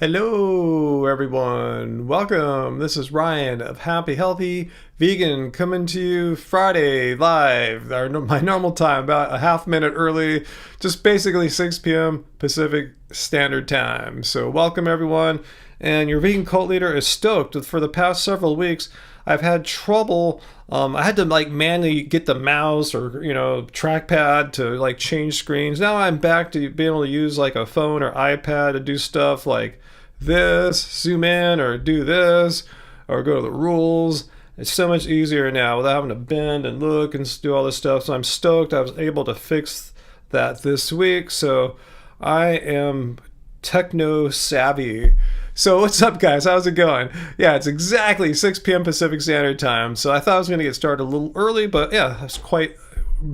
Hello, everyone. Welcome. This is Ryan of Happy Healthy Vegan coming to you Friday live, my normal time, about a half minute early, just basically 6 p.m. Pacific Standard Time. So, welcome, everyone. And your vegan cult leader is stoked. For the past several weeks, I've had trouble. I had to manually get the mouse or trackpad to change screens. Now I'm back to being able to use a phone or iPad to do stuff like this, zoom in or do this, or go to the rules. It's so much easier now without having to bend and look and do all this stuff. So I'm stoked I was able to fix that this week. So I am techno savvy. So what's up, guys? How's it going? Yeah, it's exactly 6 p.m. Pacific Standard Time. So I thought I was going to get started a little early, but yeah, I was quite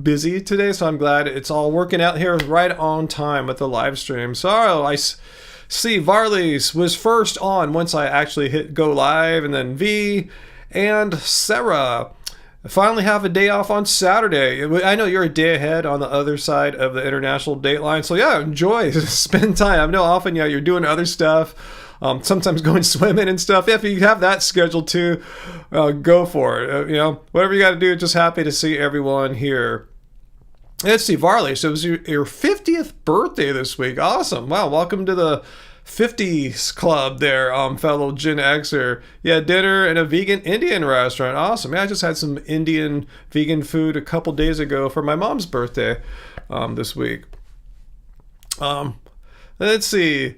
busy today. So I'm glad it's all working out here right on time with the live stream. So I see Varley's was first on once I actually hit go live, and then V and Sarah. I finally have a day off on Saturday. I know you're a day ahead on the other side of the international date line. So yeah, enjoy, spend time. I know often you're doing other stuff. Sometimes going swimming and stuff. If you have that scheduled too, go for it. Whatever you got to do. Just happy to see everyone here. Let's see, Varley. So it was your 50th birthday this week. Awesome. Wow. Welcome to the 50s club there, fellow Gen Xer. Yeah, dinner in a vegan Indian restaurant. Awesome. Yeah, I just had some Indian vegan food a couple days ago for my mom's birthday this week. Let's see.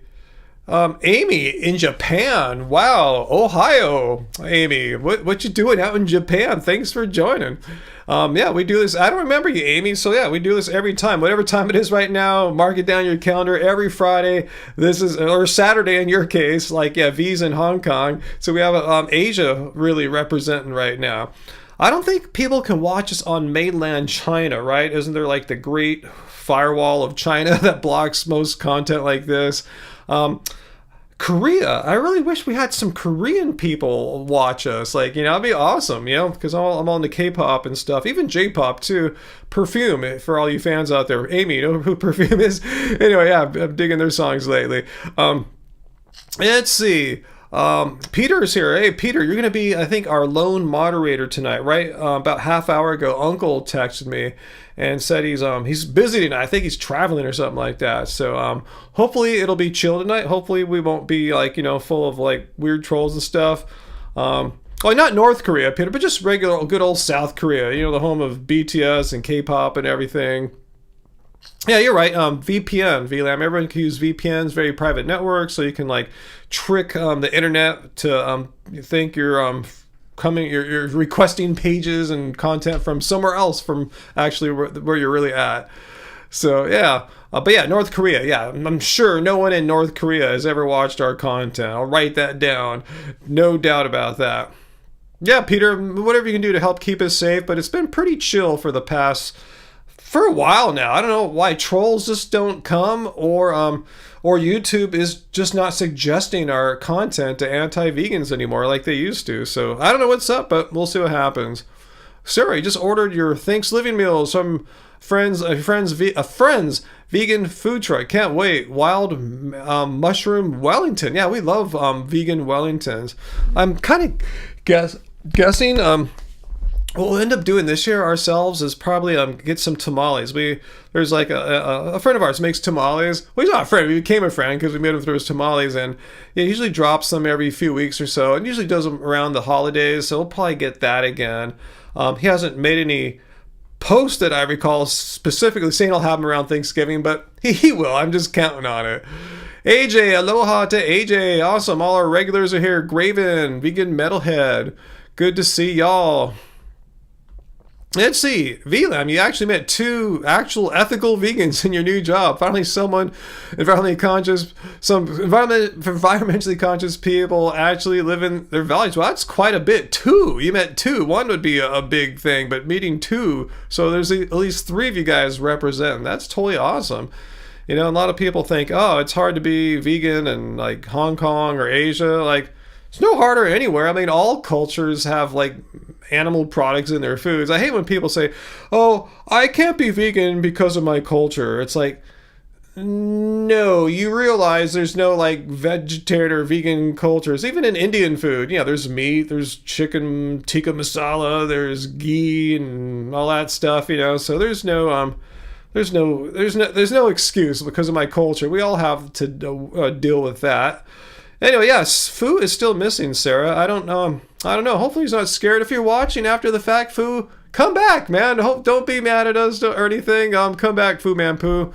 Amy in Japan. Wow, Ohio. Amy, what you doing out in Japan? Thanks for joining. Yeah, we do this. I don't remember you, Amy. So yeah, we do this every time. Whatever time it is right now, mark it down your calendar. Every Friday. This is, or Saturday in your case. V's in Hong Kong. So we have Asia really representing right now. I don't think people can watch us on mainland China, right? Isn't there the great firewall of China that blocks most content like this? Korea. I really wish we had some Korean people watch us. It'd be awesome, because I'm all into K-pop and stuff, even J-pop too. Perfume, for all you fans out there. Amy, you know who Perfume is? Anyway, yeah, I'm digging their songs lately. Let's see. Peter's here. Hey, Peter, you're going to be, I think, our lone moderator tonight, right? About half hour ago, Uncle texted me and said he's busy tonight. I think he's traveling or something like that. So hopefully it'll be chill tonight. Hopefully we won't be full of weird trolls and stuff. Well, not North Korea, Peter, but just regular good old South Korea. The home of BTS and K-pop and everything. Yeah, you're right. VPN, VLAN. Everyone can use VPNs, very private networks, so you can trick the internet to think you're you're requesting pages and content from somewhere else from actually where you're really at. So yeah, but yeah, North Korea. Yeah, I'm sure no one in North Korea has ever watched our content. I'll write that down. No doubt about that. Yeah, Peter, whatever you can do to help keep us safe, but it's been pretty chill for a while now. I don't know why trolls just don't come, or YouTube is just not suggesting our content to anti-vegans anymore like they used to. So I don't know what's up, but we'll see what happens. Sarah, you just ordered your Thanksgiving meals from a friend's vegan food truck. Can't wait. Wild mushroom Wellington. Yeah, we love vegan Wellingtons. I'm kind of guessing. What we'll end up doing this year ourselves is probably get some tamales. There's a friend of ours makes tamales. Well, he's not a friend. He became a friend because we made him through his tamales, and he usually drops them every few weeks or so, and usually does them around the holidays. So we'll probably get that again. He hasn't made any posts that I recall specifically saying I'll have them around Thanksgiving, but he will. I'm just counting on it. AJ, aloha to AJ. Awesome. All our regulars are here. Graven, vegan metalhead. Good to see y'all. Let's see, VLAM, you actually met 2 actual ethical vegans in your new job. Finally, someone environmentally conscious people actually living their values. Well, that's quite a bit. 2, you met 2. 1 would be a big thing, but meeting 2, so there's at least 3 of you guys representing. That's totally awesome. A lot of people think, oh, it's hard to be vegan in Hong Kong or Asia. It's no harder anywhere. I mean, all cultures have animal products in their foods. I hate when people say, oh, I can't be vegan because of my culture. It's No, you realize there's no like vegetarian or vegan cultures. Even in Indian food, yeah, there's meat, there's chicken tikka masala, there's ghee and all that stuff, you know. So there's no excuse because of my culture. We all have to deal with that. Anyway, yes, Fu is still missing, Sarah. I don't know. I don't know. Hopefully he's not scared. If you're watching after the fact, Fu, come back, man. Don't be mad at us or anything. Come back, Fu Man Poo.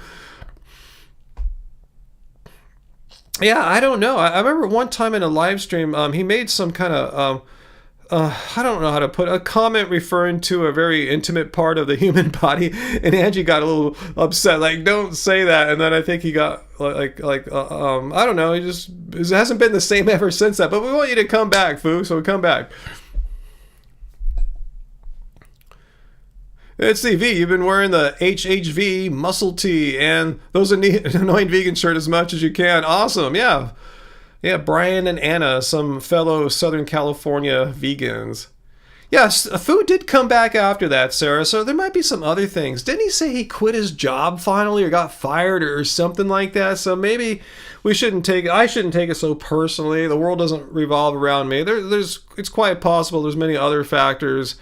Yeah, I don't know. I remember one time in a live stream, he made some kind of I don't know how to put a comment referring to a very intimate part of the human body, and Angie got a little upset, like don't say that. And then I think he got I don't know. It hasn't been the same ever since that. But we want you to come back, Fu. So come back. It's the V. You've been wearing the HHV muscle tee and those annoying vegan shirt as much as you can. Awesome. Yeah. Yeah, Brian and Anna, some fellow Southern California vegans. Yes, food did come back after that, Sarah, so there might be some other things. Didn't he say he quit his job finally or got fired or something like that? So maybe I shouldn't take it so personally. The world doesn't revolve around me. It's quite possible there's many other factors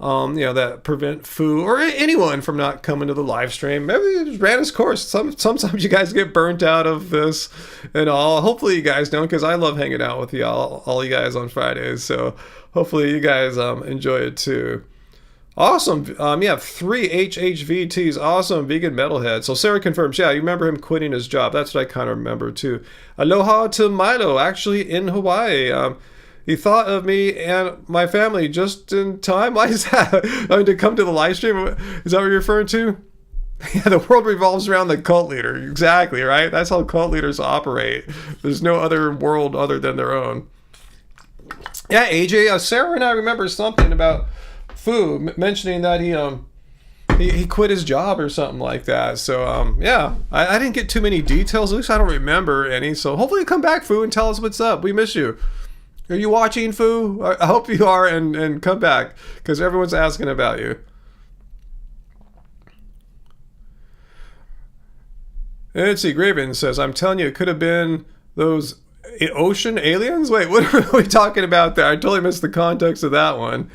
that prevent Fu or anyone from not coming to the live stream. Maybe it just ran its course. Sometimes you guys get burnt out of this and all. Hopefully you guys don't, because I love hanging out with all you guys on Fridays. So hopefully you guys enjoy it too. Awesome. You have 3 HHVTs. Awesome. Vegan metalhead. So Sarah confirms, yeah, you remember him quitting his job. That's what I kind of remember too. Aloha to Milo, actually in Hawaii. He thought of me and my family just in time. Why is that? To come to the live stream? Is that what you're referring to? Yeah, the world revolves around the cult leader. Exactly, right? That's how cult leaders operate. There's no other world other than their own. Yeah, AJ, Sarah and I remember something about Fu mentioning that he quit his job or something like that. So, yeah, I didn't get too many details. At least I don't remember any. So hopefully you come back, Fu, and tell us what's up. We miss you. Are you watching, Fu? I hope you are, and come back, because everyone's asking about you. Nancy Graven says, I'm telling you, it could have been those ocean aliens? Wait, what are we talking about there? I totally missed the context of that one.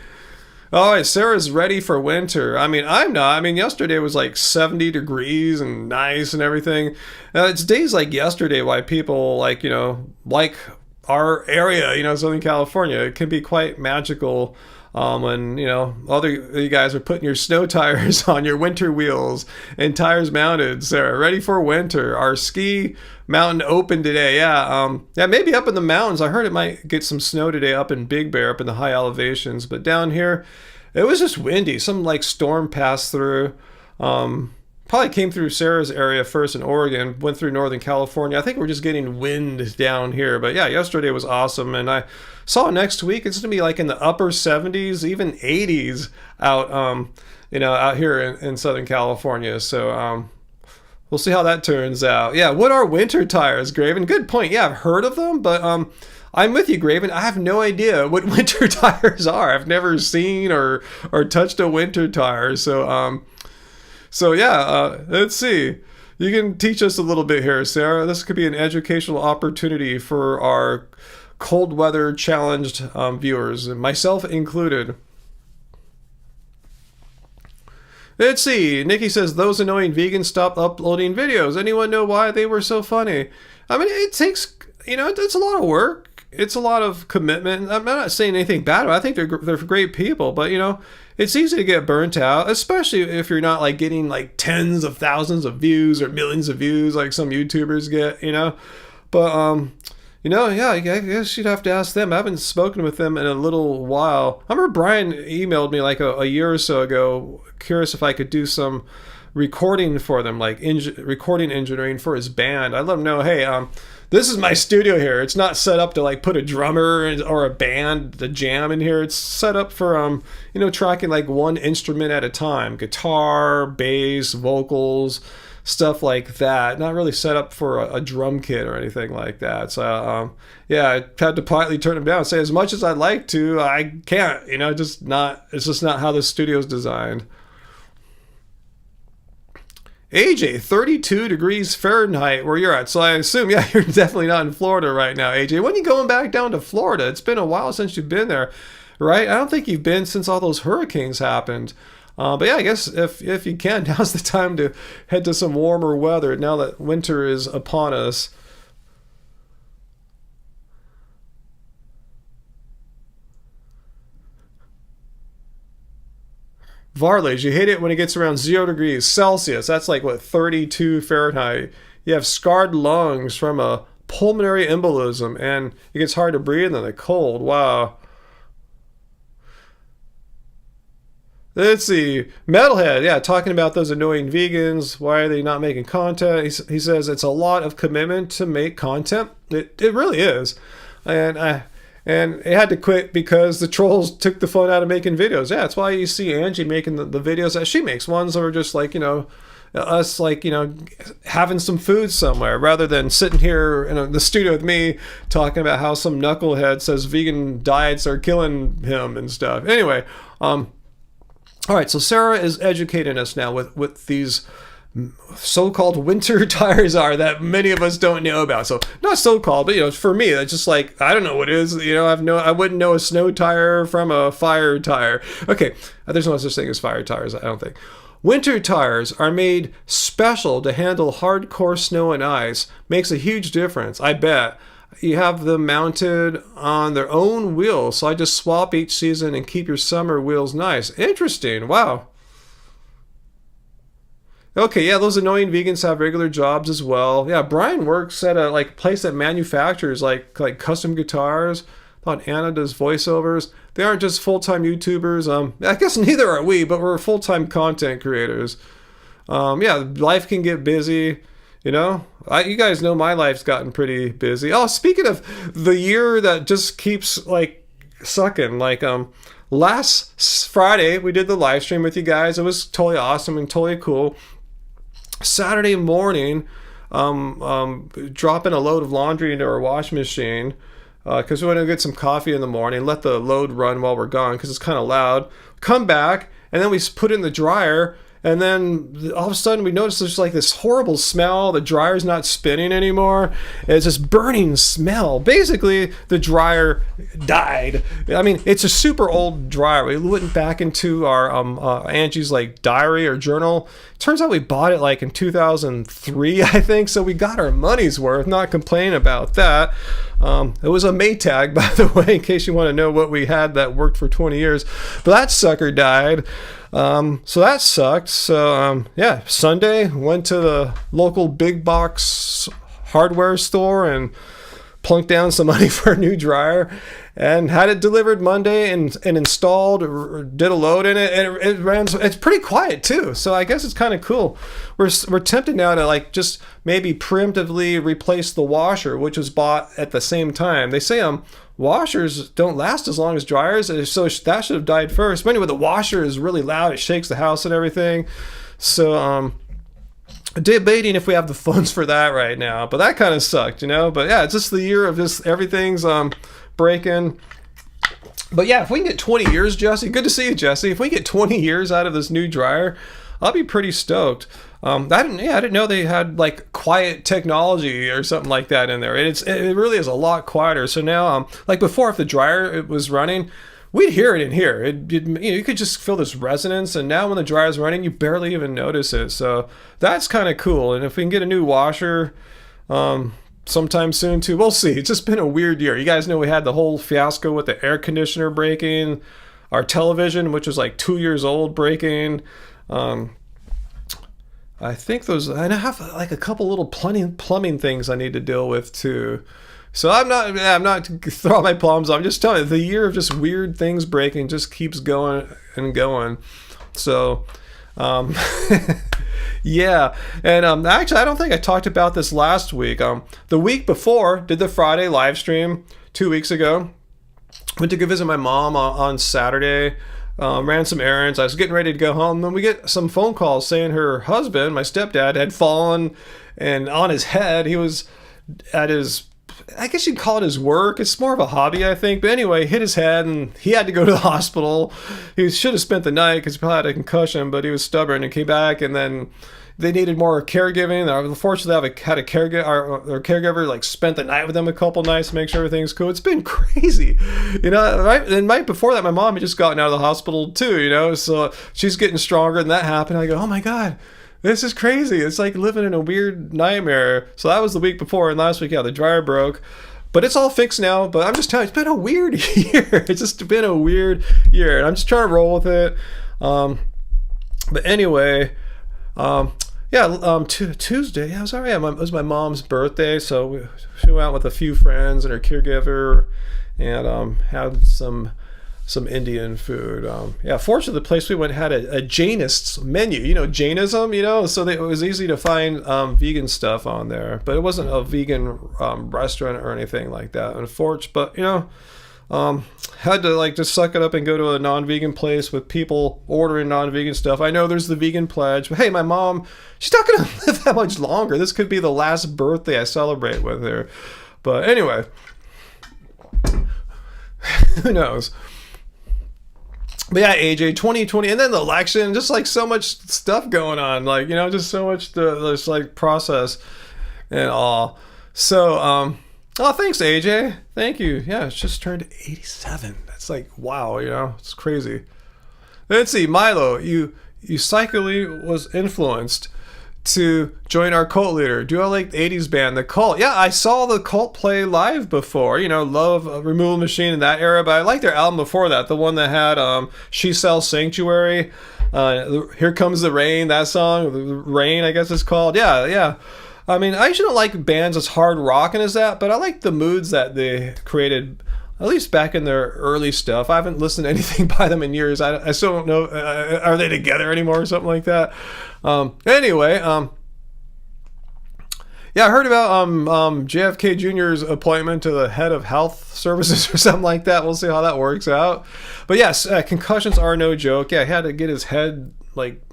All right, Sarah's ready for winter. I mean, I'm not. I mean, yesterday was like 70 degrees and nice and everything. It's days like yesterday why people like our area, Southern California, it can be quite magical when, you guys are putting your snow tires on your winter wheels and tires mounted. Sarah, ready for winter. Our ski mountain open today. Yeah, maybe up in the mountains. I heard it might get some snow today up in Big Bear, up in the high elevations. But down here, it was just windy. Some storm passed through. Probably came through Sarah's area first in Oregon, went through Northern California. I think we're just getting wind down here. But yeah, yesterday was awesome. And I saw next week, it's going to be like in the upper 70s, even 80s out, out here in Southern California. So we'll see how that turns out. Yeah, what are winter tires, Graven? Good point. Yeah, I've heard of them, but I'm with you, Graven. I have no idea what winter tires are. I've never seen or touched a winter tire. So yeah, let's see. You can teach us a little bit here, Sarah. This could be an educational opportunity for our cold weather challenged viewers, myself included. Let's see. Nikki says, those annoying vegans stopped uploading videos. Anyone know why they were so funny? I mean, it takes, it's a lot of work. It's a lot of commitment. I'm not saying anything bad. I think they're great people, but it's easy to get burnt out, especially if you're not getting tens of thousands of views or millions of views like some YouTubers get, But yeah, I guess you'd have to ask them. I haven't spoken with them in a little while. I remember Brian emailed me a year or so ago, curious if I could do some recording for them, recording engineering for his band. I let him know, hey, this is my studio here. It's not set up to put a drummer or a band to jam in here. It's set up for tracking one instrument at a time, guitar, bass, vocals, stuff like that. Not really set up for a drum kit or anything like that. So yeah, I had to politely turn him down and say, as much as I'd like to, I can't. It's just not how the studio's designed. AJ, 32 degrees Fahrenheit where you're at. So I assume, yeah, you're definitely not in Florida right now, AJ. When are you going back down to Florida? It's been a while since you've been there, right? I don't think you've been since all those hurricanes happened. But yeah, I guess if you can, now's the time to head to some warmer weather now that winter is upon us. Varlage, you hate it when it gets around 0 degrees Celsius. That's like, what, 32 Fahrenheit. You have scarred lungs from a pulmonary embolism, and it gets hard to breathe in the cold. Wow. Let's see. Metalhead, yeah, talking about those annoying vegans. Why are they not making content? He says it's a lot of commitment to make content. It really is. And it had to quit because the trolls took the fun out of making videos. Yeah, that's why you see Angie making the videos that she makes. Ones that are just like, us, like, having some food somewhere rather than sitting here in the studio with me talking about how some knucklehead says vegan diets are killing him and stuff. Anyway, all right, so Sarah is educating us now with these so-called winter tires are that many of us don't know about. So not so-called, but for me, that's just like, I don't know what it is. I wouldn't know a snow tire from a fire tire. Okay, there's no such thing as fire tires, I don't think. Winter tires are made special to handle hardcore snow and ice. Makes a huge difference, I bet. You have them mounted on their own wheels, so I just swap each season and keep your summer wheels nice. Interesting, wow. Okay, yeah, those annoying vegans have regular jobs as well. Yeah, Brian works at a place that manufactures like custom guitars. Thought Anna does voiceovers. They aren't just full-time YouTubers. I guess neither are we, but we're full-time content creators. Yeah, life can get busy. You guys know my life's gotten pretty busy. Oh, speaking of the year that just keeps sucking, last Friday we did the live stream with you guys. It was totally awesome and totally cool. Saturday morning, dropping a load of laundry into our washing machine because we want to get some coffee in the morning, let the load run while we're gone because it's kind of loud. Come back, and then we put it in the dryer, and then all of a sudden we notice there's this horrible smell. The dryer's not spinning anymore. It's this burning smell. Basically, the dryer died. I mean, it's a super old dryer. We went back into our Angie's diary or journal. Turns out we bought it in 2003, I think. So we got our money's worth. Not complaining about that. It was a Maytag, by the way, in case you want to know what we had that worked for 20 years. But that sucker died. So that sucked. So yeah, Sunday went to the local big box hardware store and plunked down some money for a new dryer and had it delivered Monday and installed, did a load in it, and it ran. It's pretty quiet too, so I guess it's kind of cool. We're tempted now to just maybe preemptively replace the washer, which was bought at the same time. They say washers don't last as long as dryers, so that should have died first. But anyway, the washer is really loud. It shakes the house and everything. So debating if we have the funds for that right now, but that kind of sucked, But yeah, it's just the year of just everything's breaking. But yeah, if we can get 20 years, Jesse, good to see you, Jesse. If we get 20 years out of this new dryer, I'll be pretty stoked. I didn't know they had quiet technology or something like that in there. It really is a lot quieter. So now, before, if the dryer was running, we'd hear it in here. You could just feel this resonance, and now when the dryer's running, you barely even notice it. So that's kind of cool. And if we can get a new washer sometime soon too, we'll see. It's just been a weird year. You guys know we had the whole fiasco with the air conditioner breaking, our television, which was 2 years old, breaking. I think and I have a couple little plumbing things I need to deal with too. So I'm not throwing my palms off. I'm just telling you, the year of just weird things breaking just keeps going and going. So, yeah. And actually, I don't think I talked about this last week. The week before, did the Friday live stream 2 weeks ago. Went to go visit my mom on Saturday. Ran some errands. I was getting ready to go home. Then we get some phone calls saying her husband, my stepdad, had fallen and on his head. He was at I guess you'd call it his work. It's more of a hobby, I think. But anyway, hit his head and he had to go to the hospital. He should have spent the night because he probably had a concussion, but he was stubborn and came back. And then they needed more caregiving. Unfortunately, had a caregiver, or caregiver like spent the night with them a couple nights to make sure everything's cool. It's been crazy, right? And right before that, my mom had just gotten out of the hospital too, so she's getting stronger, and that happened. I go, oh my God, this is crazy. It's like living in a weird nightmare. So that was the week before, and last week, yeah, the dryer broke. But it's all fixed now. But I'm just telling you, it's been a weird year. It's just been a weird year. And I'm just trying to roll with it. But anyway, Tuesday, yeah, it was all right. It was my mom's birthday. So she went out with a few friends and her caregiver and had some Indian food. Fortunately, the place we went had a Jainist's menu. Jainism. So it was easy to find vegan stuff on there, but it wasn't a vegan restaurant or anything like that. Unfortunately, but had to just suck it up and go to a non-vegan place with people ordering non-vegan stuff. I know there's the vegan pledge, but hey, my mom, she's not gonna live that much longer. This could be the last birthday I celebrate with her. But anyway, who knows? But yeah, AJ, 2020, and then the election, just so much stuff going on, just so much to process and all. So, thanks, AJ. Thank you. Yeah, it's just turned 87. That's wow, it's crazy. Let's see, Milo, you psychically was influenced to join our cult leader. Do I like the 80s band, The Cult? Yeah, I saw The Cult play live before. Love Removal Machine in that era, but I liked their album before that, the one that had She Sells Sanctuary, Here Comes the Rain, that song, The Rain, I guess it's called. Yeah. I mean, I usually don't like bands as hard rocking as that, but I like the moods that they created, at least back in their early stuff. I haven't listened to anything by them in years. I still don't know, are they together anymore or something like that? Anyway, yeah, I heard about JFK Jr.'s appointment to the head of health services or something like that. We'll see how that works out. But yes, concussions are no joke. Yeah, he had to get his head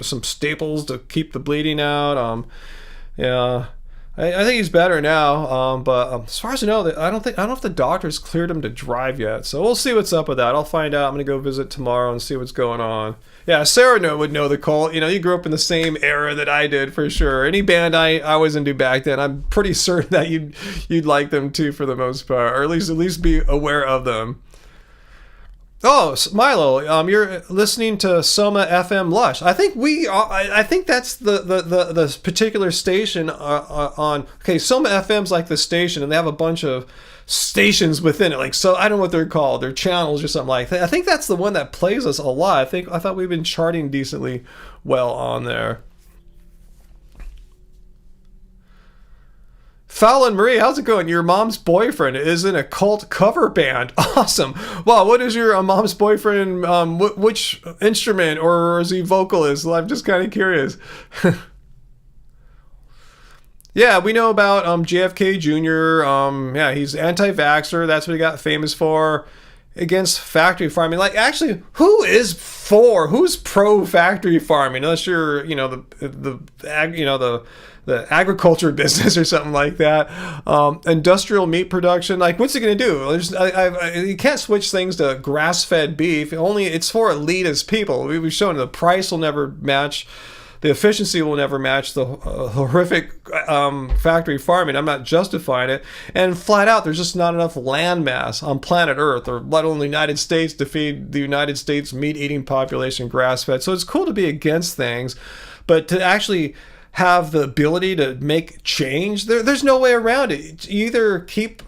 some staples to keep the bleeding out. Yeah. I think he's better now, but as far as I know, I don't know if the doctors cleared him to drive yet. So we'll see what's up with that. I'll find out. I'm gonna go visit tomorrow and see what's going on. Yeah, Sarah would know The Cult. You grew up in the same era that I did for sure. Any band I was into back then, I'm pretty certain that you'd like them too for the most part, or at least be aware of them. Oh, Milo, you're listening to Soma FM Lush. I think I think that's the particular station on. Okay, Soma FM's like the station, and they have a bunch of stations within it. So I don't know what they're called. They're channels or something like that. I think that's the one that plays us a lot. I thought we've been charting decently well on there. Fallon Marie, how's it going? Your mom's boyfriend is in a cult cover band. Awesome. Wow, what is your mom's boyfriend? Which instrument, or is he vocalist? I'm just kind of curious. Yeah, we know about JFK Jr. Yeah, he's anti-vaxxer. That's what he got famous for. Against factory farming. Actually, who's pro factory farming? Unless you're, the agriculture business or something like that. Industrial meat production. What's he going to do? You can't switch things to grass-fed beef. It's for elitist people. We've shown the price will never match. The efficiency will never match the horrific factory farming. I'm not justifying it. And flat out, there's just not enough land mass on planet Earth, or let alone the United States, to feed the United States meat-eating population grass-fed. So it's cool to be against things, but to actually have the ability to make change, there's no way around it. You either keep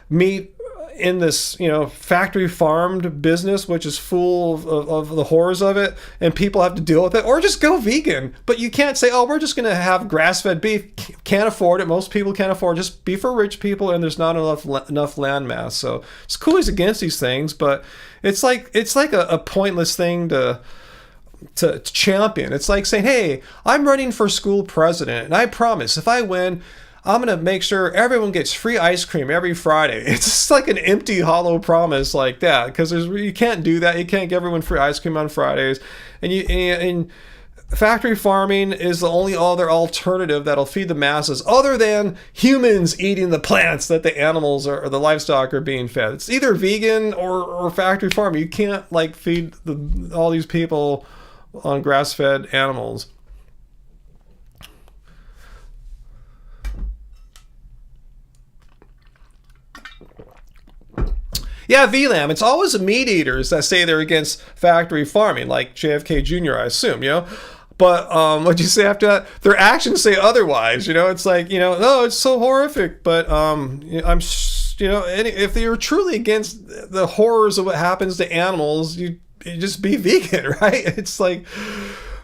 meat in this, factory farmed business, which is full of the horrors of it, and people have to deal with it, or just go vegan. But you can't say, we're just going to have grass-fed beef. Can't afford it. Most people can't afford it. Just beef for rich people, and there's not enough land mass. So it's cool he's against these things, but it's like a pointless thing to champion. It's like saying, hey, I'm running for school president, and I promise if I win, I'm going to make sure everyone gets free ice cream every Friday. It's just like an empty, hollow promise like that, because you can't do that. You can't give everyone free ice cream on Fridays. And factory farming is the only other alternative that'll feed the masses, other than humans eating the plants that the animals or the livestock are being fed. It's either vegan or factory farming. You can't feed all these people on grass-fed animals. Yeah, VLAM. It's always meat eaters that say they're against factory farming, like JFK Jr., I assume, you know? But what'd you say after that? Their actions say otherwise, you know? It's like, you know, no, it's so horrific, but if you're truly against the horrors of what happens to animals, you just be vegan, right? It's like,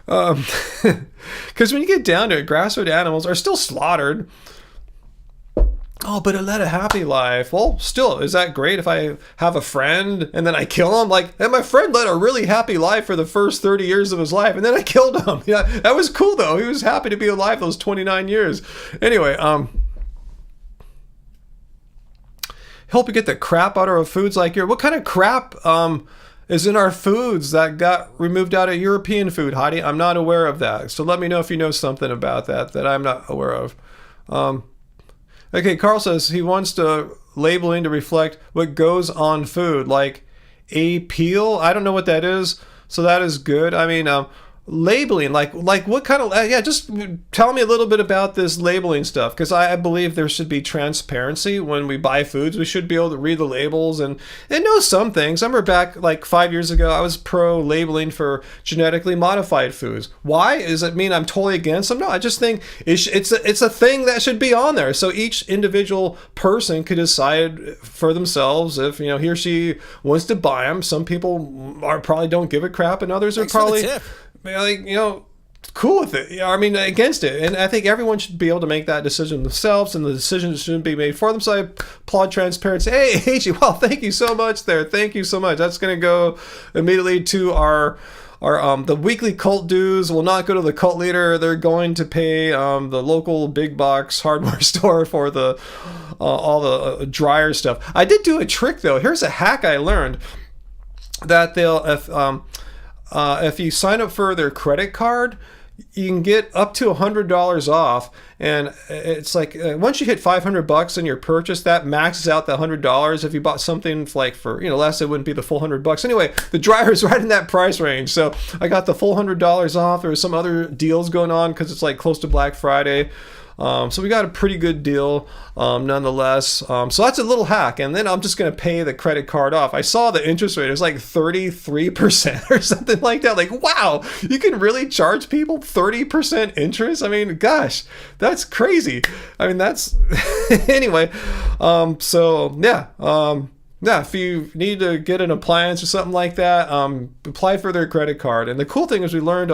because when you get down to it, grass-fed animals are still slaughtered. Oh, but it led a happy life. Well, still, is that great if I have a friend and then I kill him? Like, and my friend led a really happy life for the first 30 years of his life, and then I killed him. Yeah, that was cool, though. He was happy to be alive those 29 years. Anyway, help you get the crap out of our foods like your... What kind of crap is in our foods that got removed out of European food, Heidi? I'm not aware of that. So let me know if you know something about that I'm not aware of. Okay, Carl says he wants the labeling to reflect what goes on food, like appeal. I don't know what that is, so that is good. I mean, labeling, like what kind of, just tell me a little bit about this labeling stuff, because I believe there should be transparency when we buy foods. We should be able to read the labels and know some things. I remember back like 5 years ago, I was pro labeling for genetically modified foods. Why? Does it mean I'm totally against them? No, I just think it's a thing that should be on there, so each individual person could decide for themselves if, you know, he or she wants to buy them. Some people probably don't give a crap, and others are probably, like, you know, cool with it. I mean, against it. And I think everyone should be able to make that decision themselves, and the decision shouldn't be made for them. So I applaud transparency. Hey, AG, well, thank you so much there. Thank you so much. That's going to go immediately to our the weekly cult dues. Will not go to the cult leader. They're going to pay the local big box hardware store for the all the dryer stuff. I did do a trick, though. Here's a hack I learned, that they'll if you sign up for their credit card, you can get up to $100 off, and it's like once you hit $500 in your purchase, that maxes out the $100. If you bought something like for, you know, less, it wouldn't be the full $100. Anyway, the dryer is right in that price range, so I got the full $100 off. There were some other deals going on because it's like close to Black Friday. So we got a pretty good deal nonetheless. So that's a little hack. And then I'm just going to pay the credit card off. I saw the interest rate. It was like 33% or something like that. Like, wow, you can really charge people 30% interest? I mean, gosh, that's crazy. I mean, that's... Anyway, yeah, if you need to get an appliance or something like that, apply for their credit card. And the cool thing is we learned...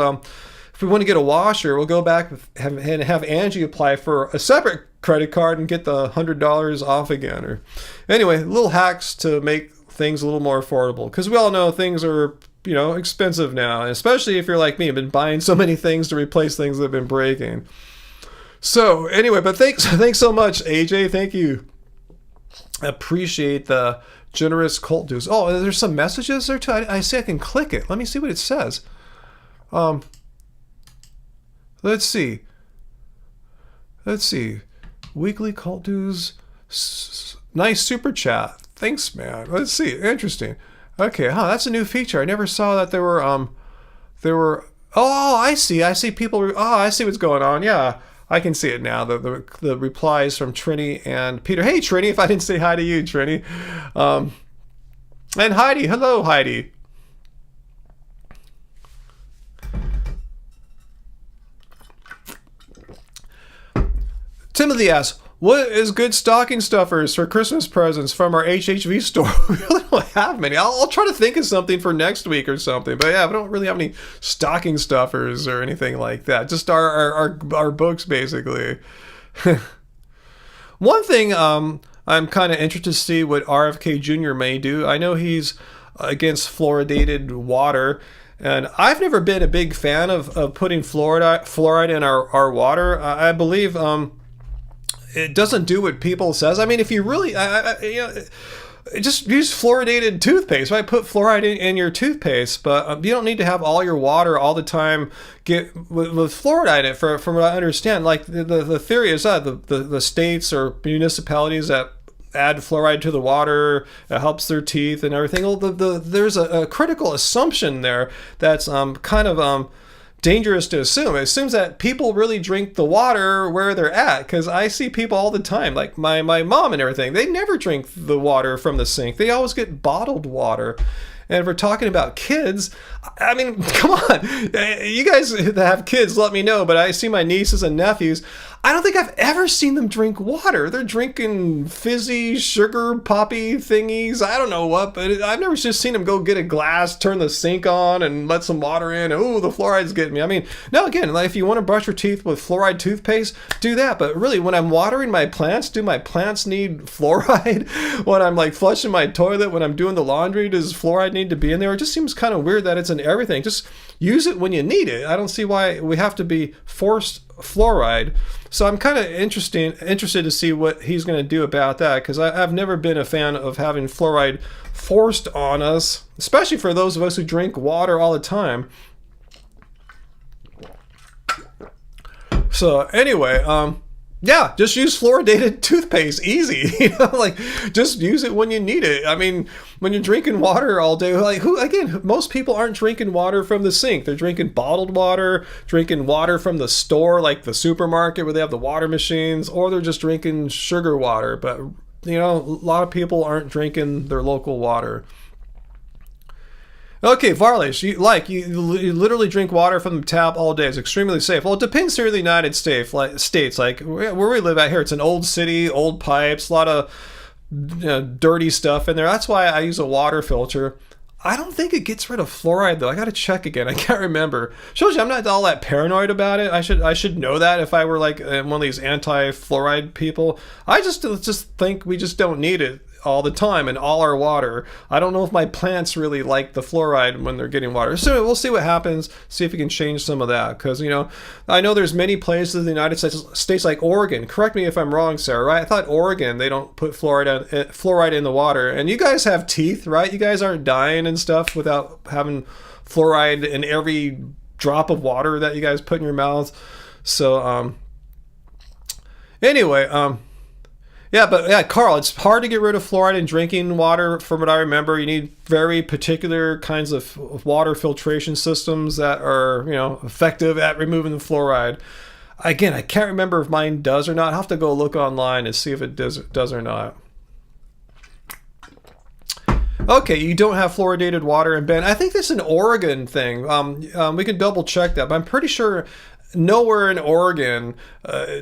if we want to get a washer, we'll go back and have Angie apply for a separate credit card and get the $100 off again. Or anyway, little hacks to make things a little more affordable, because we all know things are, you know, expensive now, especially if you're like me, been buying so many things to replace things that have been breaking. So anyway, but thanks so much, AJ. Thank you. I appreciate the generous cult dues. Oh, there's some messages there too. I see I can click it. Let me see what it says. Let's see. Weekly cult dues. Nice super chat. Thanks, man. Let's see. Interesting. Okay, that's a new feature. I never saw that there were. Oh, I see. I see people. I see what's going on. Yeah, I can see it now. The replies from Trini and Peter. Hey, Trini. If I didn't say hi to you, Trini. And Heidi. Hello, Heidi. Timothy asks, what is good stocking stuffers for Christmas presents from our HHV store? We really don't have many. I'll try to think of something for next week or something. But yeah, we don't really have any stocking stuffers or anything like that. Just our books, basically. One thing I'm kind of interested to see what RFK Jr. may do. I know he's against fluoridated water. And I've never been a big fan of putting fluoride in our water. I believe... it doesn't do what people says. I mean, if you really, just use fluoridated toothpaste, right? Put fluoride in your toothpaste, but you don't need to have all your water all the time get with fluoride in it. From what I understand, like the theory is that the states or municipalities that add fluoride to the water, it helps their teeth and everything. Well, there's a critical assumption there that's kind of dangerous to assume. It assumes that people really drink the water where they're at, because I see people all the time, like my mom and everything, they never drink the water from the sink. They always get bottled water. And if we're talking about kids, I mean, come on. You guys that have kids, let me know. But I see my nieces and nephews. I don't think I've ever seen them drink water. They're drinking fizzy, sugar, poppy thingies. I don't know what, but I've never just seen them go get a glass, turn the sink on, and let some water in. Oh, the fluoride's getting me. I mean, no, again, like if you want to brush your teeth with fluoride toothpaste, do that. But really, when I'm watering my plants, do my plants need fluoride? When I'm like flushing my toilet, when I'm doing the laundry, does fluoride need to be in there? It just seems kind of weird that it's in everything. Just use it when you need it. I don't see why we have to be forced fluoride. So I'm kind of interested to see what he's going to do about that, because I've never been a fan of having fluoride forced on us, especially for those of us who drink water all the time. So anyway, yeah, just use fluoridated toothpaste. Easy. Like just use it when you need it. I mean, when you're drinking water all day, like most people aren't drinking water from the sink. They're drinking bottled water, drinking water from the store, like the supermarket where they have the water machines, or they're just drinking sugar water. But, a lot of people aren't drinking their local water. Okay, Varlish, you literally drink water from the tap all day. It's extremely safe. Well, it depends here in the United States. Like where we live out here, it's an old city, old pipes, a lot of dirty stuff in there. That's why I use a water filter. I don't think it gets rid of fluoride though. I got to check again. I can't remember. Shows you I'm not all that paranoid about it. I should know that if I were like one of these anti-fluoride people. I just think we just don't need it all the time in all our water. I don't know if my plants really like the fluoride when they're getting water. So we'll see what happens, see if we can change some of that. Because, I know there's many places in the United States like Oregon. Correct me if I'm wrong, Sarah, right? I thought Oregon, they don't put fluoride in the water. And you guys have teeth, right? You guys aren't dying and stuff without having fluoride in every drop of water that you guys put in your mouth. So, anyway, yeah, but yeah, Carl, it's hard to get rid of fluoride in drinking water. From what I remember, you need very particular kinds of water filtration systems that are, effective at removing the fluoride. Again, I can't remember if mine does or not. I'll have to go look online and see if it does or not. Okay, you don't have fluoridated water in Bend. I think this is an Oregon thing. We can double check that, but I'm pretty sure nowhere in Oregon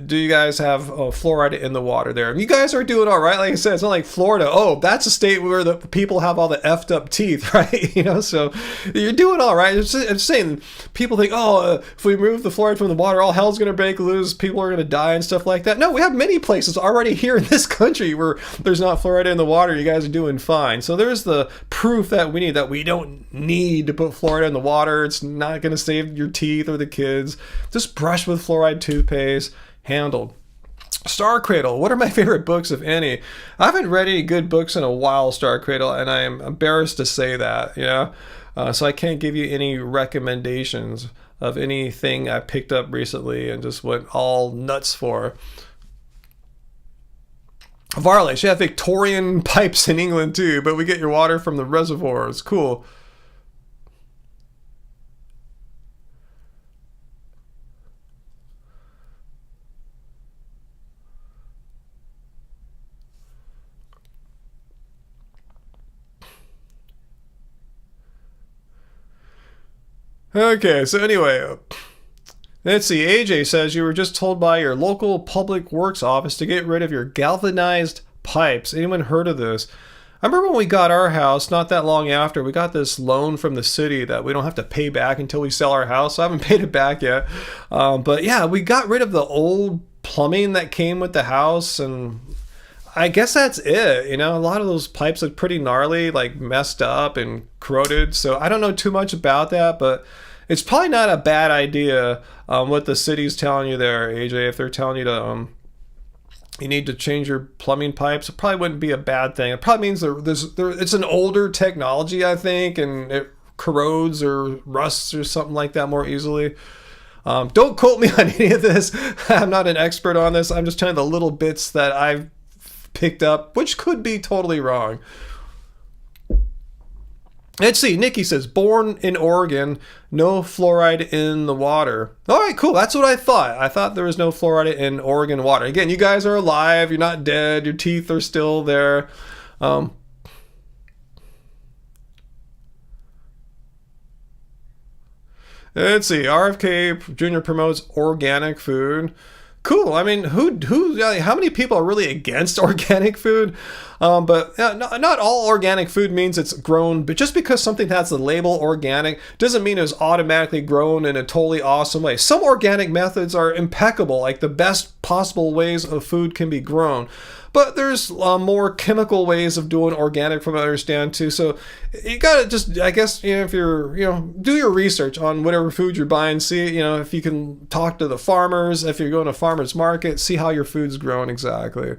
do you guys have fluoride in the water there. You guys are doing all right. Like I said, it's not like Florida. Oh, that's a state where the people have all the effed up teeth, right? So you're doing all right. I'm just saying, people think, if we remove the fluoride from the water, all hell's going to break loose. People are going to die and stuff like that. No, we have many places already here in this country where there's not fluoride in the water. You guys are doing fine. So there's the proof that we need, that we don't need to put fluoride in the water. It's not going to save your teeth or the kids. Just brush with fluoride toothpaste. Handled. Star Cradle. What are my favorite books, if any? I haven't read any good books in a while, Star Cradle, and I am embarrassed to say that, so I can't give you any recommendations of anything I picked up recently and just went all nuts for. Varley, you have Victorian pipes in England too, but we get your water from the reservoirs. Cool. Okay, so anyway, let's see. AJ says you were just told by your local public works office to get rid of your galvanized pipes. Anyone heard of this? I remember when we got our house, not that long after, we got this loan from the city that we don't have to pay back until we sell our house. So I haven't paid it back yet. But yeah, we got rid of the old plumbing that came with the house, and I guess that's it. A lot of those pipes look pretty gnarly, like messed up and corroded. So I don't know too much about that, but it's probably not a bad idea what the city's telling you there, AJ. If they're telling you to you need to change your plumbing pipes, it probably wouldn't be a bad thing. It probably means it's an older technology, I think, and it corrodes or rusts or something like that more easily. Don't quote me on any of this. I'm not an expert on this. I'm just telling the little bits that I've picked up, which could be totally wrong. Let's see. Nikki says, born in Oregon, no fluoride in the water. All right, cool. That's what I thought. I thought there was no fluoride in Oregon water. Again, you guys are alive. You're not dead. Your teeth are still there. Let's see. RFK Jr. promotes organic food. Cool. I mean, how many people are really against organic food? But not all organic food means it's grown, but just because something has the label organic doesn't mean it's automatically grown in a totally awesome way. Some organic methods are impeccable, like the best possible ways of food can be grown. But there's more chemical ways of doing organic from what I understand too. So you gotta just, I guess, if you're, do your research on whatever food you're buying. See, if you can talk to the farmers, if you're going to farmers market, see how your food's grown exactly.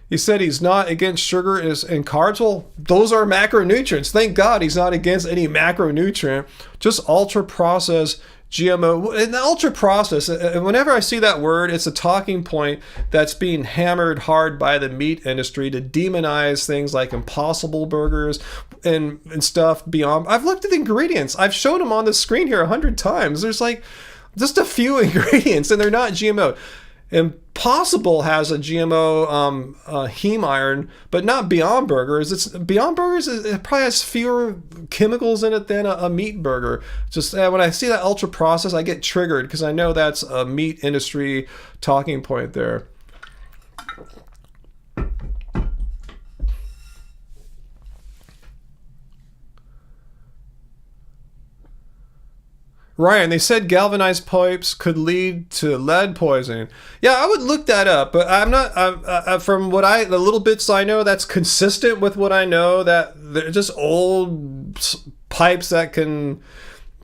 He said he's not against sugar and carbs. Well, those are macronutrients. Thank God he's not against any macronutrient. Just ultra-processed GMO. And the ultra-processed, whenever I see that word, it's a talking point that's being hammered hard by the meat industry to demonize things like Impossible burgers and stuff beyond. I've looked at the ingredients. I've shown them on the screen here 100 times. There's like just a few ingredients, and they're not GMO. Impossible has a GMO heme iron, but not Beyond Burgers. Beyond Burgers it probably has fewer chemicals in it than a meat burger. Just when I see that ultra processed, I get triggered because I know that's a meat industry talking point there. Ryan, they said galvanized pipes could lead to lead poisoning. Yeah, I would look that up, but I'm not. From the little bits I know, that's consistent with what I know. That they're just old pipes that can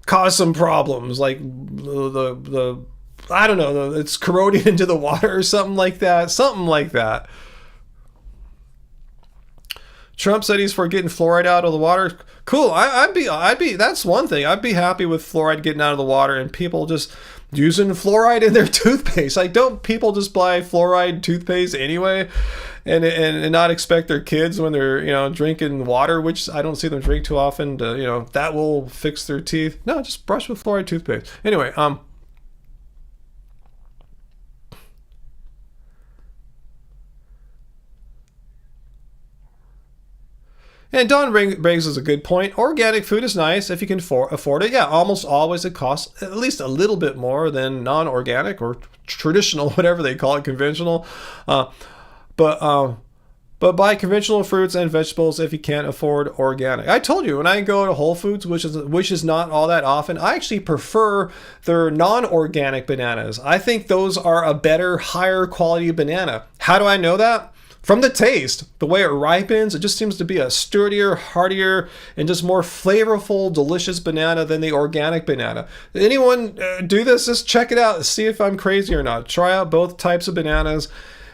cause some problems, like the I don't know, it's corroding into the water or something like that. Something like that. Trump said he's for getting fluoride out of the water. Cool. I'd be. That's one thing. I'd be happy with fluoride getting out of the water and people just using fluoride in their toothpaste. Like, don't people just buy fluoride toothpaste anyway, and not expect their kids when they're drinking water, which I don't see them drink too often, to that will fix their teeth. No, just brush with fluoride toothpaste. Anyway, And Don raises a good point. Organic food is nice if you can afford it. Yeah, almost always it costs at least a little bit more than non-organic or traditional, whatever they call it, conventional. But buy conventional fruits and vegetables if you can't afford organic. I told you, when I go to Whole Foods, which is not all that often, I actually prefer their non-organic bananas. I think those are a better, higher quality banana. How do I know that? From the taste, the way it ripens, it just seems to be a sturdier, heartier, and just more flavorful, delicious banana than the organic banana. Anyone do this? Just check it out. See if I'm crazy or not. Try out both types of bananas.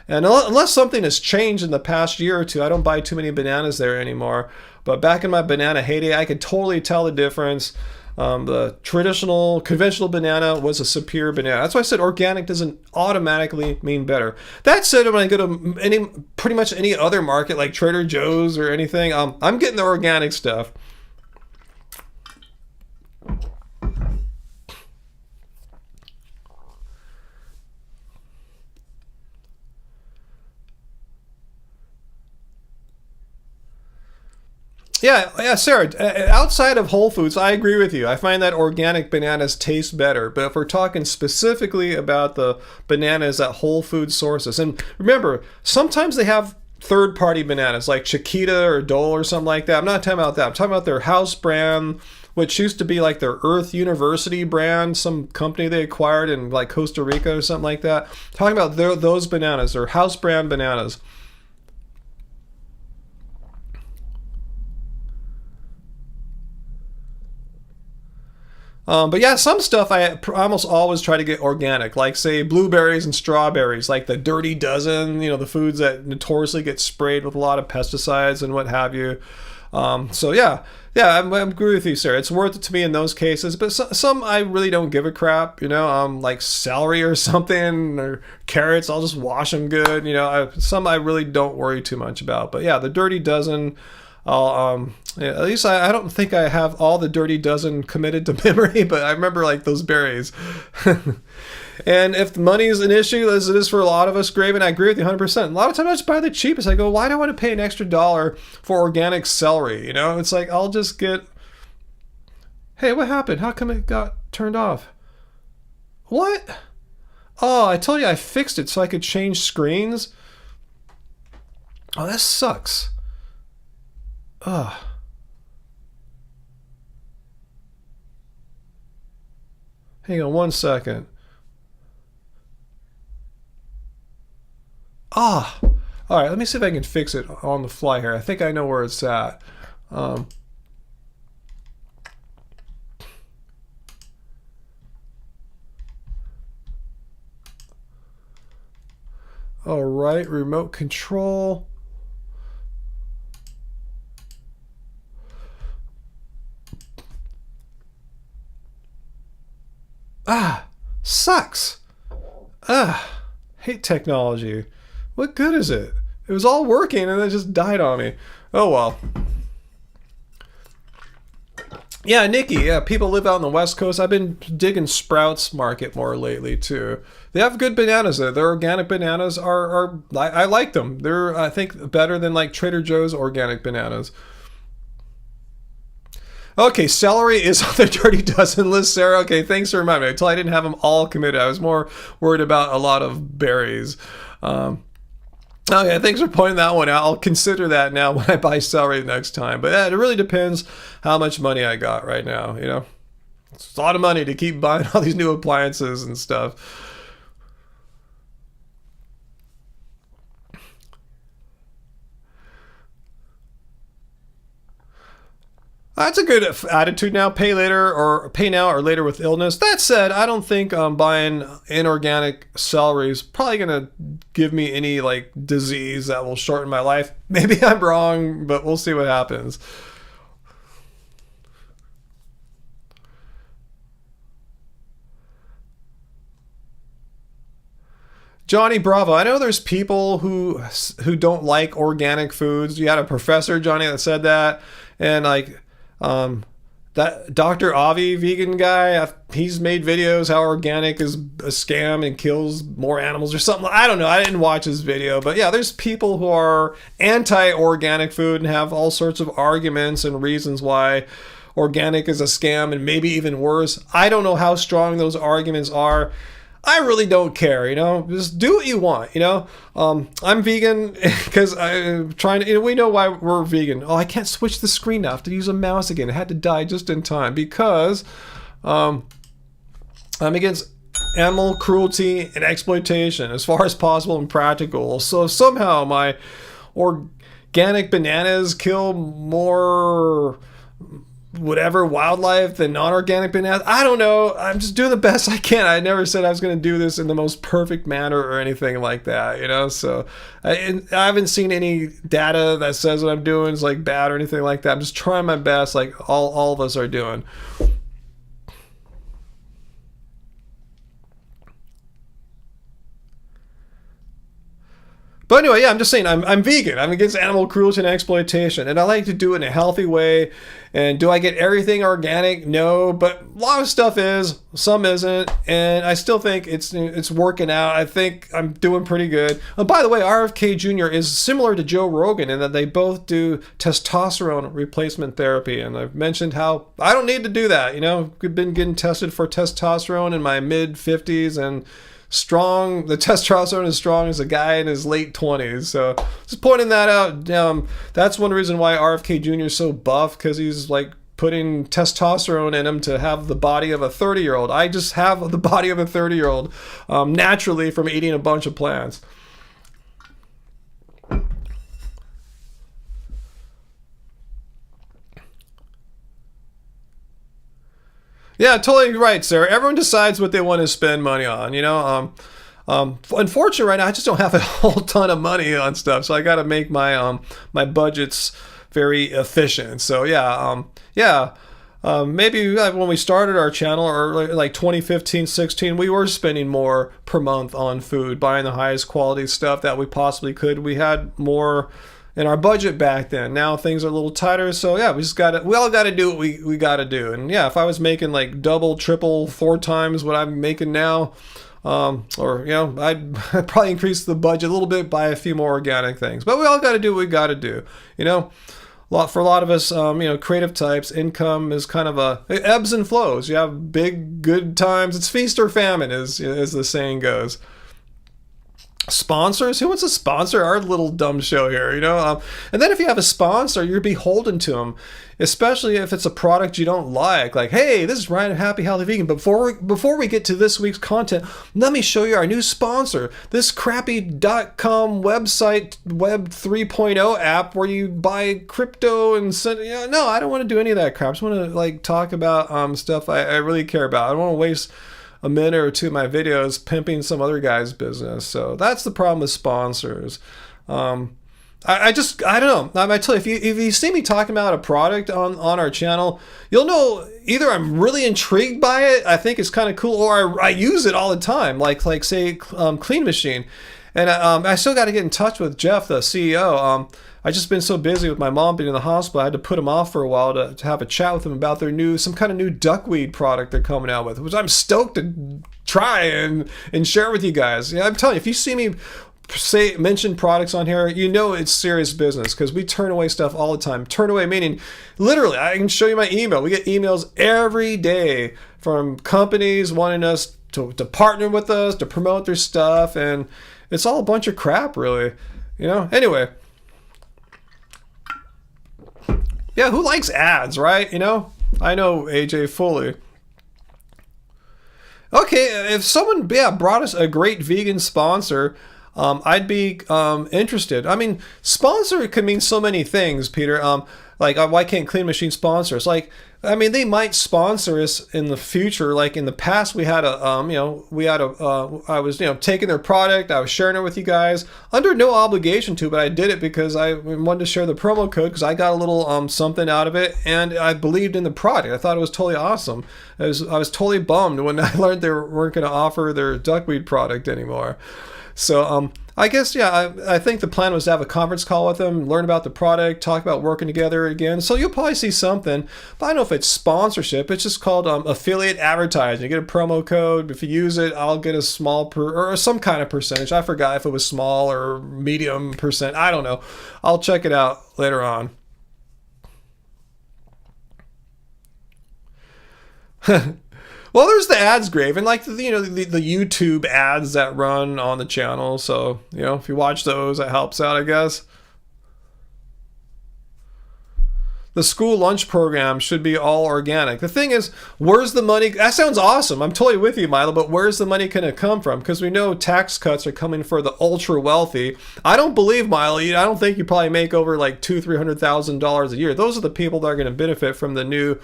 And unless something has changed in the past year or two, I don't buy too many bananas there anymore. But back in my banana heyday, I could totally tell the difference. The traditional, conventional banana was a superior banana. That's why I said organic doesn't automatically mean better. That said, when I go to pretty much any other market like Trader Joe's or anything, I'm getting the organic stuff. Yeah, Sarah, outside of Whole Foods, I agree with you. I find that organic bananas taste better. But if we're talking specifically about the bananas at Whole Food sources, and remember, sometimes they have third-party bananas like Chiquita or Dole or something like that. I'm not talking about that. I'm talking about their house brand, which used to be like their Earth University brand, some company they acquired in like Costa Rica or something like that. Talking about those bananas, their house brand bananas. But yeah, some stuff I almost always try to get organic, like say blueberries and strawberries, like the Dirty Dozen, the foods that notoriously get sprayed with a lot of pesticides and what have you. So yeah, I agree with you, Sarah. It's worth it to me in those cases, but some I really don't give a crap, like celery or something, or carrots, I'll just wash them good, some I really don't worry too much about. But yeah, the Dirty Dozen, Yeah, at least I don't think I have all the Dirty Dozen committed to memory, but I remember like those berries. And if money is an issue, as it is for a lot of us, Graven, I agree with you 100%. A lot of times I just buy the cheapest. I go, why do I want to pay an extra $1 for organic celery? You know, it's like, I'll just get... Hey, what happened? How come it got turned off? What? Oh, I told you I fixed it so I could change screens. Oh, that sucks. Ugh. Hang on 1 second. Ah, all right. Let me see if I can fix it on the fly here. I think I know where it's at. All right, remote control. Ah, sucks. Ah, hate technology. What good is it? It was all working and it just died on me. Oh well. Yeah, Nikki, yeah, people live out on the West Coast. I've been digging Sprouts Market more lately too. They have good bananas there. Their organic bananas are I like them. They're, I think, better than like Trader Joe's organic bananas. Okay, celery is on the Dirty Dozen list, Sarah. Okay, thanks for reminding me. Until I didn't have them all committed. I was more worried about a lot of berries. Okay, thanks for pointing that one out. I'll consider that now when I buy celery next time. But yeah, it really depends how much money I got right now, you know. It's a lot of money to keep buying all these new appliances and stuff. That's a good attitude now. Pay later or pay now or later with illness. That said, I don't think buying inorganic celery is probably going to give me any like disease that will shorten my life. Maybe I'm wrong, but we'll see what happens. Johnny Bravo. I know there's people who don't like organic foods. You had a professor, Johnny, that said that, and like. That Dr. Avi vegan guy, he's made videos how organic is a scam and kills more animals or something. I don't know. I didn't watch his video, but yeah, there's people who are anti-organic food and have all sorts of arguments and reasons why organic is a scam and maybe even worse. I don't know how strong those arguments are. I really don't care, you know, just do what you want, you know. I'm vegan because I'm trying to, you know, we know why we're vegan. Oh, I can't switch the screen now. I have to use a mouse again. I had to die just in time because I'm against animal cruelty and exploitation as far as possible and practical. So somehow my organic bananas kill more whatever wildlife than non-organic bananas. I don't know. I'm just doing the best I can. I never said I was going to do this in the most perfect manner or anything like that, you know. So I haven't seen any data that says what I'm doing is like bad or anything like that. I'm just trying my best, like all of us are doing. But anyway, yeah, I'm just saying I'm vegan. I'm against animal cruelty and exploitation, and I like to do it in a healthy way. And do I get everything organic? No, but a lot of stuff is, some isn't, and I still think it's working out. I think I'm doing pretty good. And by the way, RFK Jr. is similar to Joe Rogan in that they both do testosterone replacement therapy, and I've mentioned how I don't need to do that. You know, I've been getting tested for testosterone in my mid-50s, and strong, the testosterone is strong as a guy in his late 20s. So just pointing that out. That's one reason why RFK Jr. is so buff, because he's like putting testosterone in him to have the body of a 30-year-old. I just have the body of a 30-year-old naturally from eating a bunch of plants. Yeah, totally right, Sarah. Everyone decides what they want to spend money on, you know. Unfortunately, right now I just don't have a whole ton of money on stuff, so I got to make my my budgets very efficient. So maybe when we started our channel, or like 2015, 16, we were spending more per month on food, buying the highest quality stuff that we possibly could. We had more in our budget back then. Now things are a little tighter, so yeah, we all gotta do what we gotta do. And yeah, if I was making like double, triple, 4 times what I'm making now, or I'd probably increase the budget a little bit, buy a few more organic things. But we all gotta do what we gotta do. For a lot of us, creative types, income is kind of it ebbs and flows. You have big, good times. It's feast or famine, as the saying goes. Sponsors? Who wants to sponsor our little dumb show here? And then if you have a sponsor, you're beholden to them, especially if it's a product you don't like. Like, hey, this is Ryan of Happy Healthy Vegan. But before we get to this week's content, let me show you our new sponsor. This crappy.com website, Web 3.0 app where you buy crypto and send. No, I don't want to do any of that crap. I just want to talk about stuff I really care about. I don't want to waste a minute or two of my videos pimping some other guy's business. So that's the problem with sponsors. I don't know. I tell you, if you see me talking about a product on our channel, you'll know either I'm really intrigued by it, I think it's kind of cool, or I use it all the time, like say Clean Machine. And I still got to get in touch with Jeff, the CEO. I've just been so busy with my mom being in the hospital, I had to put him off for a while to have a chat with him about some kind of new duckweed product they're coming out with, which I'm stoked to try and share with you guys. I'm telling you, if you see me mention products on here, it's serious business, because we turn away stuff all the time. Turn away meaning literally, I can show you my email. We get emails every day from companies wanting us to partner with us, to promote their stuff, and it's all a bunch of crap, really. Anyway. Yeah, who likes ads, right? I know AJ fully. Okay, if someone brought us a great vegan sponsor, I'd be interested. I mean, sponsor could mean so many things, Peter. Why can't Clean Machine sponsor us? They might sponsor us in the future. Like in the past, I was taking their product, I was sharing it with you guys under no obligation to, but I did it because I wanted to share the promo code, because I got a little something out of it, and I believed in the product. I thought it was totally awesome. I was totally bummed when I learned they weren't going to offer their duckweed product anymore. So I guess, I think the plan was to have a conference call with them, learn about the product, talk about working together again. So you'll probably see something, but I don't know if it's sponsorship. It's just called affiliate advertising. You get a promo code. If you use it, I'll get a small or some kind of percentage. I forgot if it was small or medium percent. I don't know. I'll check it out later on. Well, there's the ads, Grave, and the YouTube ads that run on the channel. So, if you watch those, that helps out, I guess. The school lunch program should be all organic. The thing is, where's the money? That sounds awesome. I'm totally with you, Milo, but where's the money going to come from? Because we know tax cuts are coming for the ultra wealthy. I don't believe, Milo, I don't think you probably make over like $200,000-$300,000 a year. Those are the people that are going to benefit from the new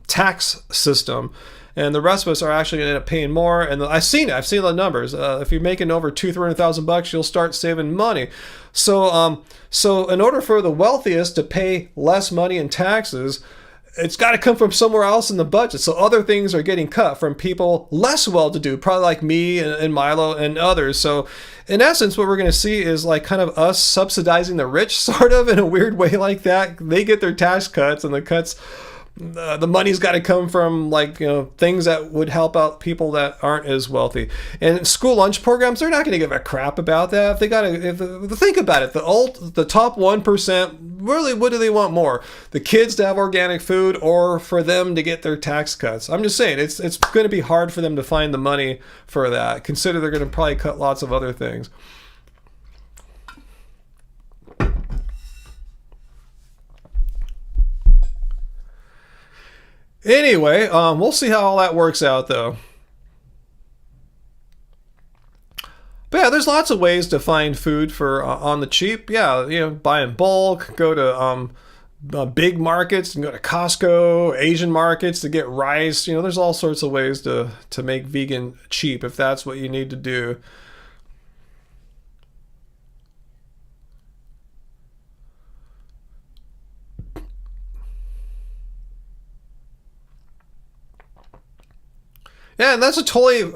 tax system. And the rest of us are actually going to end up paying more. And I've seen the numbers. If you're making over $200,000, you'll start saving money. So in order for the wealthiest to pay less money in taxes, it's got to come from somewhere else in the budget. So other things are getting cut from people less well-to-do, probably like me and Milo and others. So in essence, what we're going to see is kind of us subsidizing the rich, sort of, in a weird way like that. They get their tax cuts, and the cuts... the money's got to come from things that would help out people that aren't as wealthy. And school lunch programs, they're not going to give a crap about that. Think about it. The top 1%, really, what do they want more? The kids to have organic food, or for them to get their tax cuts? I'm just saying, it's going to be hard for them to find the money for that. Consider they're going to probably cut lots of other things. Anyway, we'll see how all that works out, though. But yeah, there's lots of ways to find food for on the cheap. Yeah, buy in bulk, go to big markets, and go to Costco, Asian markets to get rice. There's all sorts of ways to make vegan cheap if that's what you need to do. Yeah, and that's a totally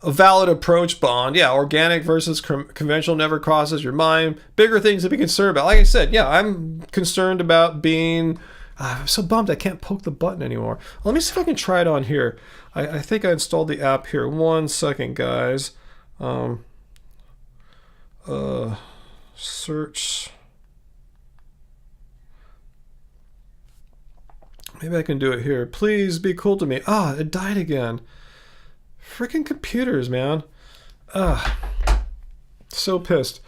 A valid approach, Bond. Yeah, organic versus conventional never crosses your mind. Bigger things to be concerned about. Like I said, yeah, I'm concerned about being... I'm so bummed I can't poke the button anymore. Let me see if I can try it on here. I think I installed the app here. 1 second, guys. Search. Maybe I can do it here. Please be cool to me. Ah, it died again. Freaking computers, man. So pissed.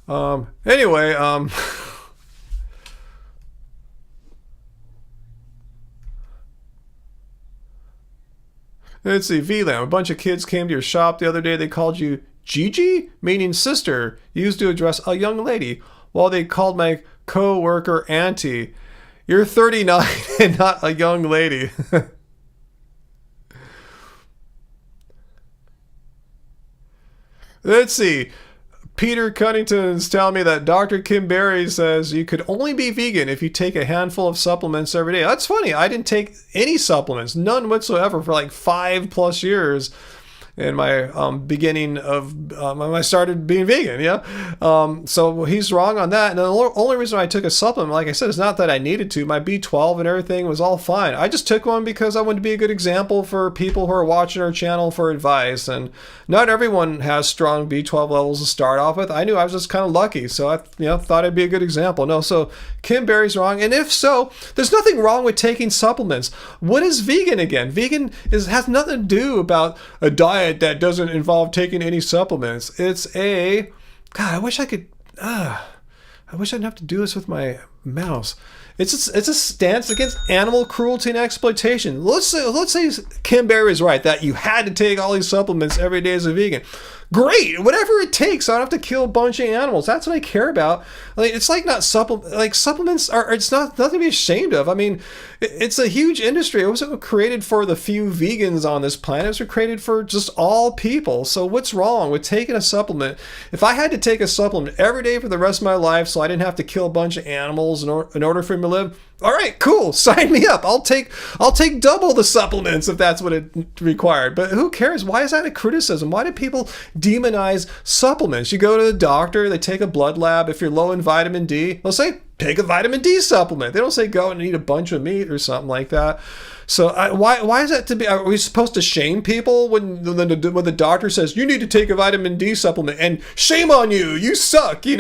Anyway, let's see, VLAN. A bunch of kids came to your shop the other day. They called you Gigi, meaning sister, used to address a young lady, while they called my co-worker auntie. You're 39 and not a young lady. Let's see. Peter Cunnington's telling me that Dr. Kim Berry says you could only be vegan if you take a handful of supplements every day. That's funny. I didn't take any supplements, none whatsoever, for like 5+ years in my beginning of when I started being vegan. So he's wrong on that. And the only reason I took a supplement, like I said, is not that I needed to. My B12 and everything was all fine. I just took one because I wanted to be a good example for people who are watching our channel for advice. And not everyone has strong B12 levels to start off with. I knew I was just kind of lucky, so I thought I'd be a good example. No, so Kim Berry's wrong. And if so, there's nothing wrong with taking supplements. What is vegan again? Vegan has nothing to do about a diet that doesn't involve taking any supplements. It's God, I wish I could. I wish I didn't have to do this with my mouse. It's a stance against animal cruelty and exploitation. Let's say Kim Berry is right that you had to take all these supplements every day as a vegan. Great, whatever it takes. I don't have to kill a bunch of animals. That's what I care about. It's like not supplements are. It's nothing to be ashamed of. I mean, it's a huge industry. It wasn't created for the few vegans on this planet. It was created for just all people. So what's wrong with taking a supplement? If I had to take a supplement every day for the rest of my life, so I didn't have to kill a bunch of animals in order for me to live, all right, cool. Sign me up. I'll take double the supplements if that's what it required. But who cares? Why is that a criticism? Why do people demonize supplements? You go to the doctor, they take a blood lab. If you're low in vitamin D, they'll say, take a vitamin D supplement. They don't say go and eat a bunch of meat or something like that. So why is that to be? Are we supposed to shame people when the doctor says you need to take a vitamin D supplement and shame on you? You suck. You're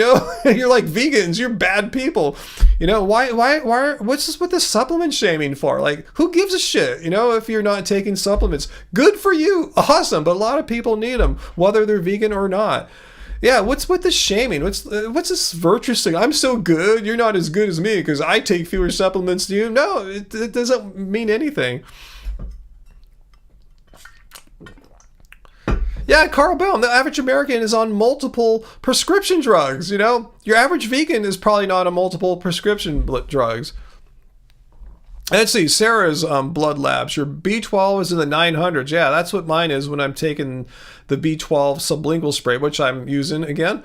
like vegans. You're bad people. Why? What's this with the supplement shaming for? Like, who gives a shit? If you're not taking supplements, good for you. Awesome. But a lot of people need them, whether they're vegan or not. Yeah, what's with the shaming? What's this virtuous thing? I'm so good, you're not as good as me because I take fewer supplements than you. No, it doesn't mean anything. Yeah, Carl Baum, the average American is on multiple prescription drugs, Your average vegan is probably not on multiple prescription drugs. Let's see, Sarah's blood labs. Your B12 is in the 900s. Yeah, that's what mine is when I'm taking the B12 sublingual spray, which I'm using again.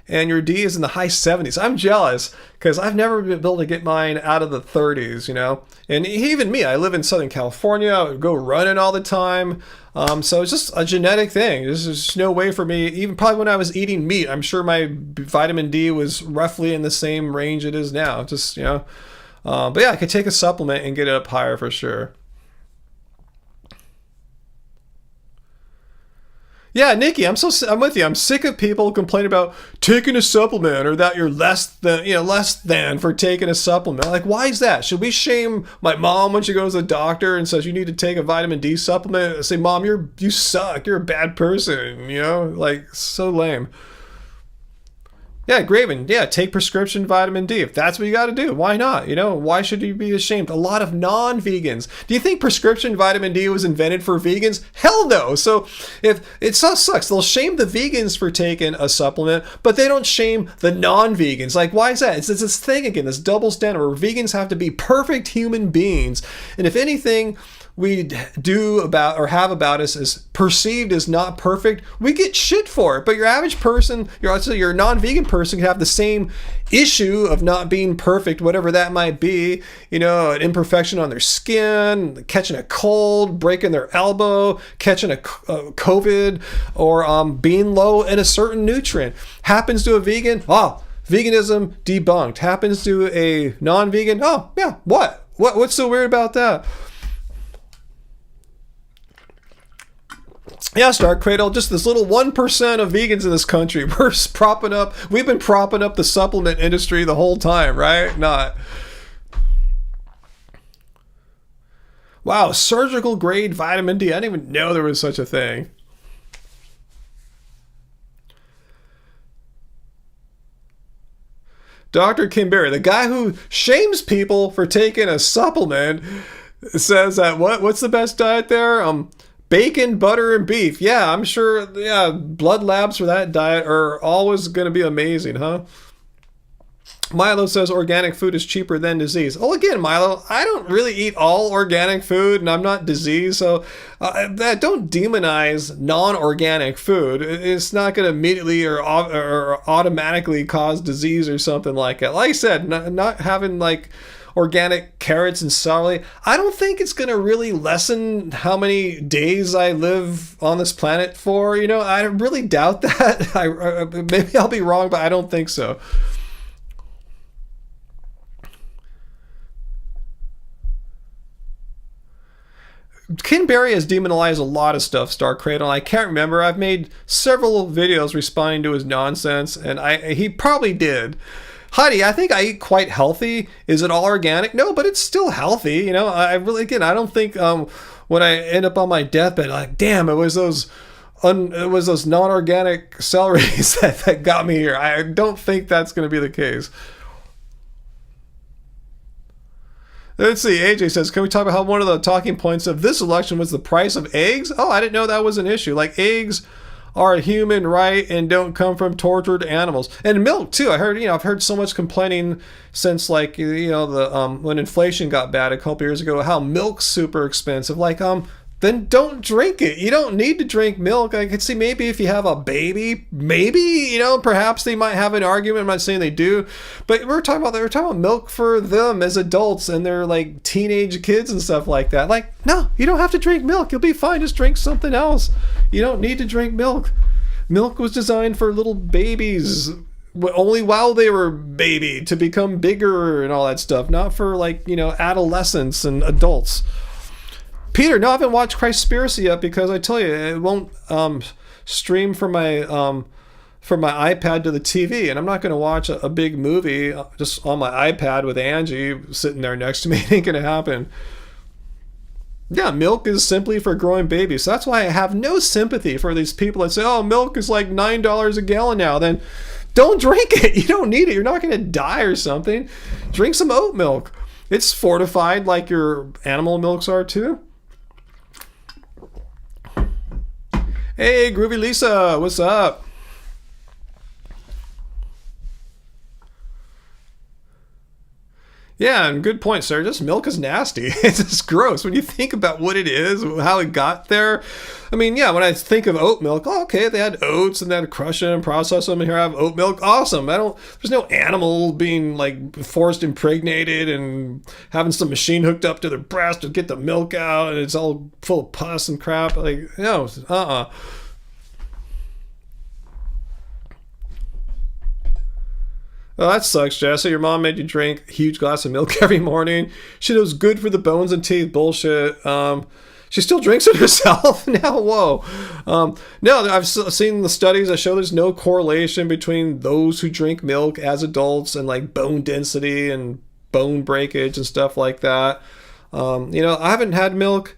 And your D is in the high 70s. I'm jealous because I've never been able to get mine out of the 30s, And even me, I live in Southern California. I would go running all the time. So it's just a genetic thing. There's no way for me, even probably when I was eating meat, I'm sure my vitamin D was roughly in the same range it is now. Just, but yeah, I could take a supplement and get it up higher for sure. Yeah, Nikki, I'm with you. I'm sick of people complaining about taking a supplement or that you're less than for taking a supplement. Like, why is that? Should we shame my mom when she goes to the doctor and says you need to take a vitamin D supplement? Say, Mom, you suck. You're a bad person. Like, so lame. Yeah, Graven, take prescription vitamin D. If that's what you got to do, why not? Why should you be ashamed? A lot of non-vegans. Do you think prescription vitamin D was invented for vegans? Hell no. So if it so sucks, they'll shame the vegans for taking a supplement, but they don't shame the non-vegans. Like, why is that? It's this thing again, this double standard where vegans have to be perfect human beings. And if anything, we do about or have about us is perceived as not perfect, we get shit for it. But your average person, your non-vegan person, can have the same issue of not being perfect, whatever that might be. You know, an imperfection on their skin, catching a cold, breaking their elbow, catching a COVID, or being low in a certain nutrient. Happens to a vegan, veganism debunked. Happens to a non-vegan, what's so weird about that? Yeah, Star Cradle, just this little 1% of vegans in this country. We've been propping up the supplement industry the whole time, right? Not. Wow, surgical grade vitamin D. I didn't even know there was such a thing. Dr. Kim Berry, the guy who shames people for taking a supplement, says that what's the best diet there? Bacon, butter, and beef. Yeah, I'm sure. Yeah, blood labs for that diet are always going to be amazing, huh? Milo says organic food is cheaper than disease. Oh, again, Milo, I don't really eat all organic food, and I'm not diseased, so don't demonize non-organic food. It's not going to immediately or automatically cause disease or something like that. Like I said, not having like organic carrots and celery, I don't think it's going to really lessen how many days I live on this planet for. You know, I really doubt that. Maybe I'll be wrong, but I don't think so. Ken Berry has demonized a lot of stuff, Star Cradle. I can't remember. I've made several videos responding to his nonsense, and he probably did. Heidi, I think I eat quite healthy. Is it all organic? No, but it's still healthy. You know, I don't think when I end up on my deathbed, like, damn, it was those non-organic celeries that got me here. I don't think that's going to be the case. Let's see. AJ says, can we talk about how one of the talking points of this election was the price of eggs? Oh, I didn't know that was an issue. Like, eggs are a human right and don't come from tortured animals. And milk too. I've heard so much complaining since, like, the when inflation got bad a couple years ago, how milk's super expensive. Like, then don't drink it. You don't need to drink milk. I could see maybe if you have a baby, maybe, perhaps they might have an argument. I'm not saying they do, but they were talking about milk for them as adults and they're like teenage kids and stuff like that. Like, no, you don't have to drink milk. You'll be fine. Just drink something else. You don't need to drink milk. Milk was designed for little babies only while they were baby to become bigger and all that stuff, not for adolescents and adults. Peter, no, I haven't watched Christspiracy yet because I tell you, it won't stream from my iPad to the TV, and I'm not going to watch a big movie just on my iPad with Angie sitting there next to me. It ain't going to happen. Yeah, milk is simply for growing babies. So that's why I have no sympathy for these people that say, oh, milk is like $9 a gallon now. Then don't drink it. You don't need it. You're not going to die or something. Drink some oat milk. It's fortified like your animal milks are too. Hey, Groovy Lisa, what's up? Yeah, and good point, sir. Just milk is nasty. It's just gross when you think about what it is, how it got there. I mean, yeah, when I think of oat milk, okay, they had oats and then crush them and process them, and here I have oat milk. Awesome. There's no animal being like forced impregnated and having some machine hooked up to their breast to get the milk out, and it's all full of pus and crap. Like, no, Oh, that sucks, Jess. So your mom made you drink a huge glass of milk every morning. She knows good for the bones and teeth. Bullshit. She still drinks it herself now. Whoa. No, I've seen the studies that show there's no correlation between those who drink milk as adults and like bone density and bone breakage and stuff like that. I haven't had milk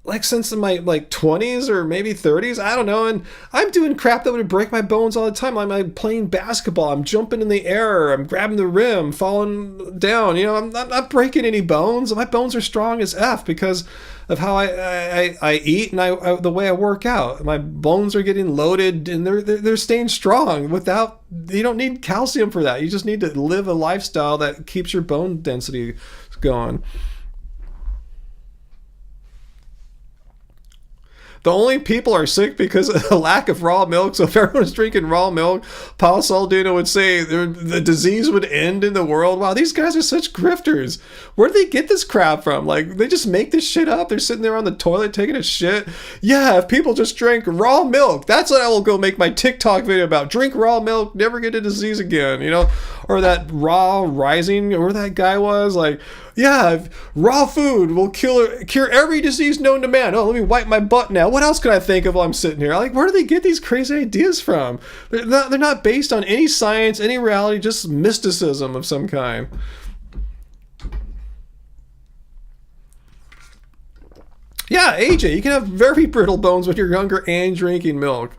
like since my 20s or maybe 30s, I don't know, and I'm doing crap that would break my bones all the time. I'm playing basketball, I'm jumping in the air, I'm grabbing the rim, falling down. I'm not breaking any bones. My bones are strong as F because of how I eat and the way I work out. My bones are getting loaded and they're staying strong. You don't need calcium for that. You just need to live a lifestyle that keeps your bone density going. The only people are sick because of the lack of raw milk. So if everyone's drinking raw milk, Paul Saldana would say the disease would end in the world. Wow, these guys are such grifters. Where do they get this crap from? Like, they just make this shit up. They're sitting there on the toilet taking a shit. Yeah, if people just drank raw milk, that's what I will go make my TikTok video about. Drink raw milk, never get a disease again, you know? Or that Raw Rising, or that guy was like, yeah, raw food will cure every disease known to man. Oh, let me wipe my butt now. What else can I think of while I'm sitting here? Like, where do they get these crazy ideas from? They're not based on any science, any reality, just mysticism of some kind. Yeah, AJ, you can have very brittle bones when you're younger and drinking milk.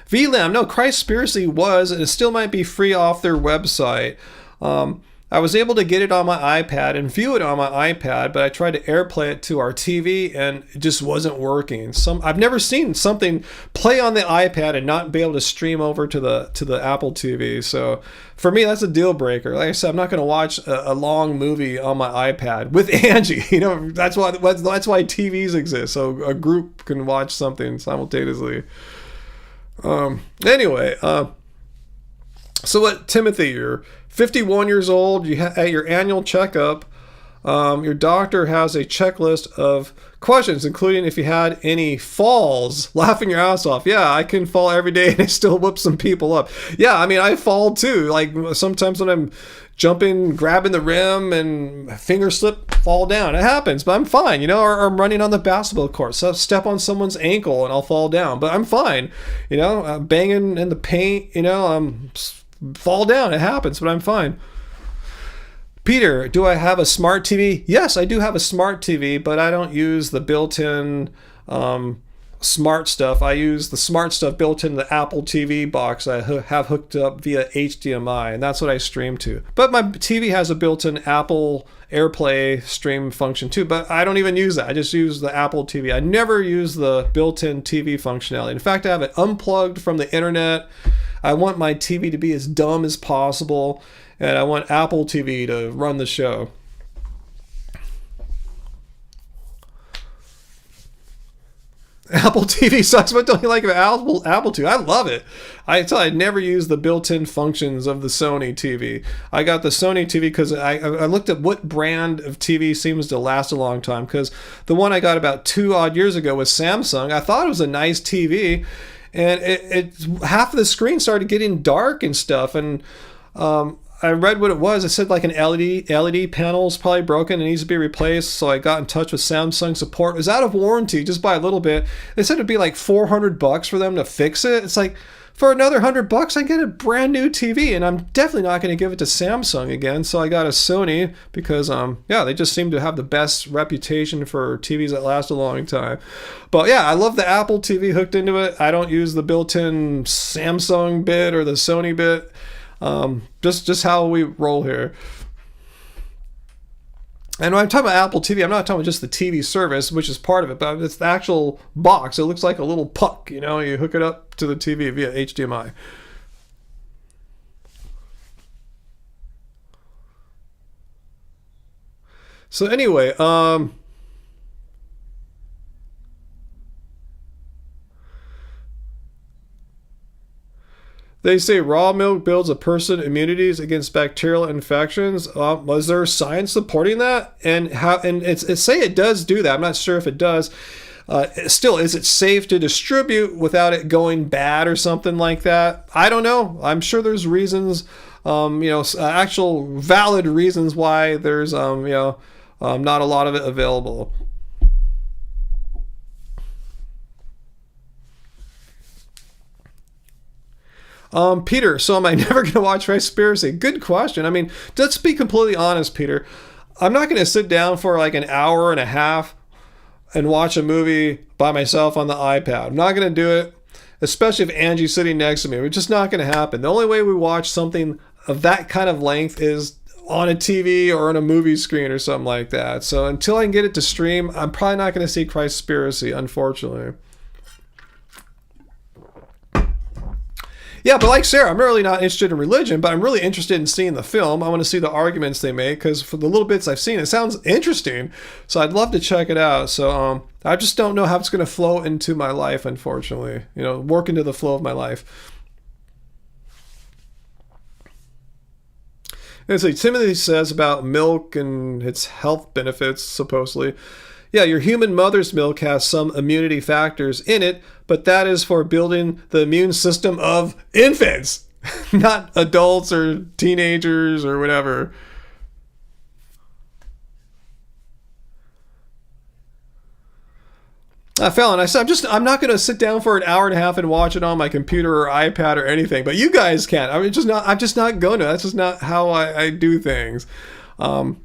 VLAM, no, Christspiracy was, and it still might be free off their website. I was able to get it on my iPad and view it on my iPad, but I tried to AirPlay it to our TV and it just wasn't working. I've never seen something play on the iPad and not be able to stream over to the Apple TV. So for me, that's a deal breaker. Like I said, I'm not going to watch a long movie on my iPad with Angie. You know, that's why TVs exist, so a group can watch something simultaneously. Anyway, so what, Timothy, you're 51 years old, at your annual checkup, your doctor has a checklist of questions, including if you had any falls, laughing your ass off. Yeah, I can fall every day and I still whip some people up. Yeah, I mean, I fall too. Like sometimes when I'm jumping, grabbing the rim and finger slip, fall down. It happens, but I'm fine, you know, or I'm running on the basketball court. So I'll step on someone's ankle and I'll fall down, but I'm fine. You know, I'm banging in the paint, you know, fall down. It happens, but I'm fine. Peter, do I have a smart TV? Yes, I do have a smart TV, but I don't use the built-in smart stuff. I use the smart stuff built into the Apple TV box I have hooked up via HDMI, and that's what I stream to. But my TV has a built-in Apple AirPlay stream function too, but I don't even use that. I just use the Apple TV. I never use the built-in TV functionality. In fact, I have it unplugged from the internet. I want my TV to be as dumb as possible, and I want Apple TV to run the show. Apple TV sucks. What don't you like about Apple TV? I love it. I never use the built-in functions of the Sony TV. I got the Sony TV because I looked at what brand of TV seems to last a long time, because the one I got about 2 odd years ago was Samsung. I thought it was a nice TV, and it half of the screen started getting dark and stuff, and I read what it was. It said like an LED panel is probably broken and needs to be replaced. So I got in touch with Samsung support. It was out of warranty just by a little bit. They said it'd be like $400 for them to fix it. It's like, for another $100, I get a brand new TV, and I'm definitely not going to give it to Samsung again. So I got a Sony because, yeah, they just seem to have the best reputation for TVs that last a long time. But yeah, I love the Apple TV hooked into it. I don't use the built-in Samsung bit or the Sony bit. Just how we roll here. And when I'm talking about Apple TV, I'm not talking about just the TV service, which is part of it, but it's the actual box. It looks like a little puck, you know, you hook it up to the TV via HDMI. So anyway, they say raw milk builds a person's immunities against bacterial infections. Was there science supporting that? And how? And it's say it does do that. I'm not sure if it does. Still, is it safe to distribute without it going bad or something like that? I don't know. I'm sure there's reasons, actual valid reasons why there's, not a lot of it available. Peter, so am I never going to watch Conspiracy? Good question. I mean, let's be completely honest, Peter. I'm not going to sit down for like an hour and a half and watch a movie by myself on the iPad. I'm not going to do it, especially if Angie's sitting next to me. It's just not going to happen. The only way we watch something of that kind of length is on a TV or on a movie screen or something like that. So until I can get it to stream, I'm probably not going to see Conspiracy, unfortunately. Yeah, but like Sarah, I'm really not interested in religion, but I'm really interested in seeing the film. I want to see the arguments they make, because for the little bits I've seen, it sounds interesting. So I'd love to check it out. So I just don't know how it's going to flow into my life, unfortunately. Work into the flow of my life. And so Timothy says about milk and its health benefits, supposedly. Yeah, your human mother's milk has some immunity factors in it, but that is for building the immune system of infants, not adults or teenagers or whatever. Fallon, I said I'm not going to sit down for an hour and a half and watch it on my computer or iPad or anything, but you guys can. I'm just not going to. That's just not how I do things.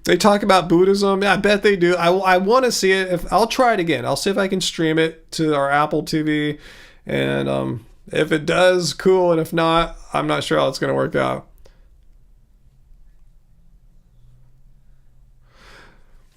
They talk about Buddhism. Yeah, I bet they do. I want to see it. I'll try it again. I'll see if I can stream it to our Apple TV, and if it does, cool. And if not, I'm not sure how it's going to work out.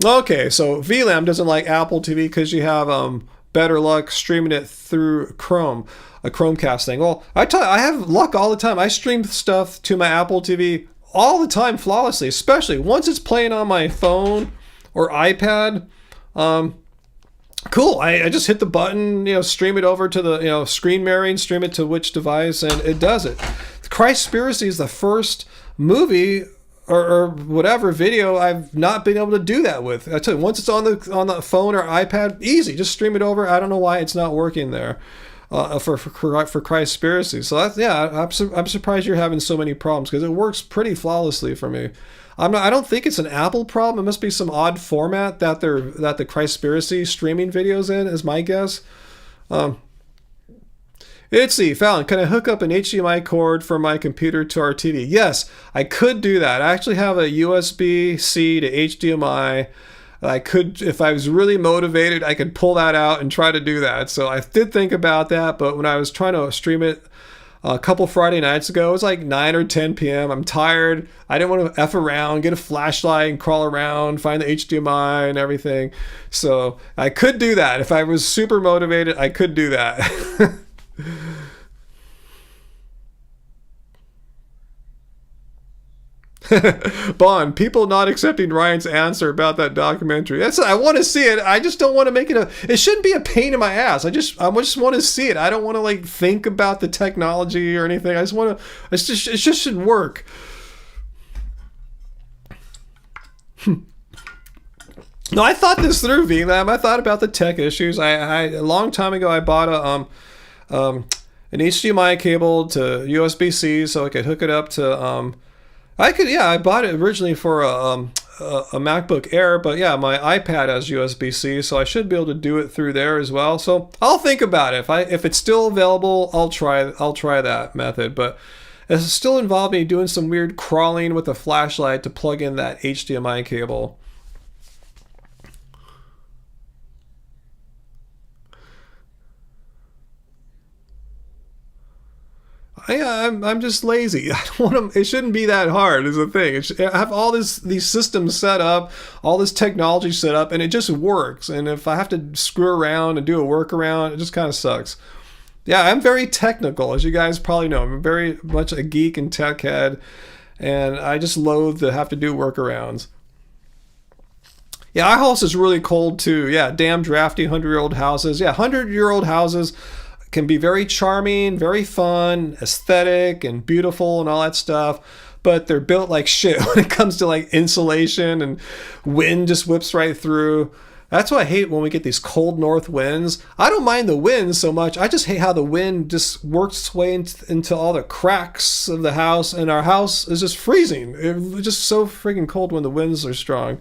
Okay, so VLAM doesn't like Apple TV because you have better luck streaming it through Chrome, a Chromecast thing. Well, I have luck all the time. I stream stuff to my Apple TV all the time flawlessly, especially once it's playing on my phone or iPad. Cool. I just hit the button, stream it over to the, screen mirroring, stream it to which device, and it does it. Christspiracy is the first movie or whatever video I've not been able to do that with. I tell you, once it's on the phone or iPad, easy, just stream it over. I don't know why it's not working there for Christspiracy. So that's, yeah, I'm surprised you're having so many problems, because it works pretty flawlessly for me. I don't think it's an Apple problem. It must be some odd format that the Christspiracy streaming videos in, is my guess. Itzy, Fallon, can I hook up an HDMI cord from my computer to our TV? Yes, I could do that. I actually have a USB-C to HDMI. I could, if I was really motivated, I could pull that out and try to do that. So I did think about that, but when I was trying to stream it a couple Friday nights ago, it was like 9 or 10 p.m. I'm tired. I didn't want to F around, get a flashlight and crawl around, find the HDMI and everything. So I could do that. If I was super motivated, I could do that. Bond, people not accepting Ryan's answer about that documentary. I want to see it. I just don't want to make it it shouldn't be a pain in my ass. I just want to see it. I don't want to think about the technology or anything. I just want to, it just should work. No, I thought this through, VLAM. I thought about the tech issues. I a long time ago, I bought an HDMI cable to USB-C so I could hook it up to I bought it originally for a MacBook Air, but yeah, my iPad has USB-C, so I should be able to do it through there as well. So I'll think about it. If it's still available, I'll try that method. But it still involved me doing some weird crawling with a flashlight to plug in that HDMI cable. I'm just lazy. I don't want to. It shouldn't be that hard. Is the thing. I have all these systems set up, all this technology set up, and it just works. And if I have to screw around and do a workaround, it just kind of sucks. Yeah, I'm very technical, as you guys probably know. I'm very much a geek and tech head, and I just loathe to have to do workarounds. Yeah, our house is really cold too. Yeah, damn drafty 100-year-old houses. Yeah, 100-year-old houses can be very charming, very fun, aesthetic, and beautiful and all that stuff, but they're built like shit when it comes to insulation, and wind just whips right through. That's why I hate when we get these cold north winds. I don't mind the wind so much. I just hate how the wind just works its way into all the cracks of the house, and our house is just freezing. It's just so freaking cold when the winds are strong.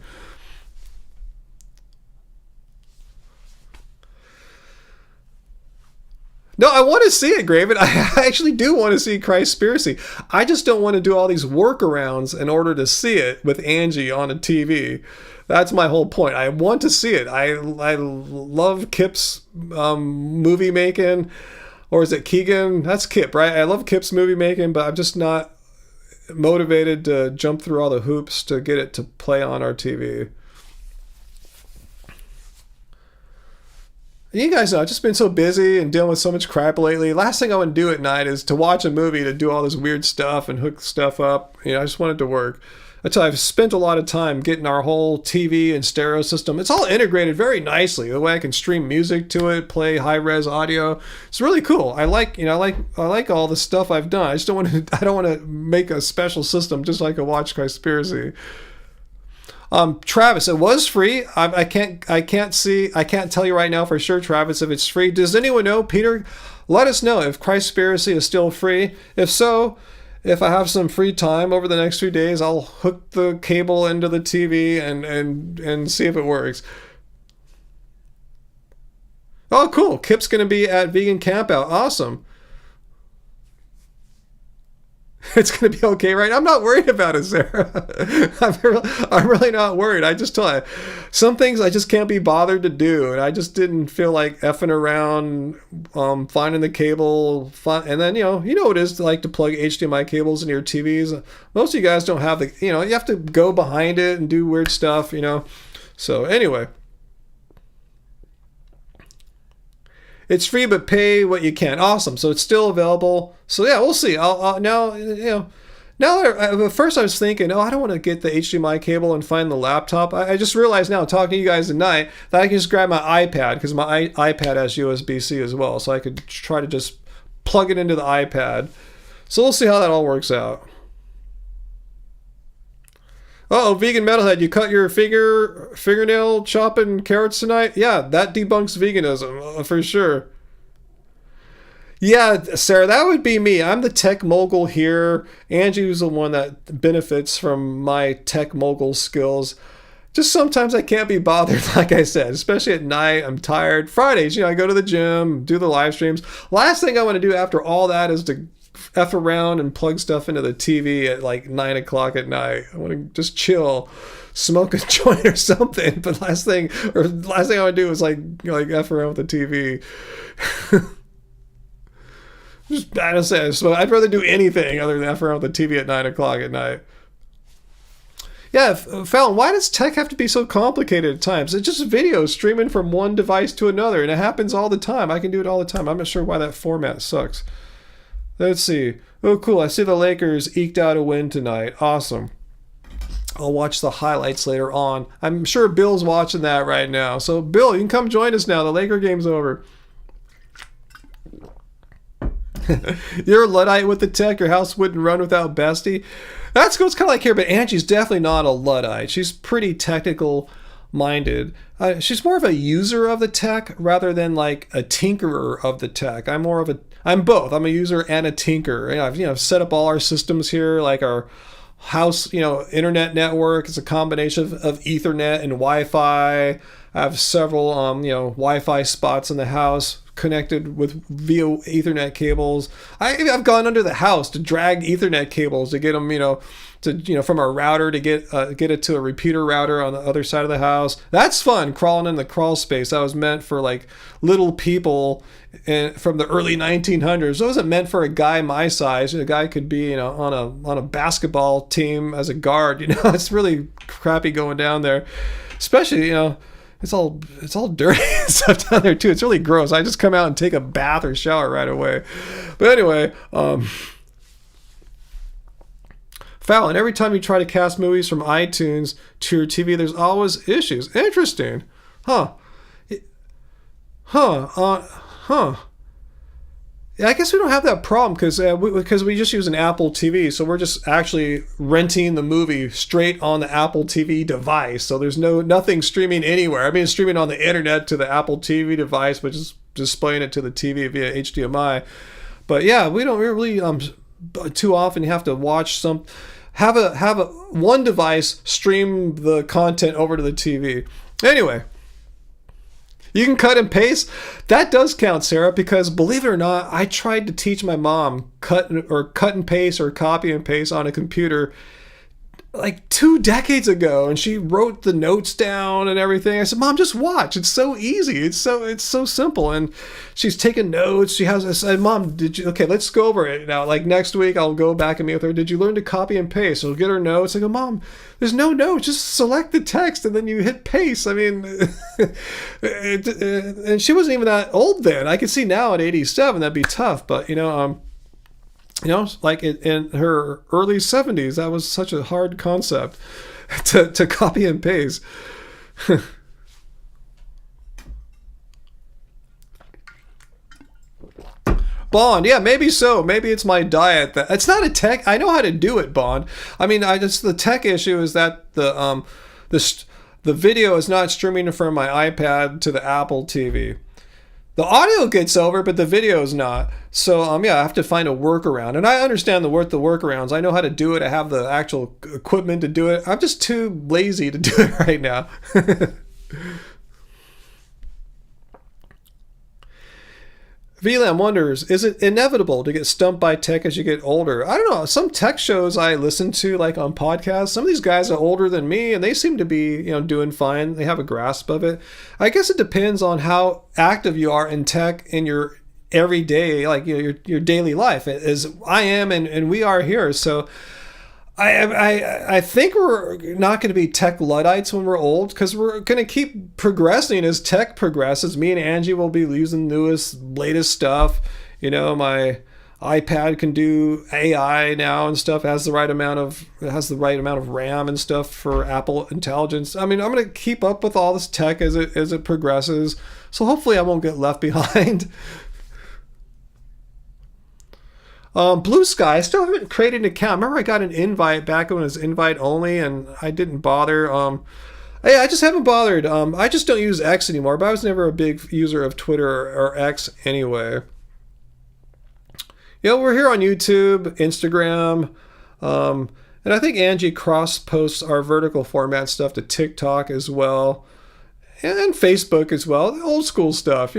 No, I want to see it, Graven. I actually do want to see Christspiracy. I just don't want to do all these workarounds in order to see it with Angie on a TV. That's my whole point. I want to see it. I love Kip's movie making. Or is it Keegan? That's Kip, right? I love Kip's movie making, but I'm just not motivated to jump through all the hoops to get it to play on our TV. You guys know I've just been so busy and dealing with so much crap lately. Last thing I want to do at night is to watch a movie to do all this weird stuff and hook stuff up. I just want it to work. That's why I've spent a lot of time getting our whole TV and stereo system. It's all integrated very nicely. The way I can stream music to it, play high res audio. It's really cool. I like all the stuff I've done. I just don't want to. I don't want to make a special system just like a Watch Conspiracy. Travis, it was free. I can't tell you right now for sure, Travis, if it's free. Does anyone know? Peter, let us know if Christspiracy is still free. If so, if I have some free time over the next few days, I'll hook the cable into the TV and see if it works. Oh, cool. Kip's going to be at Vegan Campout. Awesome. It's going to be okay, right? I'm not worried about it, Sarah. I'm really not worried. I just tell you, some things I just can't be bothered to do. And I just didn't feel like effing around, finding the cable. And then, you know what it is to like to plug HDMI cables into your TVs. Most of you guys don't have you have to go behind it and do weird stuff, So anyway. It's free, but pay what you can. Awesome. So it's still available. So yeah, we'll see. I'll now, at first I was thinking, I don't want to get the HDMI cable and find the laptop. I just realized now, talking to you guys tonight, that I can just grab my iPad, because my iPad has USB-C as well. So I could try to just plug it into the iPad. So we'll see how that all works out. Uh-oh, Vegan Metalhead, you cut your fingernail chopping carrots tonight? Yeah, that debunks veganism, for sure. Yeah, Sarah, that would be me. I'm the tech mogul here. Angie's the one that benefits from my tech mogul skills. Just sometimes I can't be bothered, like I said, especially at night. I'm tired. Fridays, I go to the gym, do the live streams. Last thing I want to do after all that is to F around and plug stuff into the TV at like 9 o'clock at night. I want to just chill, smoke a joint or something. But last thing I want to do is like F around with the TV. I don't say I'd rather do anything other than F around with the TV at 9 o'clock at night. Yeah, Fallon, why does tech have to be so complicated at times? It's just video streaming from one device to another, and it happens all the time. I can do it all the time. I'm not sure why that format sucks. Let's see. Oh, cool. I see the Lakers eked out a win tonight. Awesome. I'll watch the highlights later on. I'm sure Bill's watching that right now. So, Bill, you can come join us now. The Laker game's over. You're a Luddite with the tech. Your house wouldn't run without Bestie. That's what's kind of like here, but Angie's definitely not a Luddite. She's pretty technical minded. She's more of a user of the tech rather than like a tinkerer of the tech. I'm both. I'm a user and a tinker. I've set up all our systems here, like our house, internet network. It's a combination of Ethernet and Wi-Fi. I have several, Wi-Fi spots in the house connected via Ethernet cables. I've gone under the house to drag Ethernet cables to get them, from our router to get it to a repeater router on the other side of the house. That's fun, crawling in the crawl space. That was meant for like little people from the early 1900s. It wasn't meant for a guy my size. A guy could be on a basketball team as a guard. It's really crappy going down there, especially it's all dirty and stuff down there too. It's really gross. I just come out and take a bath or shower right away. But anyway, Fallon, every time you try to cast movies from iTunes to your TV, there's always issues. Interesting. Huh. Yeah, I guess we don't have that problem because we just use an Apple TV, so we're just actually renting the movie straight on the Apple TV device. So there's nothing streaming anywhere. I mean, it's streaming on the internet to the Apple TV device, which is displaying it to the TV via HDMI. But yeah, we don't really too often have to watch have a one device stream the content over to the TV. Anyway. You can cut and paste. That does count, Sarah, because believe it or not, I tried to teach my mom cut and paste or copy and paste on a computer like 2 decades ago, and she wrote the notes down and everything. I said, Mom, just watch. It's so easy. It's so simple. And she's taking notes. I said, Mom, okay, let's go over it now. Like next week, I'll go back and meet with her. Did you learn to copy and paste? I'll get her notes. I go, Mom, there's no notes. Just select the text and then you hit paste. I mean, and she wasn't even that old then. I could see now at 87, that'd be tough. But, like in her early 70s, that was such a hard concept to copy and paste. Bond, yeah, maybe so. Maybe it's my diet. It's not a tech. I know how to do it, Bond. I mean, the tech issue is that the video is not streaming from my iPad to the Apple TV. The audio gets over, but the video is not. So, I have to find a workaround. And I understand the workarounds. I know how to do it. I have the actual equipment to do it. I'm just too lazy to do it right now. VLAM wonders, is it inevitable to get stumped by tech as you get older? I don't know. Some tech shows I listen to, like on podcasts, some of these guys are older than me and they seem to be, doing fine. They have a grasp of it. I guess it depends on how active you are in tech in your everyday, like your daily life, as I am and we are here. So I think we're not going to be tech Luddites when we're old, because we're going to keep progressing as tech progresses. Me and Angie will be using newest, latest stuff. My iPad can do AI now and stuff. It has the right amount of RAM and stuff for Apple Intelligence. I mean, I'm going to keep up with all this tech as it progresses. So hopefully I won't get left behind. Blue Sky, I still haven't created an account. Remember I got an invite back when it was invite only and I didn't bother. I just haven't bothered. I just don't use X anymore, but I was never a big user of Twitter or X anyway. We're here on YouTube, Instagram, and I think Angie cross-posts our vertical format stuff to TikTok as well, and Facebook as well, the old school stuff,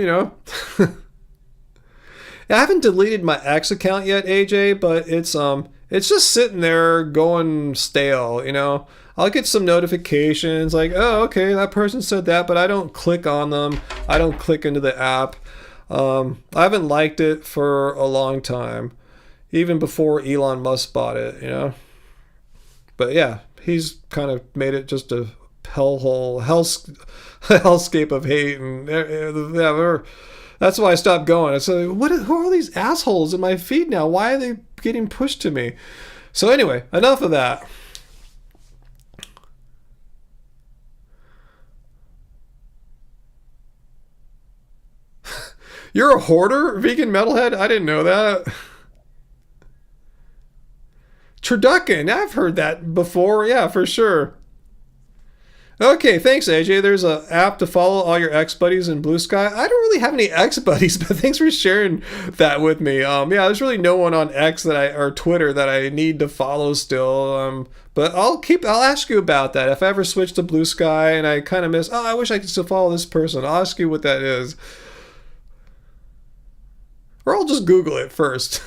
I haven't deleted my X account yet, AJ, but it's just sitting there going stale, I'll get some notifications like, oh, okay, that person said that, but I don't click on them. I don't click into the app. I haven't liked it for a long time, even before Elon Musk bought it, But yeah, he's kind of made it just a hellscape of hate, and that's why I stopped going. I said, who are all these assholes in my feed now? Why are they getting pushed to me? So anyway, enough of that. You're a hoarder, vegan metalhead? I didn't know that. Turducken, I've heard that before. Yeah, for sure. Okay, thanks, AJ. There's an app to follow all your ex-buddies in Blue Sky. I don't really have any ex-buddies, but thanks for sharing that with me. There's really no one on X or Twitter that I need to follow still. But I'll ask you about that. If I ever switch to Blue Sky and I kind of miss, I wish I could still follow this person, I'll ask you what that is. Or I'll just Google it first.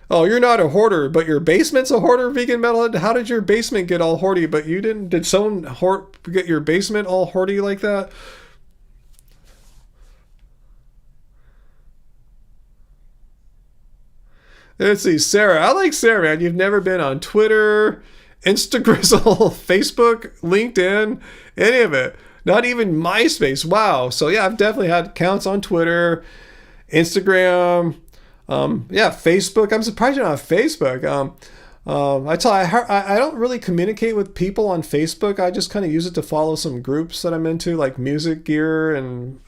Oh, you're not a hoarder, but your basement's a hoarder, vegan metalhead? How did your basement get all hoardy, but you didn't? Did someone get your basement all hoardy like that? Let's see, Sarah. I like Sarah, man. You've never been on Twitter, Instagram, Facebook, LinkedIn, any of it. Not even MySpace. Wow. So yeah, I've definitely had accounts on Twitter, Instagram, Facebook. I'm surprised you're not on Facebook. I don't really communicate with people on Facebook. I just kind of use it to follow some groups that I'm into, like music gear and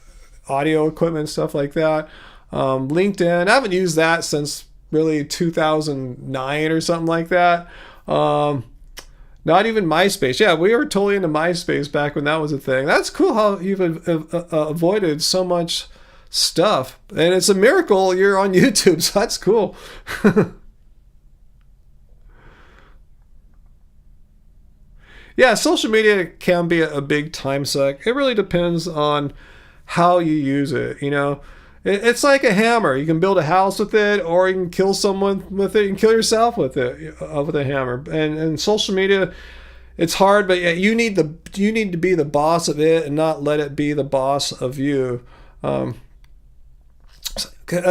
audio equipment, stuff like that. LinkedIn, I haven't used that since really 2009 or something like that. Not even MySpace. Yeah, we were totally into MySpace back when that was a thing. That's cool how you've avoided so much stuff. And it's a miracle you're on YouTube, so that's cool. Yeah, social media can be a big time suck. It really depends on how you use it, It's like a hammer. You can build a house with it, or you can kill someone with it. You can kill yourself with it, with a hammer. And social media, it's hard, but yeah, you need to be the boss of it and not let it be the boss of you. That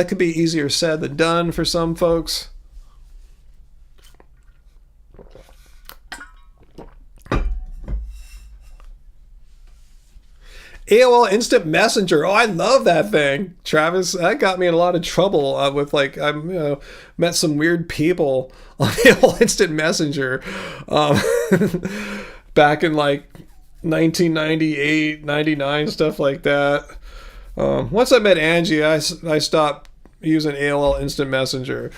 could be easier said than done for some folks. AOL Instant Messenger. Oh, I love that thing, Travis. That got me in a lot of trouble with like met some weird people on AOL Instant Messenger back in like 1998, 99, stuff like that. Once I met Angie, I stopped using AOL Instant Messenger.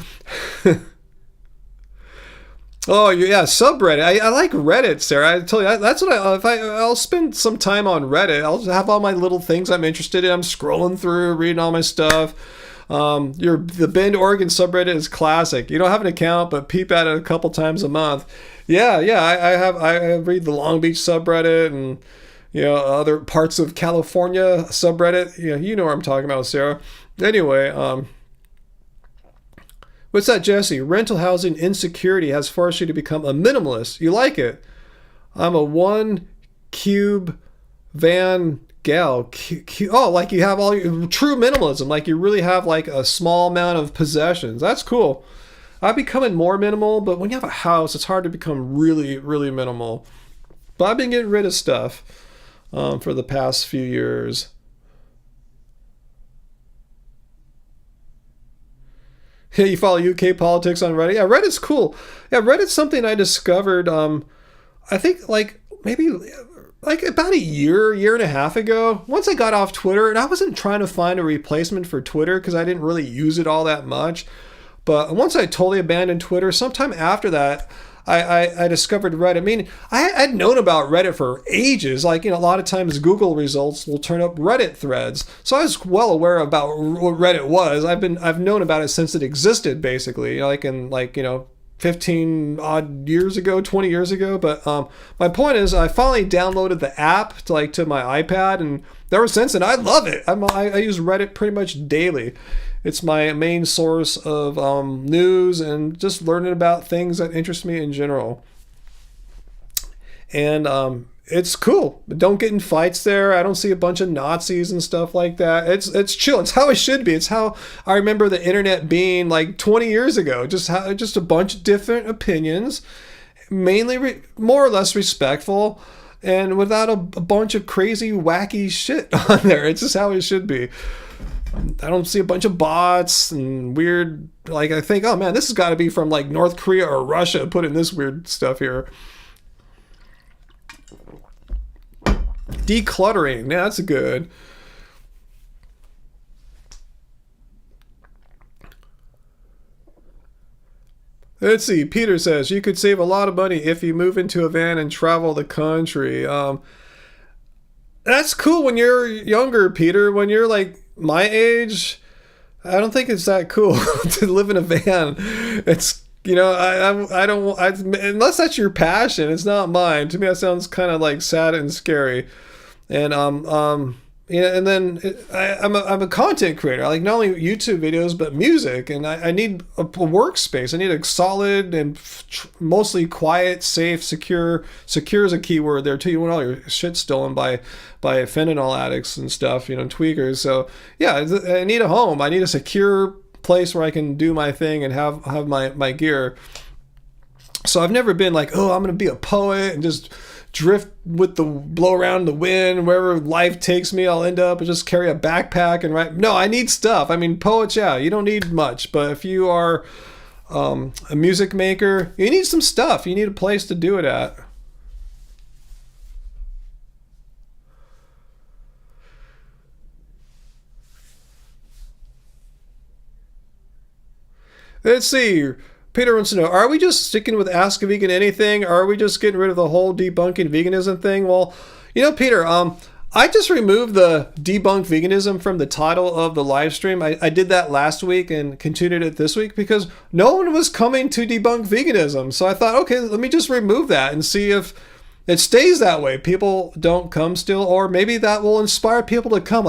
Oh yeah, subreddit. I like Reddit, Sarah. I tell you, that's what I'll spend some time on Reddit. I'll have all my little things I'm interested in. I'm scrolling through, reading all my stuff. The Bend, Oregon subreddit is classic. You don't have an account, but peep at it a couple times a month. Yeah. I read the Long Beach subreddit and other parts of California subreddit. Yeah, you know what I'm talking about, Sarah. Anyway, what's that, Jesse? Rental housing insecurity has forced you to become a minimalist. You like it? I'm a 1 cube van gal. Oh, like you have all your true minimalism. Like you really have like a small amount of possessions. That's cool. I'm becoming more minimal, but when you have a house, it's hard to become really, really minimal. But I've been getting rid of stuff for the past few years. Yeah, you follow UK politics on Reddit? Yeah, Reddit's cool. Yeah, Reddit's something I discovered, I think maybe about a year and a half ago. Once I got off Twitter, and I wasn't trying to find a replacement for Twitter because I didn't really use it all that much. But once I totally abandoned Twitter, sometime after that, I discovered Reddit. I mean, I'd known about Reddit for ages. Like, a lot of times Google results will turn up Reddit threads. So I was well aware about what Reddit was. I've known about it since it existed, basically, 15 odd years ago, 20 years ago. But my point is, I finally downloaded the app to my iPad, and ever since then, I love it. I use Reddit pretty much daily. It's my main source of news and just learning about things that interest me in general. And it's cool. Don't get in fights there. I don't see a bunch of Nazis and stuff like that. It's chill. It's how it should be. It's how I remember the internet being like 20 years ago. Just a bunch of different opinions, mainly more or less respectful, and without a bunch of crazy, wacky shit on there. It's just how it should be. I don't see a bunch of bots and weird, I think, oh man, this has got to be from North Korea or Russia putting this weird stuff here. Decluttering, yeah, that's good. Let's see, Peter says, you could save a lot of money if you move into a van and travel the country. That's cool when you're younger, Peter. When you're my age, I don't think it's that cool to live in a van. It's unless that's your passion, it's not mine. To me, that sounds kind of sad and scary. And and then I'm a content creator. I like not only YouTube videos but music, and I need a workspace. I need a solid and mostly quiet, safe, secure. Secure is a key word there too. You want all your shit stolen by fentanyl addicts and stuff, tweakers. So yeah, I need a home. I need a secure place where I can do my thing and have my gear. So I've never been oh, I'm gonna be a poet and just drift with the blow around the wind. Wherever life takes me, I'll end up and just carry a backpack and write. No, I need stuff. I mean, poets, yeah, you don't need much, but if you are a music maker, you need some stuff. You need a place to do it at. Let's see. Peter wants to know, are we just sticking with Ask a Vegan Anything? Or are we just getting rid of the whole debunking veganism thing? Well, Peter, I just removed the debunk veganism from the title of the live stream. I did that last week and continued it this week because no one was coming to debunk veganism. So I thought, okay, let me just remove that and see if it stays that way. People don't come still, or maybe that will inspire people to come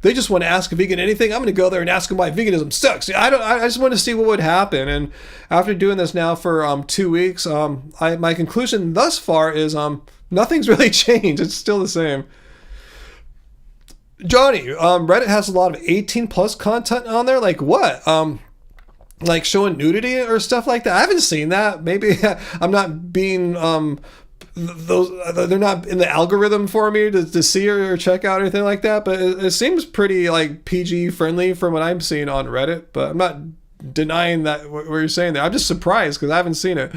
they just want to ask a vegan anything. I'm going to go there and ask them why veganism sucks. I just want to see what would happen. And after doing this now for 2 weeks, my conclusion thus far is nothing's really changed. It's still the same. Johnny, Reddit has a lot of 18 plus content on there. Like what? Like showing nudity or stuff like that. I haven't seen that. Maybe I'm not being they're not in the algorithm for me to see or check out or anything like that. But it seems pretty like PG friendly from what I'm seeing on Reddit. But I'm not denying that what you're saying there. I'm just surprised because I haven't seen it.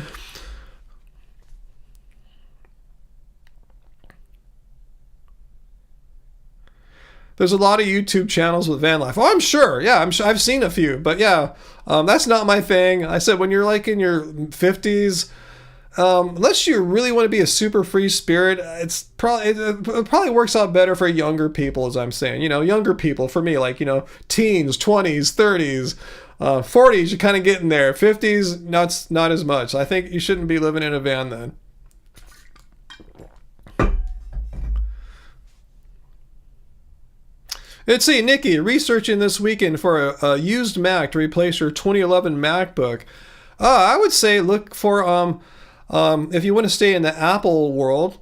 There's a lot of YouTube channels with van life. Oh, I'm sure. Yeah, I'm sure. I've seen a few, but yeah, that's not my thing. I said when you're like in your 50s, unless you really want to be a super free spirit, it probably works out better for younger people, as I'm saying. Younger people for me, like teens, 20s, 30s, 40s. You're kind of getting there. 50s, not as much. I think you shouldn't be living in a van then. Let's see, Nikki, researching this weekend for a used Mac to replace your 2011 MacBook. I would say look for, if you want to stay in the Apple world,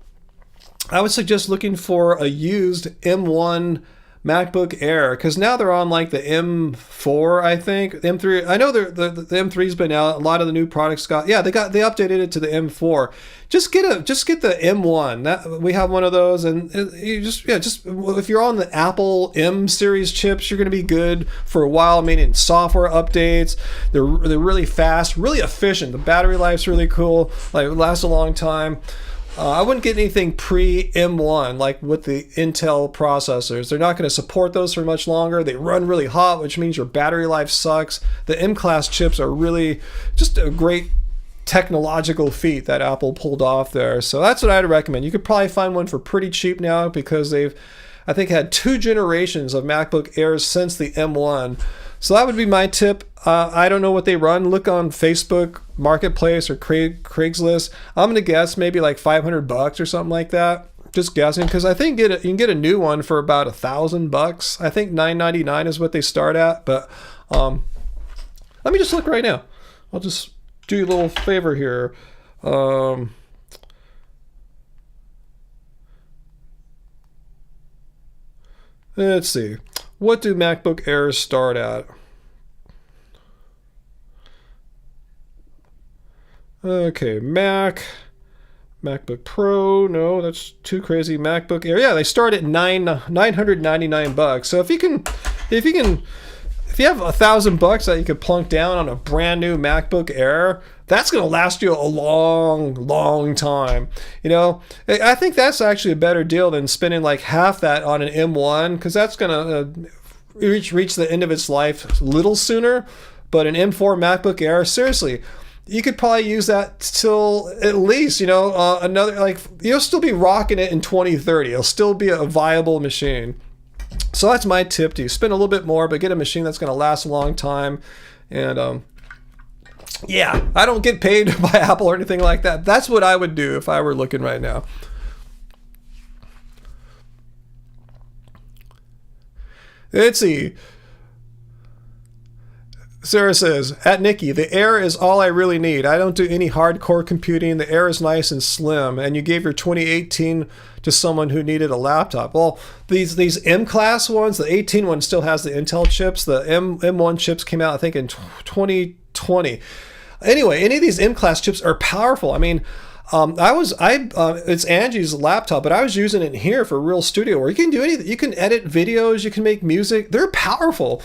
I would suggest looking for a used M1 MacBook Air, because now they're on like the M4, I think. M3, I know the M3's been out. A lot of the new products they updated it to the M4. Just get the M1. That we have one of those, and you just if you're on the Apple M series chips, you're going to be good for a while. I mean, in software updates, they're really fast, really efficient. The battery life's really cool. Like it lasts a long time. I wouldn't get anything pre-M1 like with the Intel processors. They're not going to support those for much longer. They run really hot, which means your battery life sucks. The M-class chips are really just a great technological feat that Apple pulled off there. So that's what I'd recommend. You could probably find one for pretty cheap now because they've, I think, had 2 generations of MacBook Airs since the M1. So that would be my tip. I don't know what they run. Look on Facebook Marketplace or Craigslist. I'm going to guess maybe like $500 or something like that. Just guessing, because I think you can get a new one for about $1,000. I think $999 is what they start at. But let me just look right now. I'll just do you a little favor here. Let's see. What do MacBook Airs start at? Okay, MacBook Pro. No, that's too crazy. MacBook Air. Yeah, they start at $999. So if you have $1,000 that you could plunk down on a brand new MacBook Air, that's going to last you a long time. I think that's actually a better deal than spending like half that on an M1, because that's going to reach the end of its life a little sooner. But an M4 MacBook Air, seriously, you could probably use that till at least, another, like, you'll still be rocking it in 2030. It'll still be a viable machine. So that's my tip to you. Spend a little bit more, but get a machine that's going to last a long time. And yeah, I don't get paid by Apple or anything like that. That's what I would do if I were looking right now. Let's see. Sarah says, at Nikki, the Air is all I really need. I don't do any hardcore computing. The Air is nice and slim. And you gave your 2018 to someone who needed a laptop. Well, these M-class ones, the 18 one still has the Intel chips. The M1 chips came out, I think, in 2020. Anyway, any of these M-class chips are powerful. I mean, it's Angie's laptop, but I was using it here for Real Studio, where you can do anything. You can edit videos, you can make music. They're powerful.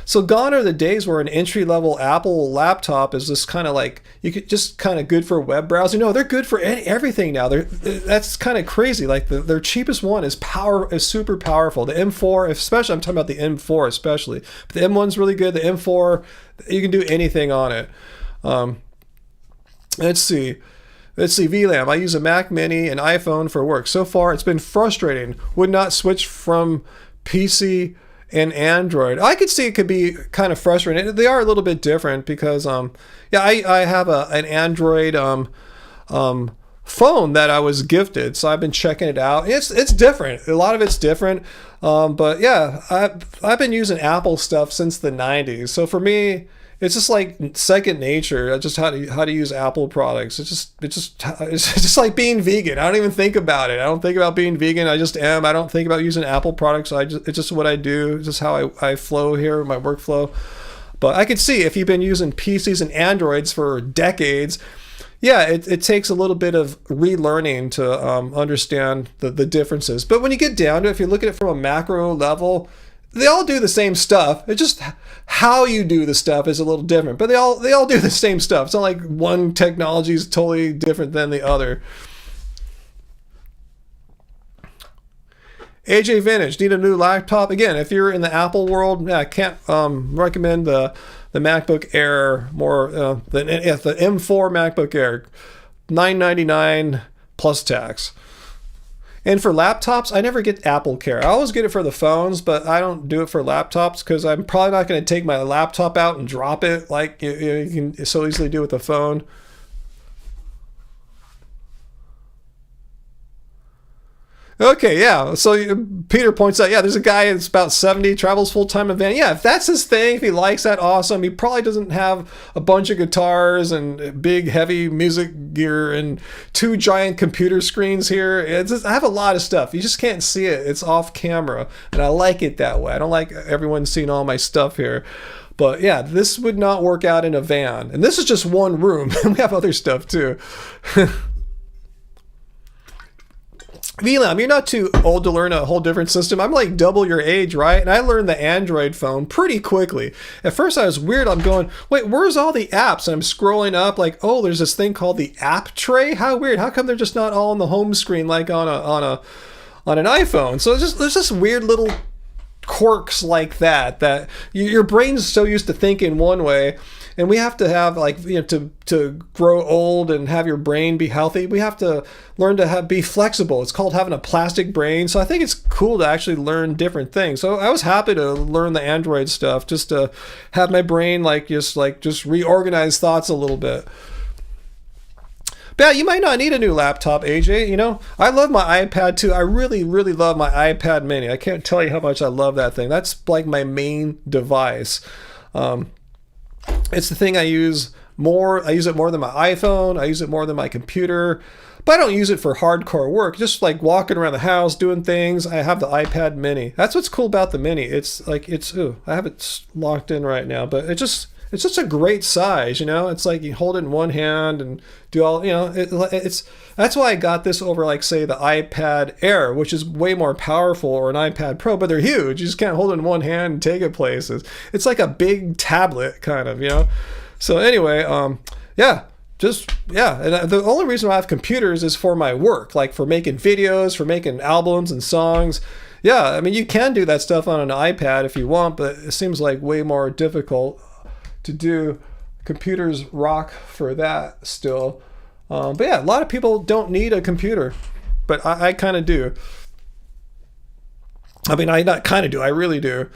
So gone are the days where an entry-level Apple laptop is just kind of like, you could just kind of good for web browsing. No, they're good for everything now. That's kind of crazy. Like their cheapest one is super powerful. The M4, especially, I'm talking about the M4 especially. But the M1's really good. The M4, you can do anything on it. Let's see, VLAM. I use a Mac Mini and iPhone for work. So far, it's been frustrating. Would not switch from PC and Android. I could see it could be kind of frustrating. They are a little bit different because, I have an Android phone that I was gifted, so I've been checking it out. It's different. A lot of it's different, but yeah, I've been using Apple stuff since the '90s. So for me, it's just like second nature. Just how to use Apple products. It's just like being vegan. I don't even think about it. I don't think about being vegan. I just am. I don't think about using Apple products. It's just what I do. It's just how I flow here, my workflow. But I could see if you've been using PCs and Androids for decades, yeah, it takes a little bit of relearning to understand the differences. But when you get down to it, if you look at it from a macro level, they all do the same stuff. It's just how you do the stuff is a little different. But they all do the same stuff. It's not like one technology is totally different than the other. AJ Vintage, need a new laptop? Again, if you're in the Apple world, yeah, I can't recommend the MacBook Air more than the M4 MacBook Air, $999 plus tax. And for laptops, I never get Apple Care. I always get it for the phones, but I don't do it for laptops because I'm probably not going to take my laptop out and drop it like you can so easily do with the phone. Okay, yeah. So Peter points out, yeah, there's a guy that's about 70, travels full-time in van. Yeah, if that's his thing, if he likes that, awesome. He probably doesn't have a bunch of guitars and big, heavy music gear and 2 giant computer screens here. I have a lot of stuff. You just can't see it. It's off camera, and I like it that way. I don't like everyone seeing all my stuff here. But yeah, this would not work out in a van. And this is just one room. We have other stuff, too. VLAM, you're not too old to learn a whole different system. I'm like double your age, right? And I learned the Android phone pretty quickly. At first I was weird. I'm going, wait, where's all the apps? And I'm scrolling up like, oh, there's this thing called the app tray. How weird. How come they're just not all on the home screen like on an iPhone? So there's just weird little quirks like that your brain's so used to thinking one way. And we have to have, like, you know, to grow old and have your brain be healthy, we have to learn to be flexible. It's called having a plastic brain. So I think it's cool to actually learn different things. So I was happy to learn the Android stuff just to have my brain just reorganize thoughts a little bit. But yeah, you might not need a new laptop, AJ. You know, I love my iPad too. I really, really love my iPad mini. I can't tell you how much I love that thing. That's like my main device. It's the thing I use more. I use it more than my iPhone. I use it more than my computer. But I don't use it for hardcore work. Just like walking around the house, doing things. I have the iPad mini. That's what's cool about the mini. It's like, I have it locked in right now, but it's just a great size, you know? It's like you hold it in one hand and do all, you know, that's why I got this over, like, say, the iPad Air, which is way more powerful, or an iPad Pro, but they're huge. You just can't hold it in one hand and take it places. It's like a big tablet, kind of, you know? So anyway, yeah. And the only reason I have computers is for my work, like for making videos, for making albums and songs. Yeah, I mean, you can do that stuff on an iPad if you want, but it seems like way more difficult to do. Computers rock for that still. But yeah, a lot of people don't need a computer, but I kind of do. I mean, I not kind of do, I really do.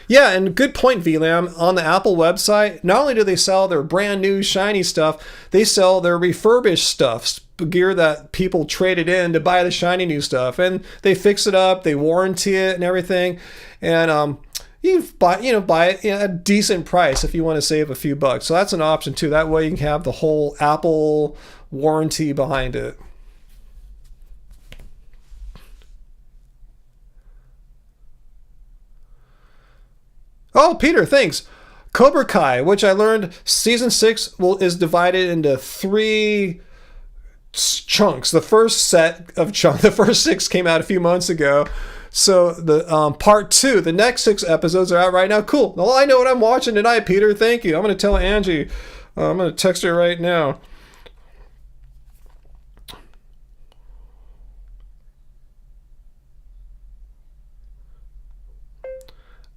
Yeah, and good point, VLAM. On the Apple website, not only do they sell their brand new shiny stuff, they sell their refurbished stuff, gear that people traded in to buy the shiny new stuff, and they fix it up, they warranty it and everything, and you buy it at a decent price if you want to save a few bucks. So that's an option too. That way you can have the whole Apple warranty behind it. Oh, Peter, thanks. Cobra Kai, which I learned season 6 is divided into 3 chunks. The first set of chunks, the first 6 came out a few months ago. So the part 2, the next 6 episodes are out right now. Cool. Well, I know what I'm watching tonight, Peter. Thank you. I'm going to tell Angie. I'm going to text her right now.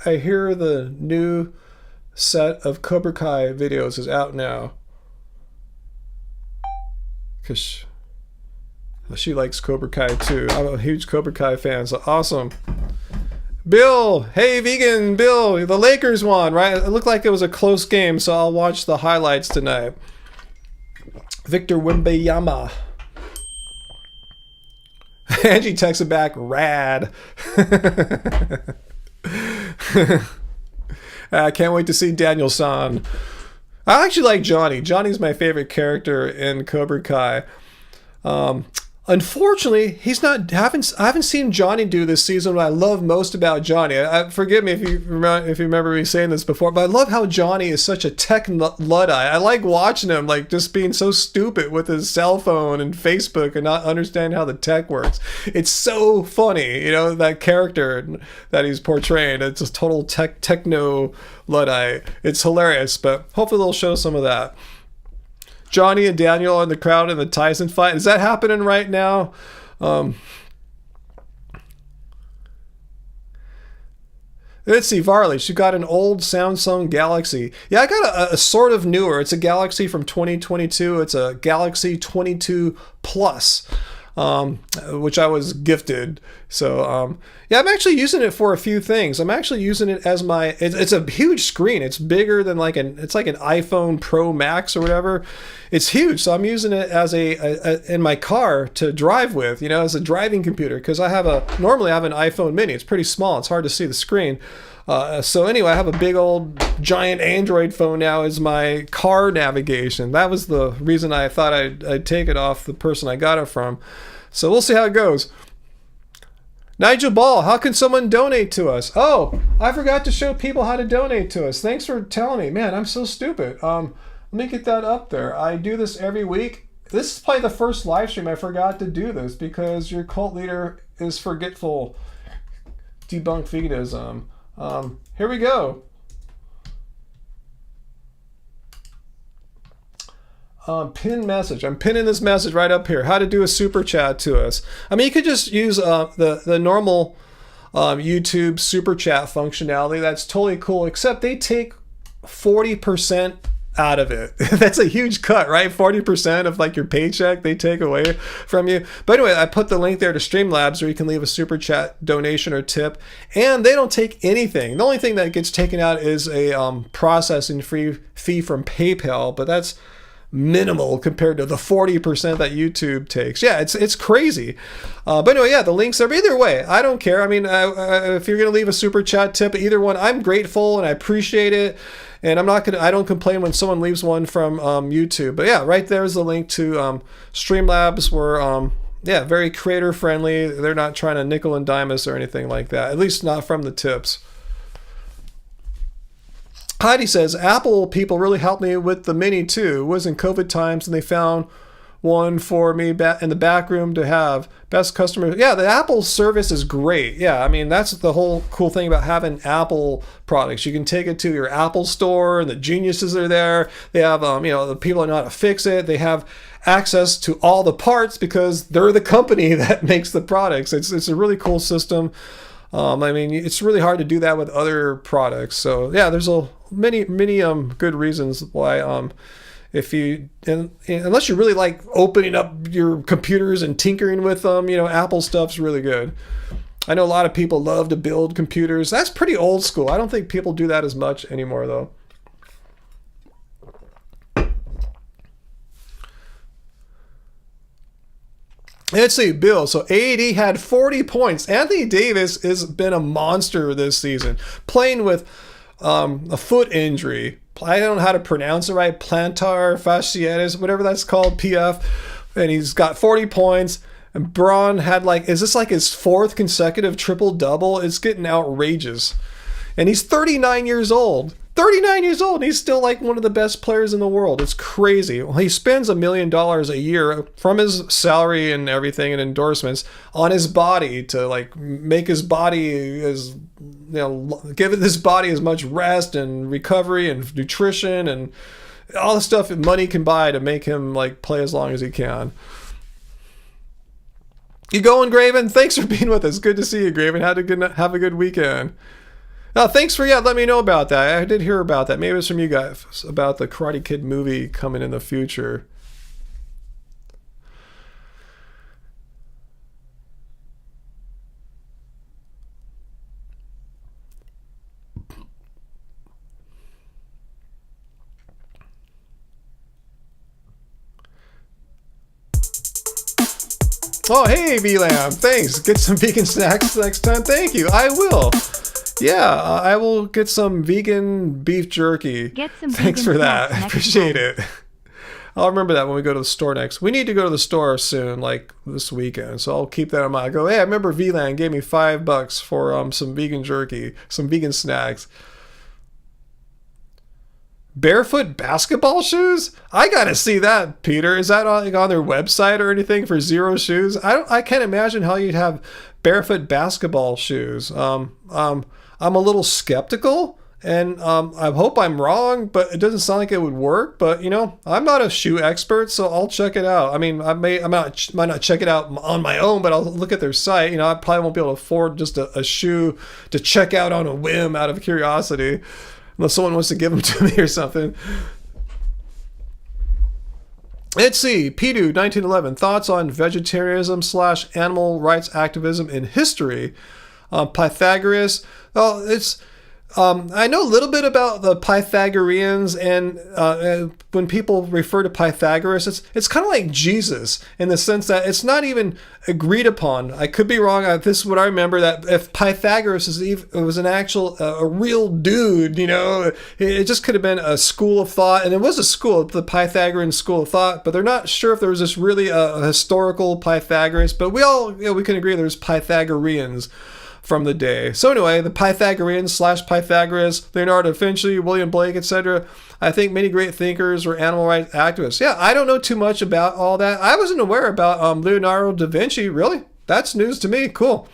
I hear the new set of Cobra Kai videos is out now. Because she likes Cobra Kai too. I'm a huge Cobra Kai fan, so awesome. Bill, hey vegan Bill, the Lakers won, right? It looked like it was a close game, so I'll watch the highlights tonight. Victor Wembanyama. Angie texted back, rad. I can't wait to see Daniel San. I actually like Johnny. Johnny's my favorite character in Cobra Kai. Unfortunately, he's not. I haven't seen Johnny do this season. What I love most about Johnny, forgive me if you remember me saying this before, but I love how Johnny is such a tech luddite. I like watching him, like just being so stupid with his cell phone and Facebook and not understanding how the tech works. It's so funny, you know, that character that he's portraying. It's a total techno luddite. It's hilarious, but hopefully they'll show some of that. Johnny and Daniel are in the crowd in the Tyson fight. Is that happening right now? Let's see, Varley. She got an old Samsung Galaxy. Yeah, I got a sort of newer. It's a Galaxy from 2022. It's a Galaxy 22 Plus, which I was gifted. So, yeah, I'm actually using it for a few things. I'm actually using it as my, it's a huge screen. It's bigger than it's like an iPhone Pro Max or whatever. It's huge. So I'm using it as in my car to drive with, you know, as a driving computer. Cause normally I have an iPhone mini. It's pretty small. It's hard to see the screen. So anyway, I have a big old giant Android phone now as my car navigation. That was the reason I thought I'd take it off the person I got it from. So we'll see how it goes. Nigel Ball, how can someone donate to us? Oh, I forgot to show people how to donate to us. Thanks for telling me. Man, I'm so stupid. Let me get that up there. I do this every week. This is probably the first live stream I forgot to do this because your cult leader is forgetful. Debunk veganism. Here we go. Pin message. I'm pinning this message right up here. How to do a super chat to us. I mean, you could just use the normal YouTube super chat functionality. That's totally cool, except they take 40% out of it. That's a huge cut, right? 40% of like your paycheck they take away from you. But anyway, I put the link there to Streamlabs where you can leave a super chat donation or tip, and they don't take anything. The only thing that gets taken out is a processing fee from PayPal, but that's minimal compared to the 40% that YouTube takes. Yeah, it's crazy. But anyway, yeah, the links are either way. I don't care. I mean, if you're gonna leave a super chat tip, either one, I'm grateful and I appreciate it. And I don't complain when someone leaves one from YouTube. But yeah, right there's the link to Streamlabs where, yeah, very creator friendly. They're not trying to nickel and dime us or anything like that. At least not from the tips. Heidi says, Apple people really helped me with the Mini too. It was in COVID times and they found one for me in the back room to have. Best customer. Yeah, the Apple service is great. Yeah, I mean, that's the whole cool thing about having Apple products. You can take it to your Apple store and the geniuses are there. They have, you know, the people that know how to fix it. They have access to all the parts because they're the company that makes the products. It's a really cool system. I mean, it's really hard to do that with other products. So yeah, there's many good reasons why if you unless you really like opening up your computers and tinkering with them, you know, Apple stuff's really good. I know a lot of people love to build computers. That's pretty old school. I don't think people do that as much anymore though. Let's see, Bill. So AD had 40 points. Anthony Davis has been a monster this season, playing with a foot injury. I don't know how to pronounce it right. Plantar fasciitis, whatever that's called, PF. And he's got 40 points. And Braun had is this like his fourth consecutive triple-double? It's getting outrageous. And he's 39 years old. 39 years old, and he's still like one of the best players in the world. It's crazy. Well, he spends $1 million a year from his salary and everything and endorsements on his body to like make his body as, you know, give his body as much rest and recovery and nutrition and all the stuff that money can buy to make him like play as long as he can. You going, Graven? Thanks for being with us. Good to see you, Graven. Have a good weekend. Thanks for letting me know about that. I did hear about that. Maybe it was from you guys about the Karate Kid movie coming in the future. Oh, hey, VLAM. Thanks. Get some vegan snacks next time. Thank you. I will. Yeah, I will get some vegan beef jerky. Get some Thanks vegan for that. snacks I next appreciate time. it. I'll remember that when we go to the store next. We need to go to the store soon, like this weekend. So I'll keep that in mind. I go, hey, I remember VLAN gave me $5 for some vegan jerky, some vegan snacks. Barefoot basketball shoes? I gotta see that, Peter. Is that on their website or anything for Zero Shoes? I can't imagine how you'd have barefoot basketball shoes. I'm a little skeptical, and I hope I'm wrong, but it doesn't sound like it would work. But I'm not a shoe expert, so I'll check it out. I mean, might not check it out on my own, but I'll look at their site. I probably won't be able to afford just a shoe to check out on a whim out of curiosity. Unless someone wants to give them to me or something. Let's see. Pidu, 1911. Thoughts on vegetarianism / animal rights activism in history. Pythagoras. Well, I know a little bit about the Pythagoreans, and when people refer to Pythagoras, it's kind of like Jesus in the sense that it's not even agreed upon. I could be wrong. This is what I remember, that if Pythagoras was an actual, a real dude, it just could have been a school of thought, and it was a school, the Pythagorean school of thought, but they're not sure if there was this really a historical Pythagoras, but we can agree there's Pythagoreans from the day. So anyway, the Pythagoreans / Pythagoras, Leonardo da Vinci, William Blake, etc. I think many great thinkers were animal rights activists. Yeah, I don't know too much about all that. I wasn't aware about Leonardo da Vinci. Really? That's news to me. Cool.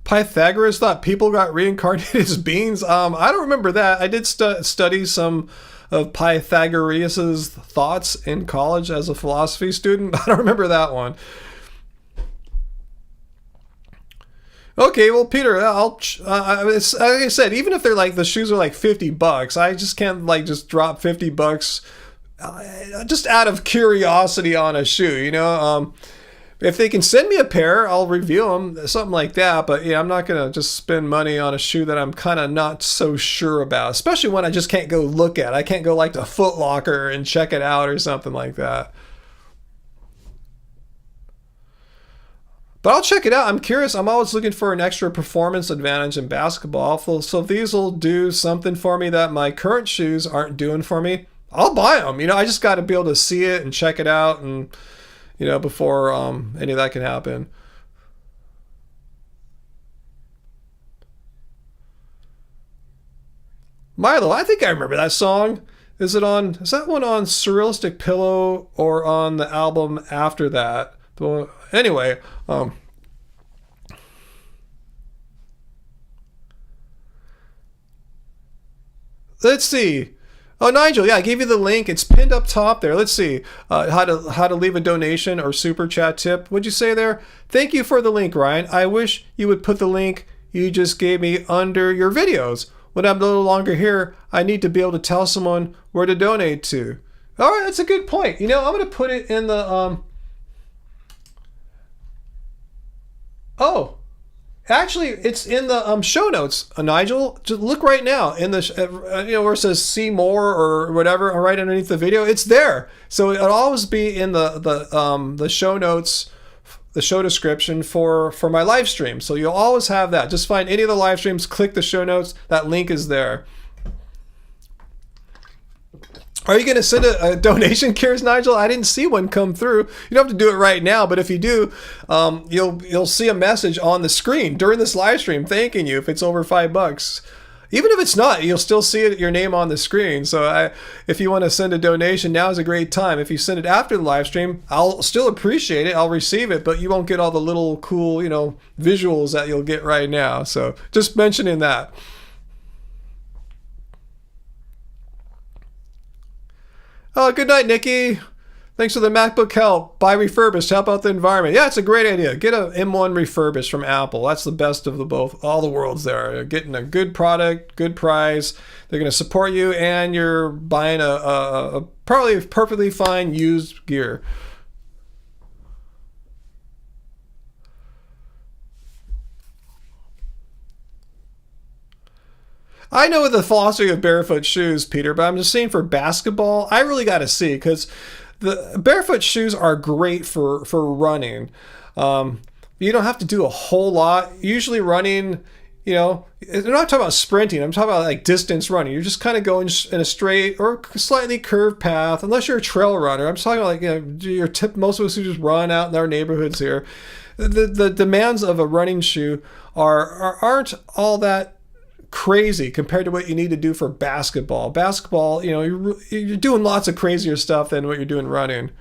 Pythagoras thought people got reincarnated as beings. I don't remember that. I did study some of Pythagoras' thoughts in college as a philosophy student. I don't remember that one. Okay, well, Peter, like I said, even if they're like the shoes are like $50, I just can't just drop $50 just out of curiosity on a shoe. If they can send me a pair, I'll review them, something like that. But yeah, I'm not going to just spend money on a shoe that I'm kind of not so sure about, especially when I just can't go look at it. I can't go to Foot Locker and check it out or something like that. But I'll check it out. I'm curious. I'm always looking for an extra performance advantage in basketball. So if these will do something for me that my current shoes aren't doing for me, I'll buy them. I just got to be able to see it and check it out and before any of that can happen. Milo, I think I remember that song. Is that one on Surrealistic Pillow or on the album after that? Anyway, let's see. Oh, Nigel, yeah, I gave you the link. It's pinned up top there. Let's see how to leave a donation or super chat tip. What'd you say there? Thank you for the link, Ryan. I wish you would put the link you just gave me under your videos. When I'm no longer here, I need to be able to tell someone where to donate to. All right, that's a good point. I'm going to put it in the Oh. Actually, it's in the show notes, Nigel. Just look right now in the where it says "see more" or whatever, right underneath the video. It's there, so it'll always be in the show notes, the show description for my live stream. So you'll always have that. Just find any of the live streams, click the show notes. That link is there. Are you going to send a donation, Curious Nigel? I didn't see one come through. You don't have to do it right now, but if you do, you'll see a message on the screen during this live stream thanking you if it's over $5. Even if it's not, you'll still see your name on the screen. So if you want to send a donation, now is a great time. If you send it after the live stream, I'll still appreciate it. I'll receive it, but you won't get all the little cool, visuals that you'll get right now. So just mentioning that. Oh, good night, Nikki. Thanks for the MacBook help. Buy refurbished. Help out the environment. Yeah, it's a great idea. Get a M1 refurbished from Apple. That's the best of all the worlds there. You're getting a good product, good price. They're going to support you, and you're buying a probably perfectly fine used gear. I know the philosophy of barefoot shoes, Peter, but I'm just saying for basketball, I really got to see, because the barefoot shoes are great for running. You don't have to do a whole lot. Usually running, you know, I'm not talking about sprinting. I'm talking about like distance running. You're just kind of going in a straight or slightly curved path, unless you're a trail runner. I'm just talking about like, you know, most of us who just run out in our neighborhoods here. The demands of a running shoe aren't all that crazy compared to what you need to do for basketball. Basketball, you know, you're doing lots of crazier stuff than what you're doing running.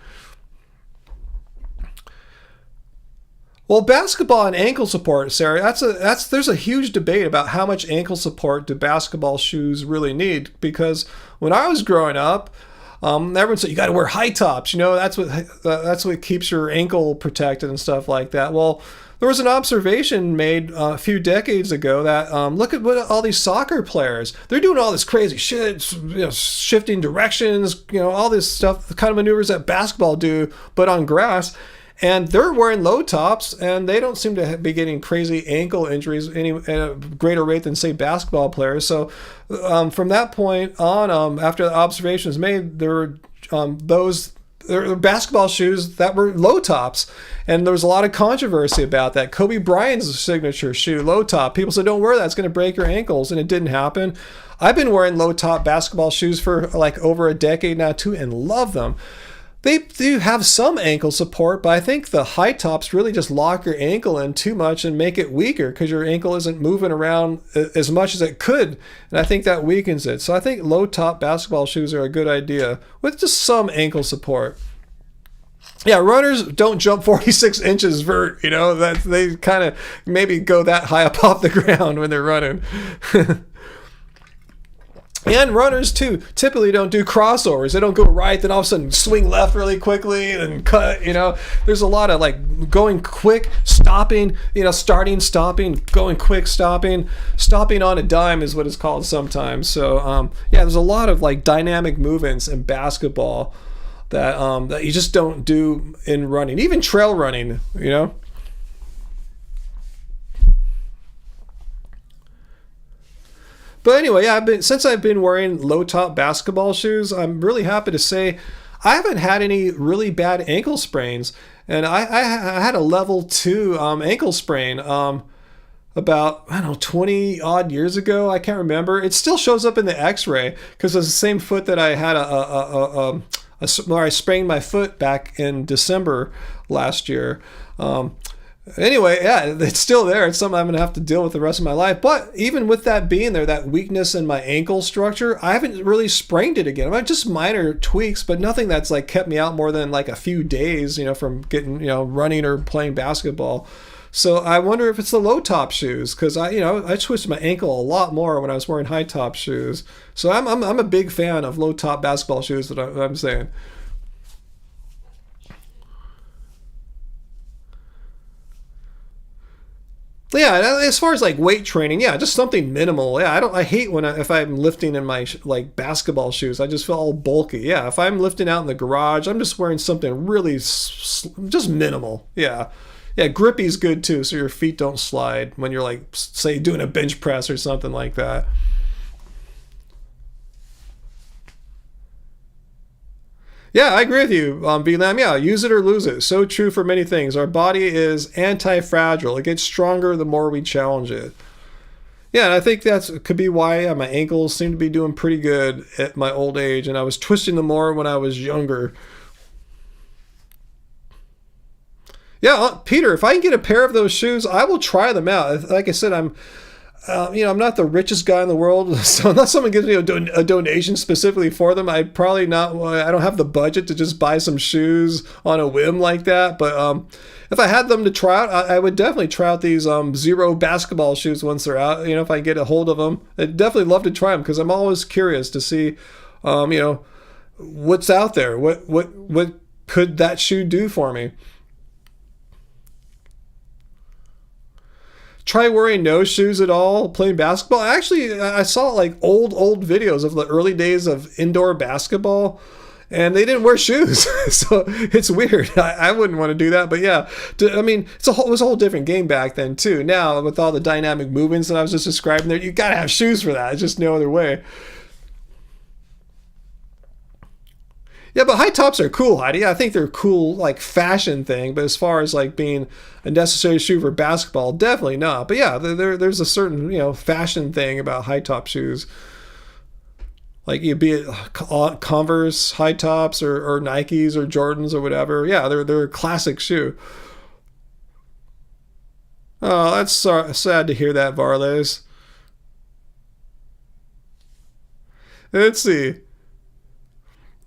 Well, basketball and ankle support, Sarah, there's a huge debate about how much ankle support do basketball shoes really need, because when I was growing up, everyone said you got to wear high tops, you know, that's what keeps your ankle protected and stuff like that. Well, there was an observation made a few decades ago that look at what all these soccer players, they're doing all this crazy shit, you know, shifting directions, you know, all this stuff, the kind of maneuvers that basketball do, but on grass. And they're wearing low tops, and they don't seem to be getting crazy ankle injuries at a greater rate than, say, basketball players. So from that point on, after the observation was made, there were basketball shoes that were low tops, and there was a lot of controversy about that. Kobe Bryant's signature shoe, low top. People said, don't wear that, it's going to break your ankles, and it didn't happen. I've been wearing low top basketball shoes for like over a decade now too, and love them. They do have some ankle support, but I think the high tops really just lock your ankle in too much and make it weaker, because your ankle isn't moving around as much as it could, and I think that weakens it. So I think low top basketball shoes are a good idea with just some ankle support. Yeah, runners don't jump 46 inches vert, you know, that they kind of maybe go that high up off the ground when they're running. And runners, too, typically don't do crossovers. They don't go right, then all of a sudden swing left really quickly and cut, you know. There's a lot of, like, going quick, stopping, you know, starting, stopping, going quick, stopping. Stopping on a dime is what it's called sometimes. So, yeah, there's a lot of, like, dynamic movements in basketball that you just don't do in running. Even trail running, you know. But anyway, yeah, since I've been wearing low-top basketball shoes, I'm really happy to say I haven't had any really bad ankle sprains. And I had a level 2 ankle sprain about, I don't know, 20 odd years ago. I can't remember. It still shows up in the x-ray, because it's the same foot that I had where I sprained my foot back in December last year. Anyway, yeah, it's still there. It's something I'm going to have to deal with the rest of my life. But even with that being there, that weakness in my ankle structure, I haven't really sprained it again. I mean, just minor tweaks, but nothing that's like kept me out more than like a few days, you know, from getting, you know, running or playing basketball. So I wonder if it's the low top shoes, because I twisted my ankle a lot more when I was wearing high top shoes. So I'm a big fan of low top basketball shoes, that I'm saying. Yeah, as far as like weight training, yeah, just something minimal. Yeah, I hate if I'm lifting in my like basketball shoes. I just feel all bulky. Yeah, if I'm lifting out in the garage, I'm just wearing something really just minimal. Yeah. Yeah, grippy's good too, so your feet don't slide when you're like, say, doing a bench press or something like that. Yeah, I agree with you, VLAM. Yeah, use it or lose it. So true for many things. Our body is anti-fragile. It gets stronger the more we challenge it. Yeah, and I think that could be why my ankles seem to be doing pretty good at my old age, and I was twisting them more when I was younger. Yeah, Peter, if I can get a pair of those shoes, I will try them out. Like I said, I'm not the richest guy in the world, so unless someone gives me a donation specifically for them, I don't have the budget to just buy some shoes on a whim like that. But if I had them to try out, I would definitely try out these Zero basketball shoes once they're out. You know, if I get a hold of them, I'd definitely love to try them, because I'm always curious to see, what's out there. What could that shoe do for me? Try wearing no shoes at all playing basketball. Actually, I saw like old videos of the early days of indoor basketball, and they didn't wear shoes. So it's weird. I wouldn't want to do that, but yeah, I mean, it was a whole different game back then too. Now with all the dynamic movements that I was just describing there, you gotta have shoes for that. It's just no other way. Yeah, but high tops are cool, Heidi. I think they're a cool, like, fashion thing. But as far as, like, being a necessary shoe for basketball, definitely not. But yeah, there's a certain, fashion thing about high top shoes. Like, be it Converse high tops or Nikes or Jordans or whatever. Yeah, they're a classic shoe. Oh, that's sad to hear that, Varles. Let's see.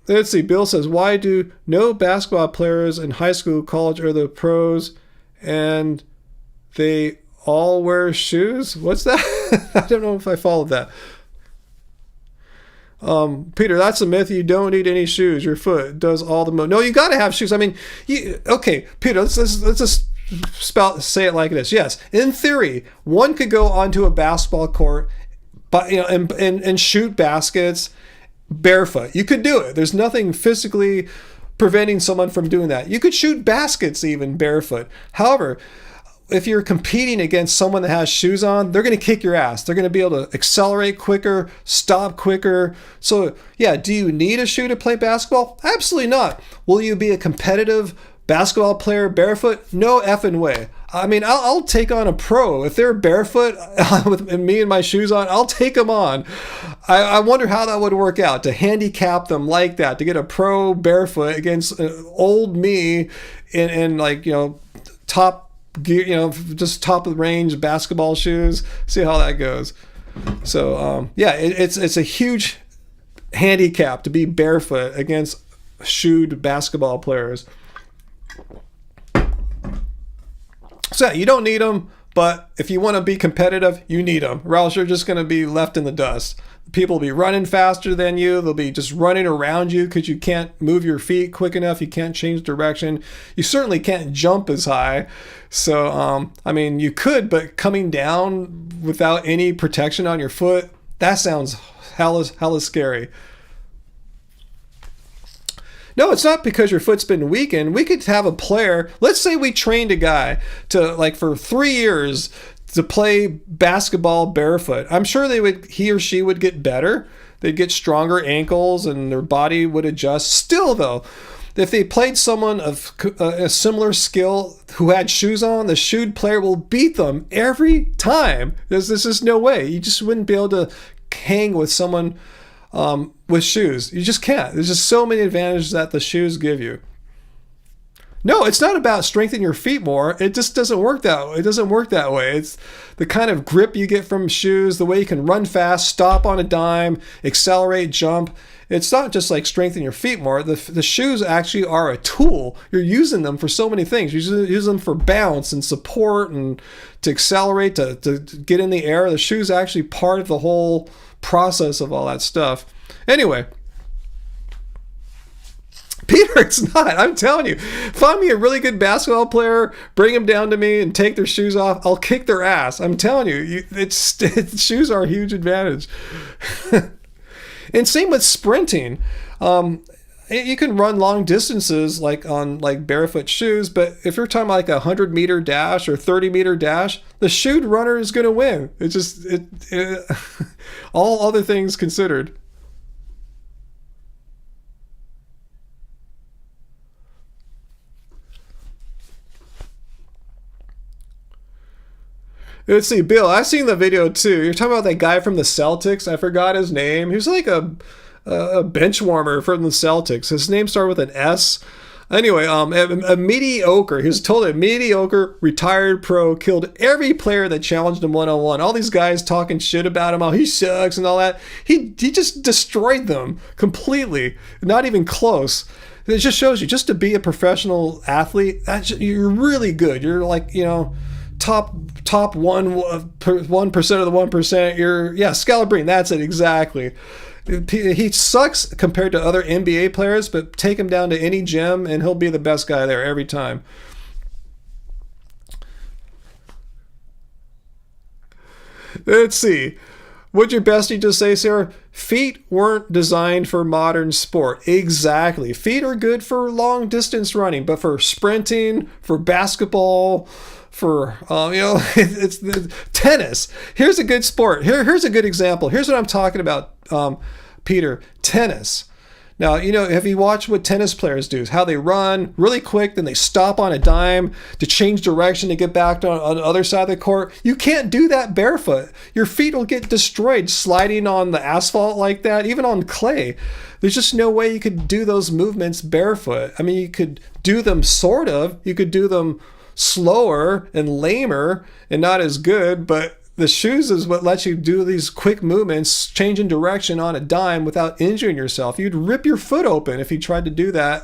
Bill says, why do no basketball players in high school, college are the pros and they all wear shoes? What's that? I don't know if I followed that. Peter, that's a myth. You don't need any shoes. Your foot does all the No, you got to have shoes. I mean, okay, Peter, let's just say it like this. Yes, in theory, one could go onto a basketball court, but and shoot baskets barefoot. You could do it. There's nothing physically preventing someone from doing that. You could shoot baskets even barefoot. However, if you're competing against someone that has shoes on, they're going to kick your ass. They're going to be able to accelerate quicker, stop quicker. So yeah, do you need a shoe to play basketball? Absolutely not. Will you be a competitive basketball player barefoot? No effing way. I mean, I'll take on a pro. If they're barefoot with me and my shoes on, I'll take them on. I wonder how that would work out, to handicap them like that, to get a pro barefoot against old me in like, top gear, just top of the range basketball shoes. See how that goes. So, yeah, it's a huge handicap to be barefoot against shoed basketball players. So you don't need them, but if you want to be competitive, you need them, or else you're just going to be left in the dust. People will be running faster than you. They'll be just running around you because you can't move your feet quick enough. You can't change direction. You certainly can't jump as high. So, I mean, you could, but coming down without any protection on your foot, that sounds hella scary. No, it's not because your foot's been weakened. We could have a player, let's say we trained a guy to, like, for 3 years to play basketball barefoot. I'm sure he or she would get better. They'd get stronger ankles and their body would adjust. Still, though, if they played someone of a similar skill who had shoes on, the shoed player will beat them every time. There's just no way. You just wouldn't be able to hang with someone with shoes. You just can't. There's just so many advantages that the shoes give you. No, it's not about strengthening your feet more. It just doesn't work that way. It doesn't work that way. It's the kind of grip you get from shoes, the way you can run fast, stop on a dime, accelerate, jump. It's not just like strengthening your feet more. The shoes actually are a tool. You're using them for so many things. You use them for bounce and support and to accelerate, to get in the air. The shoes are actually part of the whole process of all that stuff. Anyway, Peter, it's not. I'm telling you. Find me a really good basketball player, bring them down to me, and take their shoes off. I'll kick their ass. I'm telling you, shoes are a huge advantage. And same with sprinting. You can run long distances like on like barefoot shoes, but if you're talking like a 100-meter dash or 30-meter dash, the shoed runner is going to win. It's just all other things considered. Let's see, Bill, I've seen the video too. You're talking about that guy from the Celtics. I forgot his name. He was like a bench warmer from the Celtics. His name started with an S. Anyway, a mediocre, he was totally a mediocre retired pro, killed every player that challenged him one-on-one. All these guys talking shit about him, how he sucks and all that. He just destroyed them completely, not even close. It just shows you, just to be a professional athlete, you're really good. You're like, top 1% of the 1%. Scalabrine, that's it, exactly. He sucks compared to other NBA players, but take him down to any gym and he'll be the best guy there every time. Let's see. What'd your bestie just say, Sarah? Feet weren't designed for modern sport. Exactly. Feet are good for long distance running, but for sprinting, for basketball, for it's the tennis. Here's a good sport. Here's a good example. Here's what I'm talking about, Peter. Tennis. Now, have you watched what tennis players do? How they run really quick, then they stop on a dime to change direction to get back on the other side of the court. You can't do that barefoot. Your feet will get destroyed sliding on the asphalt like that, even on clay. There's just no way you could do those movements barefoot. I mean, you could do them sort of. You could do them slower and lamer and not as good, but the shoes is what lets you do these quick movements, changing direction on a dime without injuring yourself. You'd rip your foot open if you tried to do that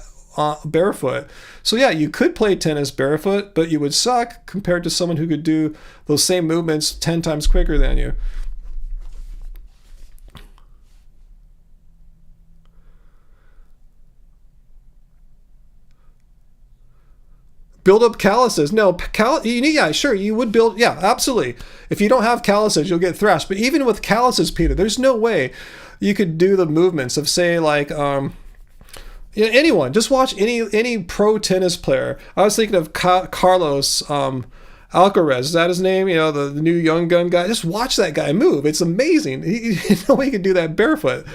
barefoot. So yeah, you could play tennis barefoot, but you would suck compared to someone who could do those same movements 10 times quicker than you. Build up calluses. No, yeah, sure, you would build, yeah, absolutely. If you don't have calluses, you'll get thrashed. But even with calluses, Peter, there's no way you could do the movements of, say, like, anyone. Just watch any pro tennis player. I was thinking of Carlos Alcaraz. Is that his name? The new young gun guy. Just watch that guy move. It's amazing. No way he can do that barefoot.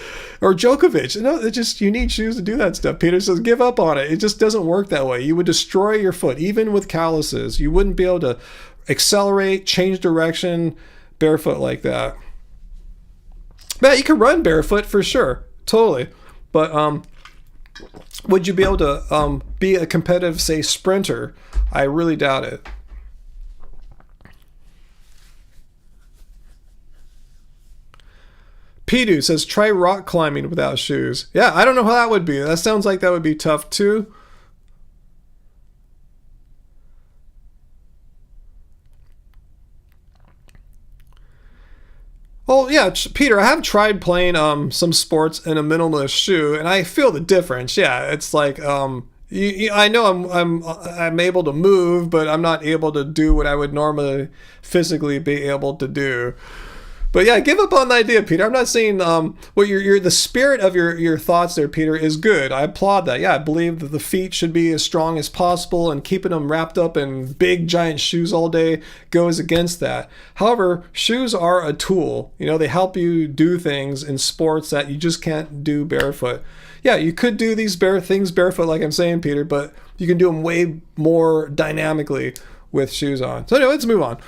Or Djokovic. You need shoes to do that stuff. Peter says, give up on it. It just doesn't work that way. You would destroy your foot, even with calluses. You wouldn't be able to accelerate, change direction barefoot like that. But you can run barefoot for sure. Totally. But would you be able to be a competitive, say, sprinter? I really doubt it. Pidu says, try rock climbing without shoes. Yeah, I don't know how that would be. That sounds like that would be tough too. Well, yeah, Peter, I have tried playing some sports in a minimalist shoe, and I feel the difference. Yeah, it's like I know I'm able to move, but I'm not able to do what I would normally physically be able to do. But yeah, give up on the idea, Peter. I'm not saying what the spirit of your thoughts there, Peter, is good. I applaud that. Yeah, I believe that the feet should be as strong as possible, and keeping them wrapped up in big giant shoes all day goes against that. However, shoes are a tool. They help you do things in sports that you just can't do barefoot. Yeah, you could do these things barefoot, like I'm saying, Peter, but you can do them way more dynamically with shoes on. So anyway, let's move on.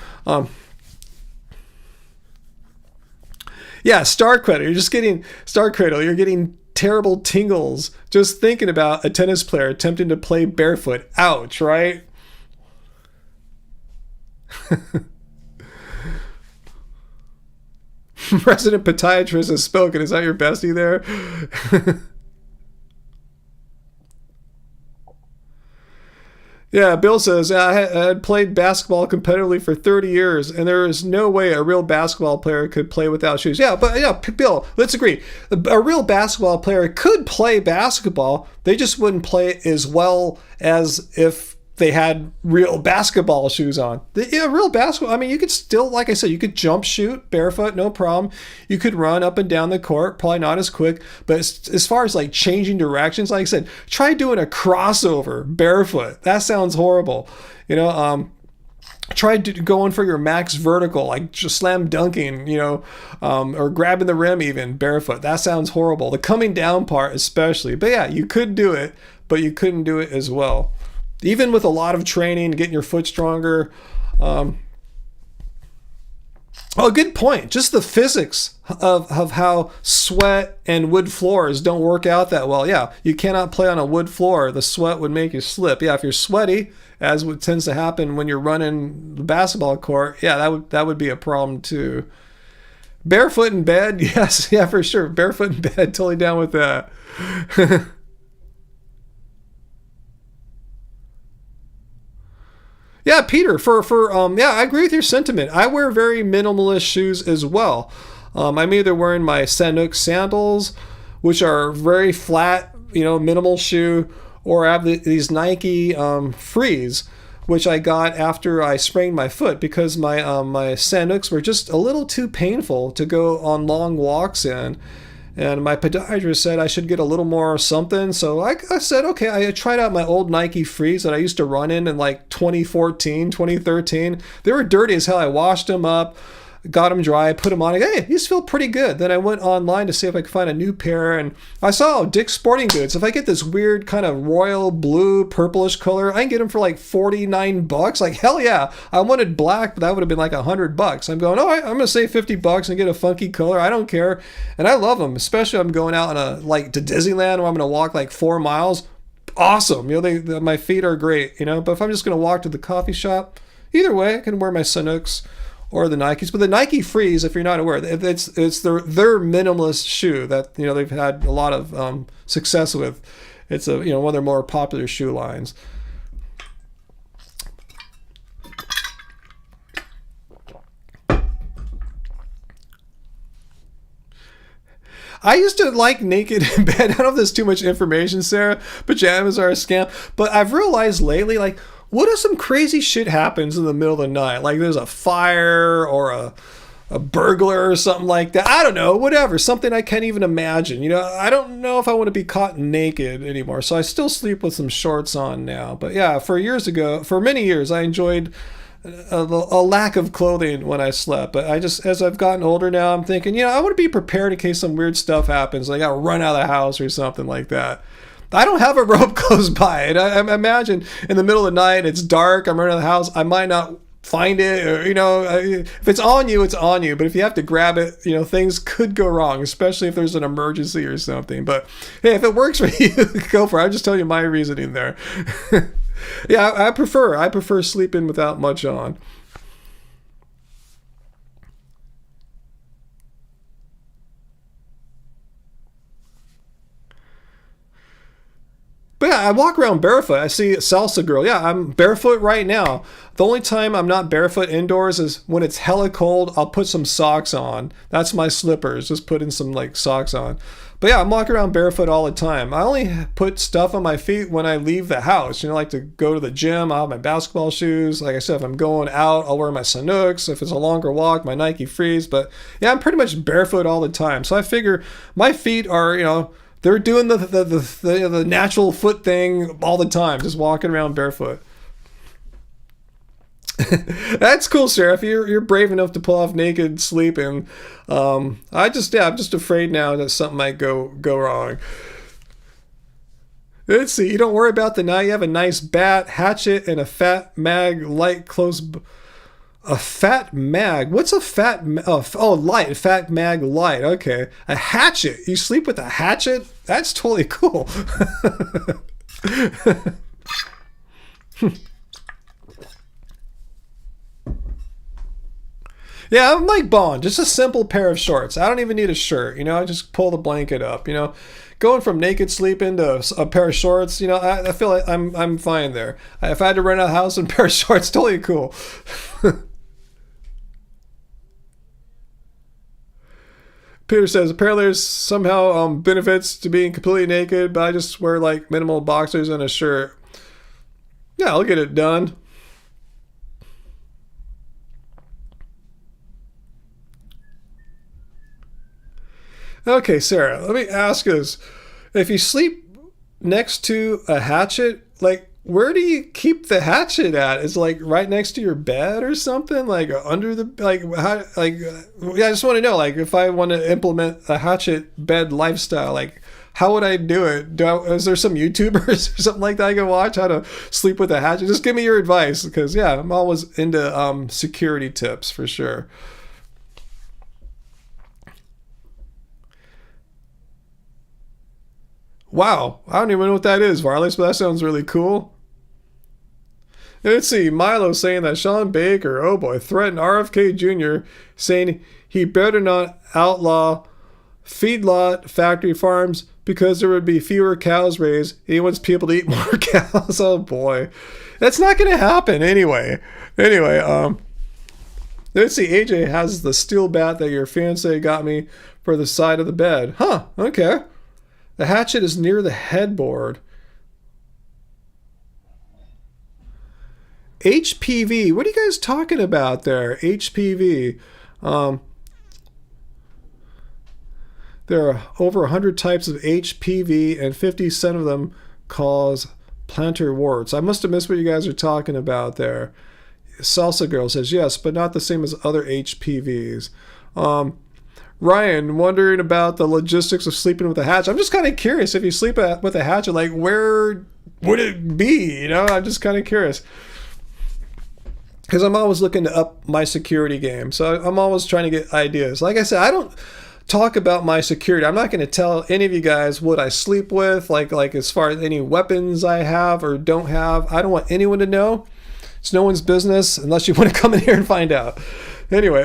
Yeah, Star Cradle. You're getting terrible tingles just thinking about a tennis player attempting to play barefoot. Ouch, right? Resident podiatrist has spoken. Is that your bestie there? Yeah, Bill says, I had played basketball competitively for 30 years, and there is no way a real basketball player could play without shoes. Yeah, but Bill, let's agree. A real basketball player could play basketball. They just wouldn't play as well as if they had real basketball shoes on. Real basketball, I mean, you could still, like I said, you could jump shoot barefoot, no problem. You could run up and down the court, probably not as quick. But as far as like changing directions, like I said, try doing a crossover barefoot. That sounds horrible. Try going for your max vertical, like just slam dunking, or grabbing the rim even barefoot. That sounds horrible. The coming down part especially. But yeah, you could do it, but you couldn't do it as well. Even with a lot of training, getting your foot stronger. Good point. Just the physics of how sweat and wood floors don't work out that well. Yeah, you cannot play on a wood floor. The sweat would make you slip. Yeah, if you're sweaty, as what tends to happen when you're running the basketball court, yeah, that would be a problem too. Barefoot in bed, yes, yeah, for sure. Barefoot in bed, totally down with that. Yeah, Peter, I agree with your sentiment. I wear very minimalist shoes as well. I'm either wearing my Sanuk sandals, which are very flat, minimal shoe, or I have these Nike Frees, which I got after I sprained my foot because my sandals were just a little too painful to go on long walks in. And my podiatrist said I should get a little more something. So I said, okay, I tried out my old Nike Frees that I used to run in like 2014, 2013. They were dirty as hell. I washed them up, got them dry, put them on. Hey, these feel pretty good. Then I went online to see if I could find a new pair. And I saw Dick's Sporting Goods. If I get this weird kind of royal blue, purplish color, I can get them for like $49. Like, hell yeah. I wanted black, but that would have been like $100. I'm going, all right, I'm going to save $50 and get a funky color. I don't care. And I love them, especially if I'm going out to Disneyland where I'm going to walk like 4 miles. Awesome. My feet are great, but if I'm just going to walk to the coffee shop, either way, I can wear my Sanooks or the Nikes. But the Nike Frees, if you're not aware, it's their minimalist shoe that they've had a lot of success with. It's one of their more popular shoe lines. I used to like naked in bed. I don't know if there's too much information, Sarah. Pajamas are a scam. But I've realized lately, like, what if some crazy shit happens in the middle of the night? Like there's a fire or a burglar or something like that. I don't know, whatever. Something I can't even imagine. I don't know if I want to be caught naked anymore. So I still sleep with some shorts on now. But yeah, for many years, I enjoyed a lack of clothing when I slept. But as I've gotten older now, I'm thinking, I want to be prepared in case some weird stuff happens. Like I gotta run out of the house or something like that. I don't have a rope close by. And I imagine in the middle of the night, it's dark, I'm running out of the house, I might not find it. Or, if it's on you, it's on you. But if you have to grab it, things could go wrong, especially if there's an emergency or something. But hey, if it works for you, go for it. I'm just telling you my reasoning there. Yeah, I prefer sleeping without much on. But yeah, I walk around barefoot. I see a salsa girl. Yeah, I'm barefoot right now. The only time I'm not barefoot indoors is when it's hella cold. I'll put some socks on. That's my slippers. Just putting some socks on. But yeah, I'm walking around barefoot all the time. I only put stuff on my feet when I leave the house. Like to go to the gym, I'll have my basketball shoes. Like I said, if I'm going out, I'll wear my Sanooks. If it's a longer walk, my Nike Frees. But yeah, I'm pretty much barefoot all the time. So I figure my feet are, they're doing the natural foot thing all the time, just walking around barefoot. That's cool, Sarah. If you're brave enough to pull off naked sleeping, I'm just afraid now that something might go wrong. Let's see. You don't worry about the night. You have a nice bat, hatchet, and a fat mag light close. A fat mag? What's a fat? Light. Fat mag light. Okay. A hatchet. You sleep with a hatchet? That's totally cool. Yeah, I'm like Bond. Just a simple pair of shorts. I don't even need a shirt. I just pull the blanket up. Going from naked sleeping to a pair of shorts. I feel like I'm fine there. If I had to run out of the house in a pair of shorts, totally cool. Peter says, apparently there's somehow benefits to being completely naked, but I just wear minimal boxers and a shirt. Yeah, I'll get it done. Okay, Sarah, let me ask us, if you sleep next to a hatchet, where do you keep the hatchet at? Is it right next to your bed or something? Under the yeah, I just want to know if I want to implement a hatchet bed lifestyle, how would I do it? Is there some YouTubers or something like that I can watch how to sleep with a hatchet? Just give me your advice, because yeah, I'm always into security tips for sure. Wow, I don't even know what that is, Varley, but that sounds really cool. Let's see, Milo saying that Sean Baker, oh boy, threatened RFK Jr., saying he better not outlaw feedlot factory farms because there would be fewer cows raised. He wants people to eat more cows. Oh boy. That's not going to happen anyway. Let's see, AJ has the steel bat that your fiance got me for the side of the bed. Huh, okay. The hatchet is near the headboard. HPV. What are you guys talking about there? HPV. There are over 100 types of HPV, and 50% of them cause plantar warts. I must have missed what you guys are talking about there. Salsa Girl says, yes, but not the same as other HPVs. Ryan, wondering about the logistics of sleeping with a hatch. I'm just kind of curious, if you sleep with a hatchet, like, where would it be? You know, I'm just kind of curious. Because I'm always looking to up my security game. So I'm always trying to get ideas. Like I said, I don't talk about my security. I'm not going to tell any of you guys what I sleep with, like as far as any weapons I have or don't have. I don't want anyone to know. It's no one's business unless you want to come in here and find out. Anyway,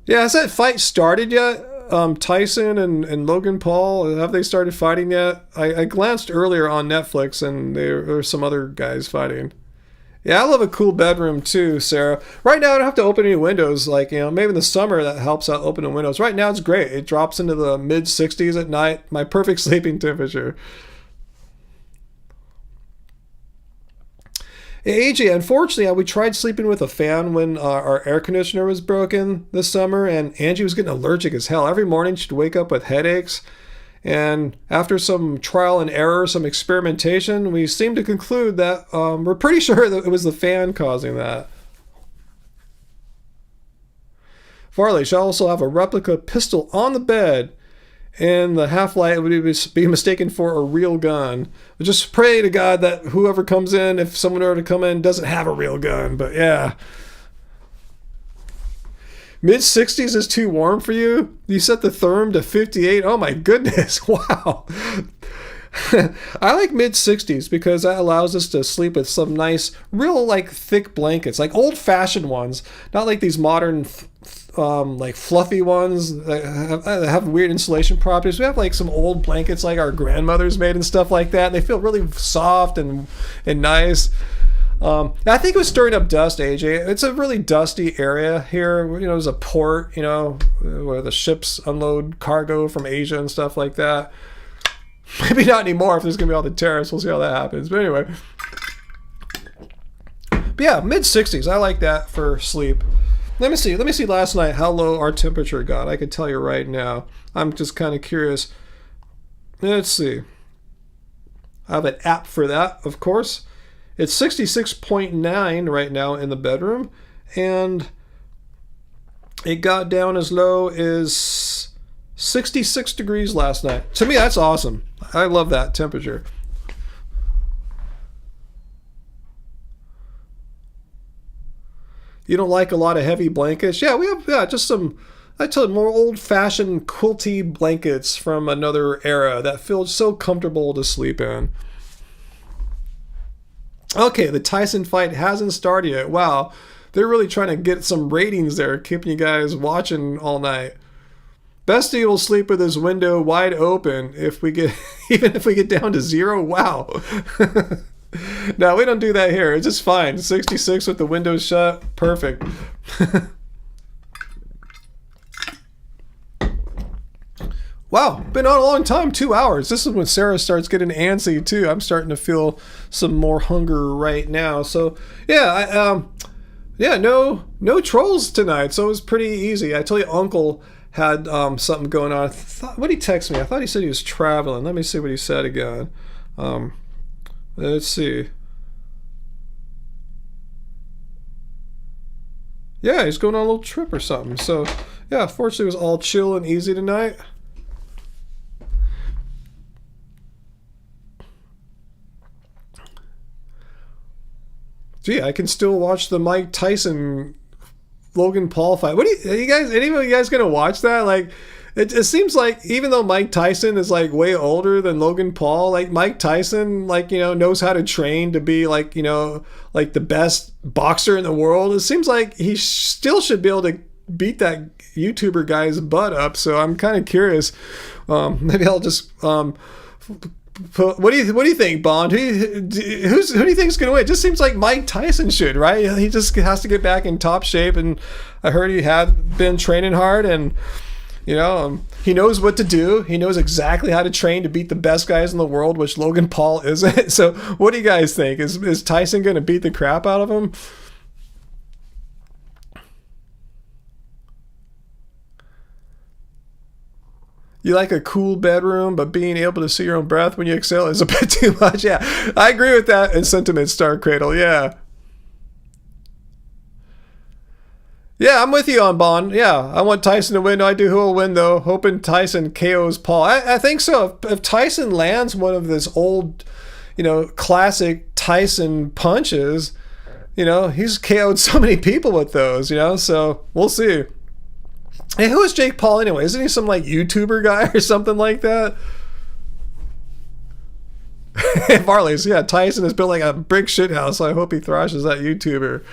yeah, has that fight started yet? Tyson and Logan Paul, have they started fighting yet? I glanced earlier on Netflix and there were some other guys fighting. Yeah, I love a cool bedroom too, Sarah. Right now I don't have to open any windows. Like, you know, maybe in the summer that helps out opening windows. Right now it's great. It drops into the mid 60s at night. My perfect sleeping temperature. AJ, unfortunately, we tried sleeping with a fan when our air conditioner was broken this summer, and Angie was getting allergic as hell. Every morning she'd wake up with headaches. And after some trial and error, some experimentation, we seemed to conclude that we're pretty sure that it was the fan causing that. Farley shall also have a replica pistol on the bed, and the half-light would be mistaken for a real gun. But just pray to God that whoever comes in, if someone were to come in, doesn't have a real gun. But yeah. Mid-60s is too warm for you? You set the therm to 58? Oh my goodness, wow. I like mid-60s because that allows us to sleep with some nice, real like thick blankets, like old-fashioned ones, not like these modern like fluffy ones that have weird insulation properties. We have like some old blankets like our grandmothers made and stuff like that, and they feel really soft and nice. I think it was stirring up dust, AJ. It's a really dusty area here. You know, there's a port, you know, where the ships unload cargo from Asia and stuff like that. Maybe not anymore if there's going to be all the tariffs. We'll see how that happens. But anyway. But yeah, mid-60s. I like that for sleep. Let me see last night how low our temperature got. I could tell you right now. I'm just kind of curious. Let's see. I have an app for that, of course. It's 66.9 right now in the bedroom, and it got down as low as 66 degrees last night. To me, that's awesome. I love that temperature. You don't like a lot of heavy blankets? Yeah, we have just some, I tell you, more old-fashioned quilty blankets from another era that feel so comfortable to sleep in. Okay, the Tyson fight hasn't started yet. Wow, they're really trying to get some ratings there, keeping you guys watching all night. Bestie will sleep with his window wide open if we get, even if we get down to 0. Wow. No, we don't do that here. It's just fine. 66 with the windows shut. Perfect. Wow, been on a long time, 2 hours. This is when Sarah starts getting antsy too. I'm starting to feel some more hunger right now. So yeah, no trolls tonight. So it was pretty easy. I told you Uncle had something going on. What did he text me? I thought he said he was traveling. Let me see what he said again. Let's see. Yeah, he's going on a little trip or something. So yeah, fortunately it was all chill and easy tonight. Gee, I can still watch the Mike Tyson Logan Paul fight. What do you guys, any of you guys gonna watch that? Like, it seems like even though Mike Tyson is like way older than Logan Paul, like Mike Tyson, like, you know, knows how to train to be like, you know, like the best boxer in the world. It seems like he still should be able to beat that YouTuber guy's butt up. So I'm kind of curious. Maybe I'll just what do you think, Bond? Who do you think is going to win? It just seems like Mike Tyson should, right? He just has to get back in top shape, and I heard he had been training hard, and You know, he knows what to do. He knows exactly how to train to beat the best guys in the world, which Logan Paul isn't. So what do you guys think? Is Tyson going to beat the crap out of him? You like a cool bedroom, but being able to see your own breath when you exhale is a bit too much. Yeah, I agree with that in sentiment, Star Cradle. Yeah. Yeah, I'm with you on Bond. Yeah, I want Tyson to win. I do. Who will win, though? Hoping Tyson KOs Paul. I think so. If Tyson lands one of this old, classic Tyson punches, he's KO'd so many people with those, so we'll see. Hey, who is Jake Paul anyway? Isn't he some YouTuber guy or something like that? Varley's, yeah, Tyson is built like a brick shithouse, so I hope he thrashes that YouTuber.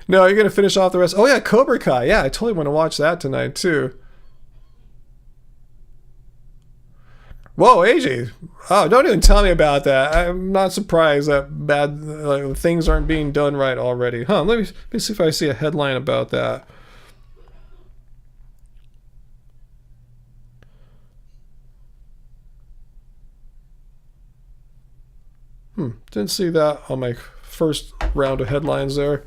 No, you're going to finish off the rest. Oh, yeah, Cobra Kai. Yeah, I totally want to watch that tonight, too. Whoa, AJ. Oh, don't even tell me about that. I'm not surprised that bad things aren't being done right already. Let me see if I see a headline about that. Didn't see that on my first round of headlines there.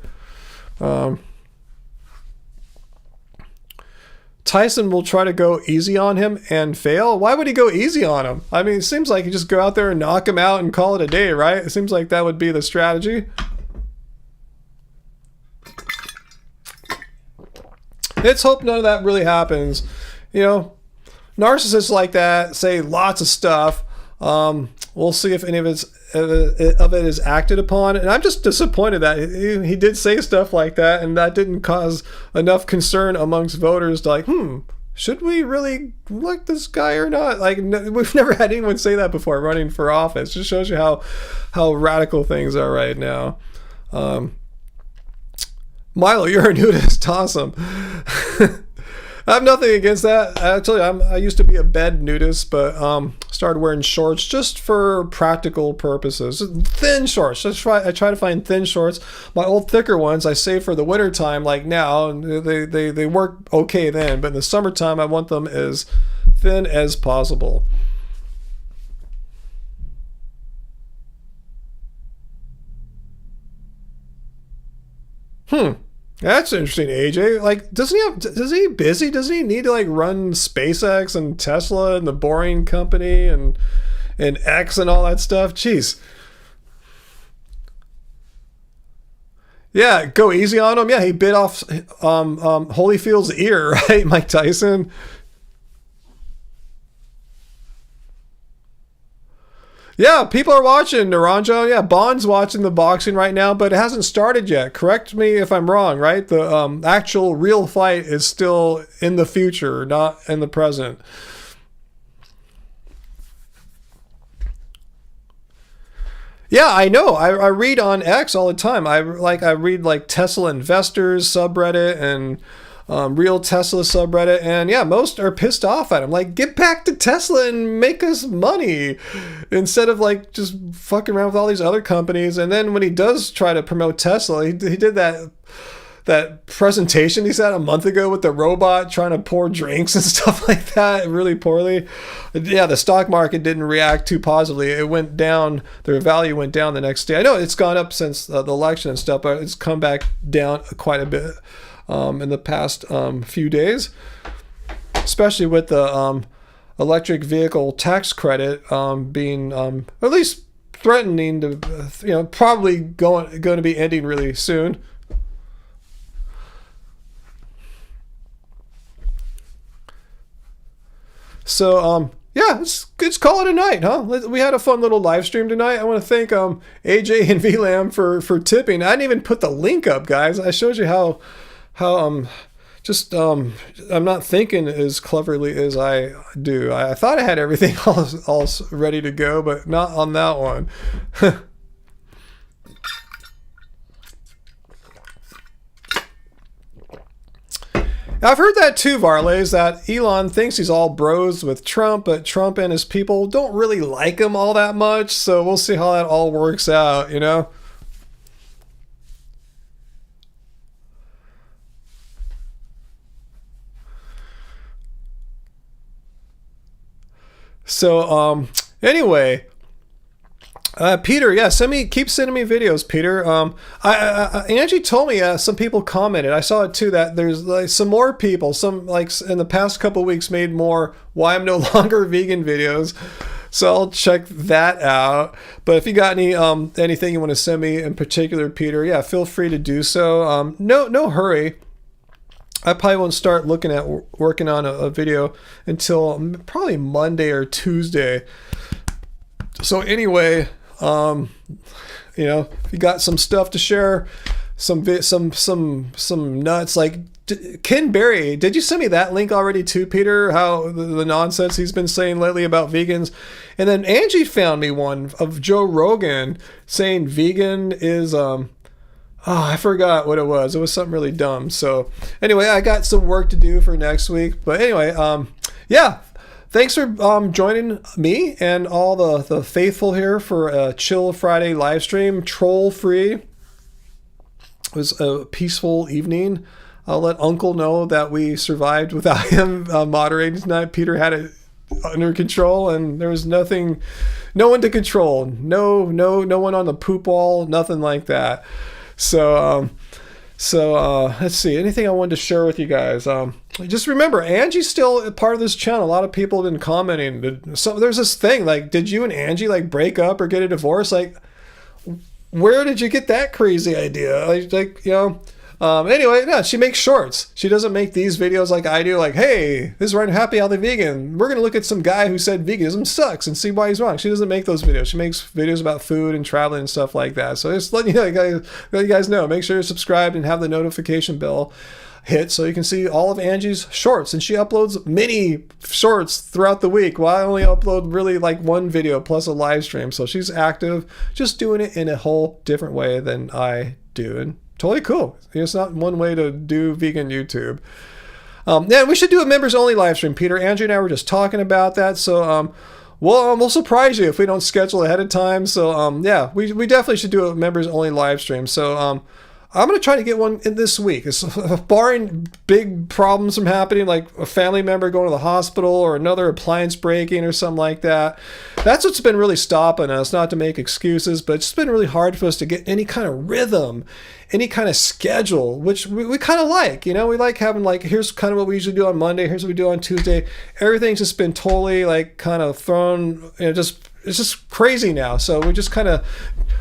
Tyson will try to go easy on him and fail. Why would he go easy on him? I mean, it seems like you just go out there and knock him out and call it a day, right? It seems like that would be the strategy. Let's hope none of that really happens. Narcissists like that say lots of stuff. We'll see if any of it is acted upon, and I'm just disappointed that he did say stuff like that, and that didn't cause enough concern amongst voters to should we really like this guy or not? We've never had anyone say that before running for office. Just shows you how radical things are right now. Milo, you're a nudist. Awesome. I have nothing against that. Actually, I used to be a bed nudist, but started wearing shorts just for practical purposes. Thin shorts. I try to find thin shorts. My old thicker ones I save for the winter time, like now, and they work okay then. But in the summertime, I want them as thin as possible. That's interesting, AJ. Does he busy? Doesn't he need to run SpaceX and Tesla and the Boring Company and X and all that stuff? Jeez. Yeah, go easy on him. Yeah, he bit off Holyfield's ear, right, Mike Tyson? Yeah, people are watching, Naranjo. Yeah, Bond's watching the boxing right now, but it hasn't started yet. Correct me if I'm wrong, right? The actual real fight is still in the future, not in the present. Yeah, I know. I read on X all the time. I read Tesla Investors subreddit and Real Tesla subreddit, and yeah, most are pissed off at him. Get back to Tesla and make us money instead of just fucking around with all these other companies. And then when he does try to promote Tesla, he did that presentation he said a month ago with the robot trying to pour drinks and stuff like that really poorly. Yeah, the stock market didn't react too positively. It went down. Their value went down the next day. I know it's gone up since the election and stuff, but it's come back down quite a bit in the past few days, especially with the electric vehicle tax credit being at least threatening to, probably going to be ending really soon. So, yeah, let's call it a night, huh? We had a fun little live stream tonight. I want to thank AJ and VLAM for tipping. I didn't even put the link up, guys. I showed you how I'm not thinking as cleverly as I do. I thought I had everything all ready to go, but not on that one. I've heard that too, Varlays, that Elon thinks he's all bros with Trump, but Trump and his people don't really like him all that much, so we'll see how that all works out, So anyway, Peter, yeah, keep sending me videos, Peter. Angie told me some people commented. I saw it too, that there's like some more people, some like in the past couple weeks made more why I'm no longer vegan videos. So I'll check that out. But if you got anything you want to send me in particular, Peter, yeah, feel free to do so. No hurry. I probably won't start looking at working on a video until probably Monday or Tuesday. So anyway, if you got some stuff to share, some nuts like Ken Berry, did you send me that link already too, Peter? How the nonsense he's been saying lately about vegans. And then Angie found me one of Joe Rogan saying vegan is I forgot what it was. It was something really dumb. So anyway, I got some work to do for next week. But anyway, yeah. Thanks for joining me and all the faithful here for a Chill Friday live stream, troll free. It was a peaceful evening. I'll let Uncle know that we survived without him moderating tonight. Peter had it under control, and there was no one to control. No one on the poop wall, nothing like that. So let's see. Anything I wanted to share with you guys? Just remember, Angie's still a part of this channel. A lot of people have been commenting. So there's this thing like, did you and Angie like break up or get a divorce? Like, where did you get that crazy idea? Anyway, no, she makes shorts. She doesn't make these videos like I do, like, hey, this is Ryan Happy Healthy Vegan. We're going to look at some guy who said veganism sucks and see why he's wrong. She doesn't make those videos. She makes videos about food and traveling and stuff like that. So just letting you guys know, make sure you're subscribed and have the notification bell hit so you can see all of Angie's shorts. And she uploads many shorts throughout the week, while I only upload really like one video plus a live stream. So she's active, just doing it in a whole different way than I do. And totally cool. It's not one way to do vegan YouTube. Yeah, we should do a members only live stream, Peter. Andrew and I were just talking about that. So we'll surprise you if we don't schedule ahead of time. So yeah, we definitely should do a members only live stream. So I'm going to try to get one in this week. It's barring big problems from happening, like a family member going to the hospital or another appliance breaking or something like that. That's what's been really stopping us, not to make excuses, but it's been really hard for us to get any kind of rhythm, any kind of schedule, which we kind of like. We like having like, here's kind of what we usually do on Monday, here's what we do on Tuesday. Everything's just been totally like kind of thrown, it's just crazy now. So we just kind of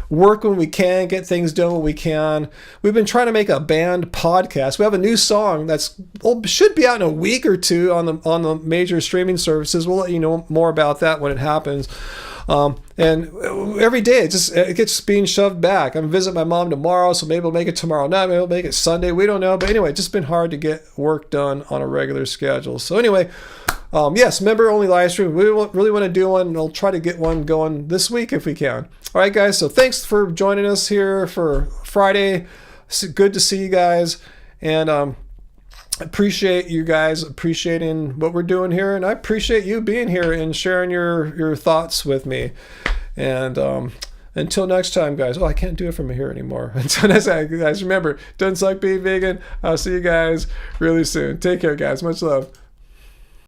work when we can, get things done when we can. We've been trying to make a band podcast. We have a new song should be out in a week or two on the major streaming services. We'll let you know more about that when it happens. And every day it gets being shoved back. I'm visiting my mom tomorrow, so maybe we'll make it tomorrow night, maybe we'll make it Sunday, we don't know. But anyway, it's just been hard to get work done on a regular schedule. So anyway, yes, member only live stream. We really want to do one, and we'll try to get one going this week if we can. All right, guys. So thanks for joining us here for Friday. It's good to see you guys, and appreciate you guys appreciating what we're doing here, and I appreciate you being here and sharing your thoughts with me. And until next time, guys. Oh, I can't do it from here anymore. Until next time, guys. Remember, doesn't suck being vegan. I'll see you guys really soon. Take care, guys. Much love.